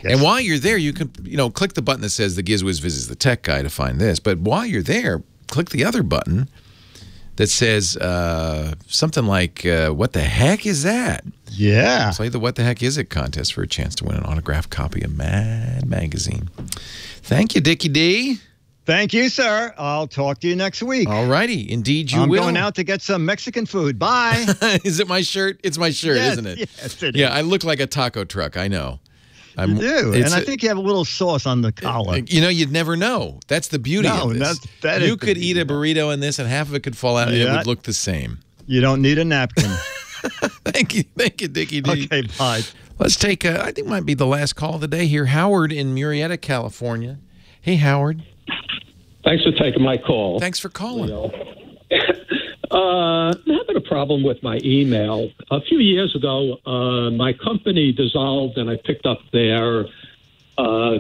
Yes. And while you're there, you can click the button that says the GizWiz Viz is the tech guy to find this. But while you're there, click the other button that says something like, what the heck is that? Yeah. Play the What the Heck Is It contest for a chance to win an autographed copy of Mad Magazine. Thank you, Dickie D. Thank you, sir. I'll talk to you next week. All righty. Indeed, you will. I'm going out to get some Mexican food. Bye. Is it my shirt? It's my shirt, yes, isn't it? Yes, it is. I look like a taco truck. I know. You do, and I think you have a little sauce on the collar. You'd never know. That's the beauty of this. You could eat a burrito in this, and half of it could fall out, and it would look the same. You don't need a napkin. Thank you, Dickie D. Okay, bye. Let's take, I think might be the last call of the day here. Howard in Murrieta, California. Hey, Howard. Thanks for taking my call. Thanks for calling. I'm having a problem with my email. A few years ago, my company dissolved, and I picked up their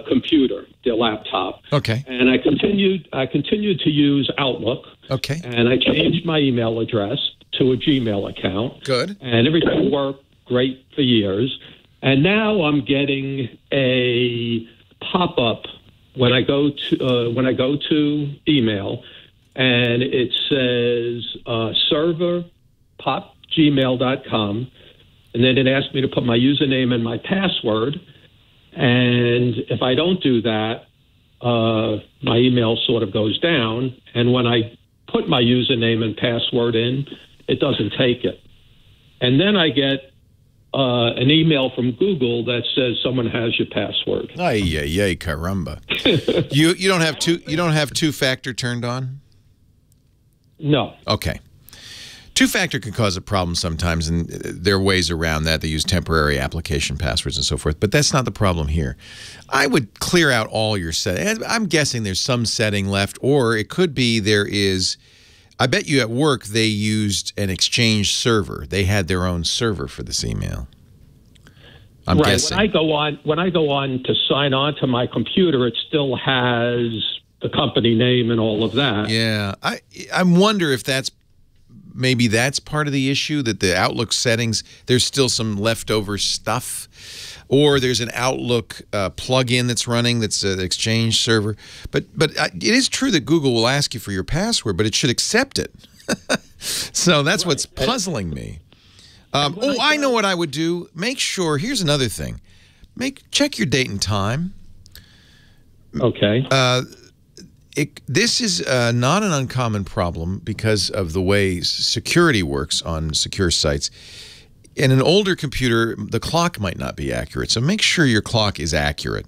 computer, their laptop. Okay. And I continued to use Outlook. Okay. And I changed my email address to a Gmail account. Good. And everything worked great for years. And now I'm getting a pop-up when I go to email. And it says server popgmail.com, and then it asks me to put my username and my password. And if I don't do that, my email sort of goes down. And when I put my username and password in, it doesn't take it. And then I get an email from Google that says someone has your password. Ay, caramba! You don't have two-factor turned on? No. Okay. Two-factor can cause a problem sometimes, and there are ways around that. They use temporary application passwords and so forth, but that's not the problem here. I would clear out all your settings. I'm guessing there's some setting left, or it could be there is. I bet you at work they used an Exchange server. They had their own server for this email. I'm guessing. When I go on to sign on to my computer, it still has the company name and all of that. Yeah, I wonder if maybe that's part of the issue, that the Outlook settings, there's still some leftover stuff, or there's an Outlook plug-in that's running that's an Exchange server. But it is true that Google will ask you for your password, but it should accept it. So that's what's puzzling me. I know what I would do. Make sure, here's another thing. Check your date and time. Okay. This is not an uncommon problem because of the way security works on secure sites. In an older computer, the clock might not be accurate, so make sure your clock is accurate.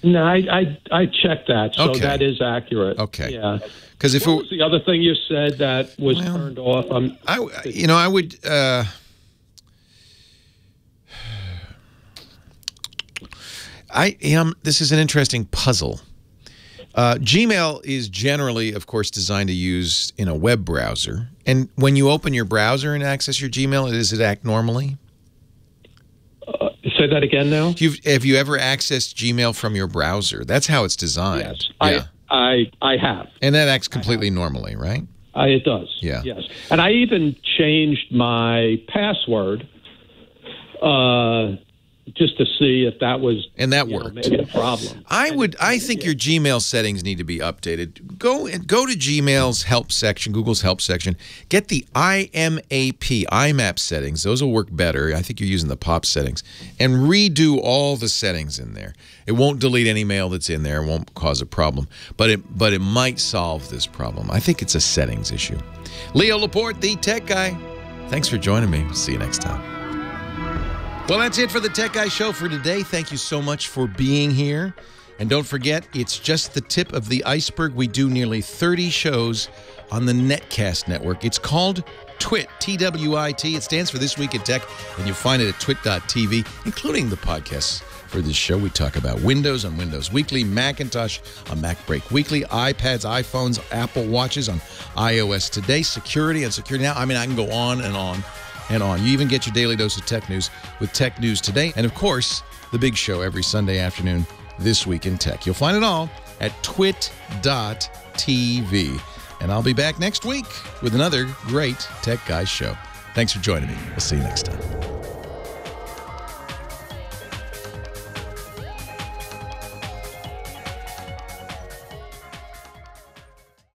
No, I checked that, so that is accurate. Okay. Yeah. Because if what was the other thing you said that was turned off? I would. This is an interesting puzzle. Gmail is generally, of course, designed to use in a web browser. And when you open your browser and access your Gmail, does it act normally? Say that again now? Have you ever accessed Gmail from your browser? That's how it's designed. Yes, I have. And that acts completely normally, right? It does. Yeah. Yes. And I even changed my password just to see if that was worked. Maybe a problem. I think your Gmail settings need to be updated. Go to Gmail's help section, Google's help section. Get the IMAP settings. Those will work better. I think you're using the POP settings. And redo all the settings in there. It won't delete any mail that's in there. It won't cause a problem. But it might solve this problem. I think it's a settings issue. Leo Laporte, the tech guy. Thanks for joining me. See you next time. Well, that's it for the Tech Guy Show for today. Thank you so much for being here. And don't forget, it's just the tip of the iceberg. We do nearly 30 shows on the Netcast network. It's called TWIT, T-W-I-T. It stands for This Week in Tech, and you'll find it at twit.tv, including the podcasts for this show. We talk about Windows on Windows Weekly, Macintosh on Mac Break Weekly, iPads, iPhones, Apple Watches on iOS Today, security on Security Now. I mean, I can go on and on and on. You even get your daily dose of tech news with Tech News Today. And, of course, the big show every Sunday afternoon, This Week in Tech. You'll find it all at twit.tv. And I'll be back next week with another great Tech Guys show. Thanks for joining me. We'll see you next time.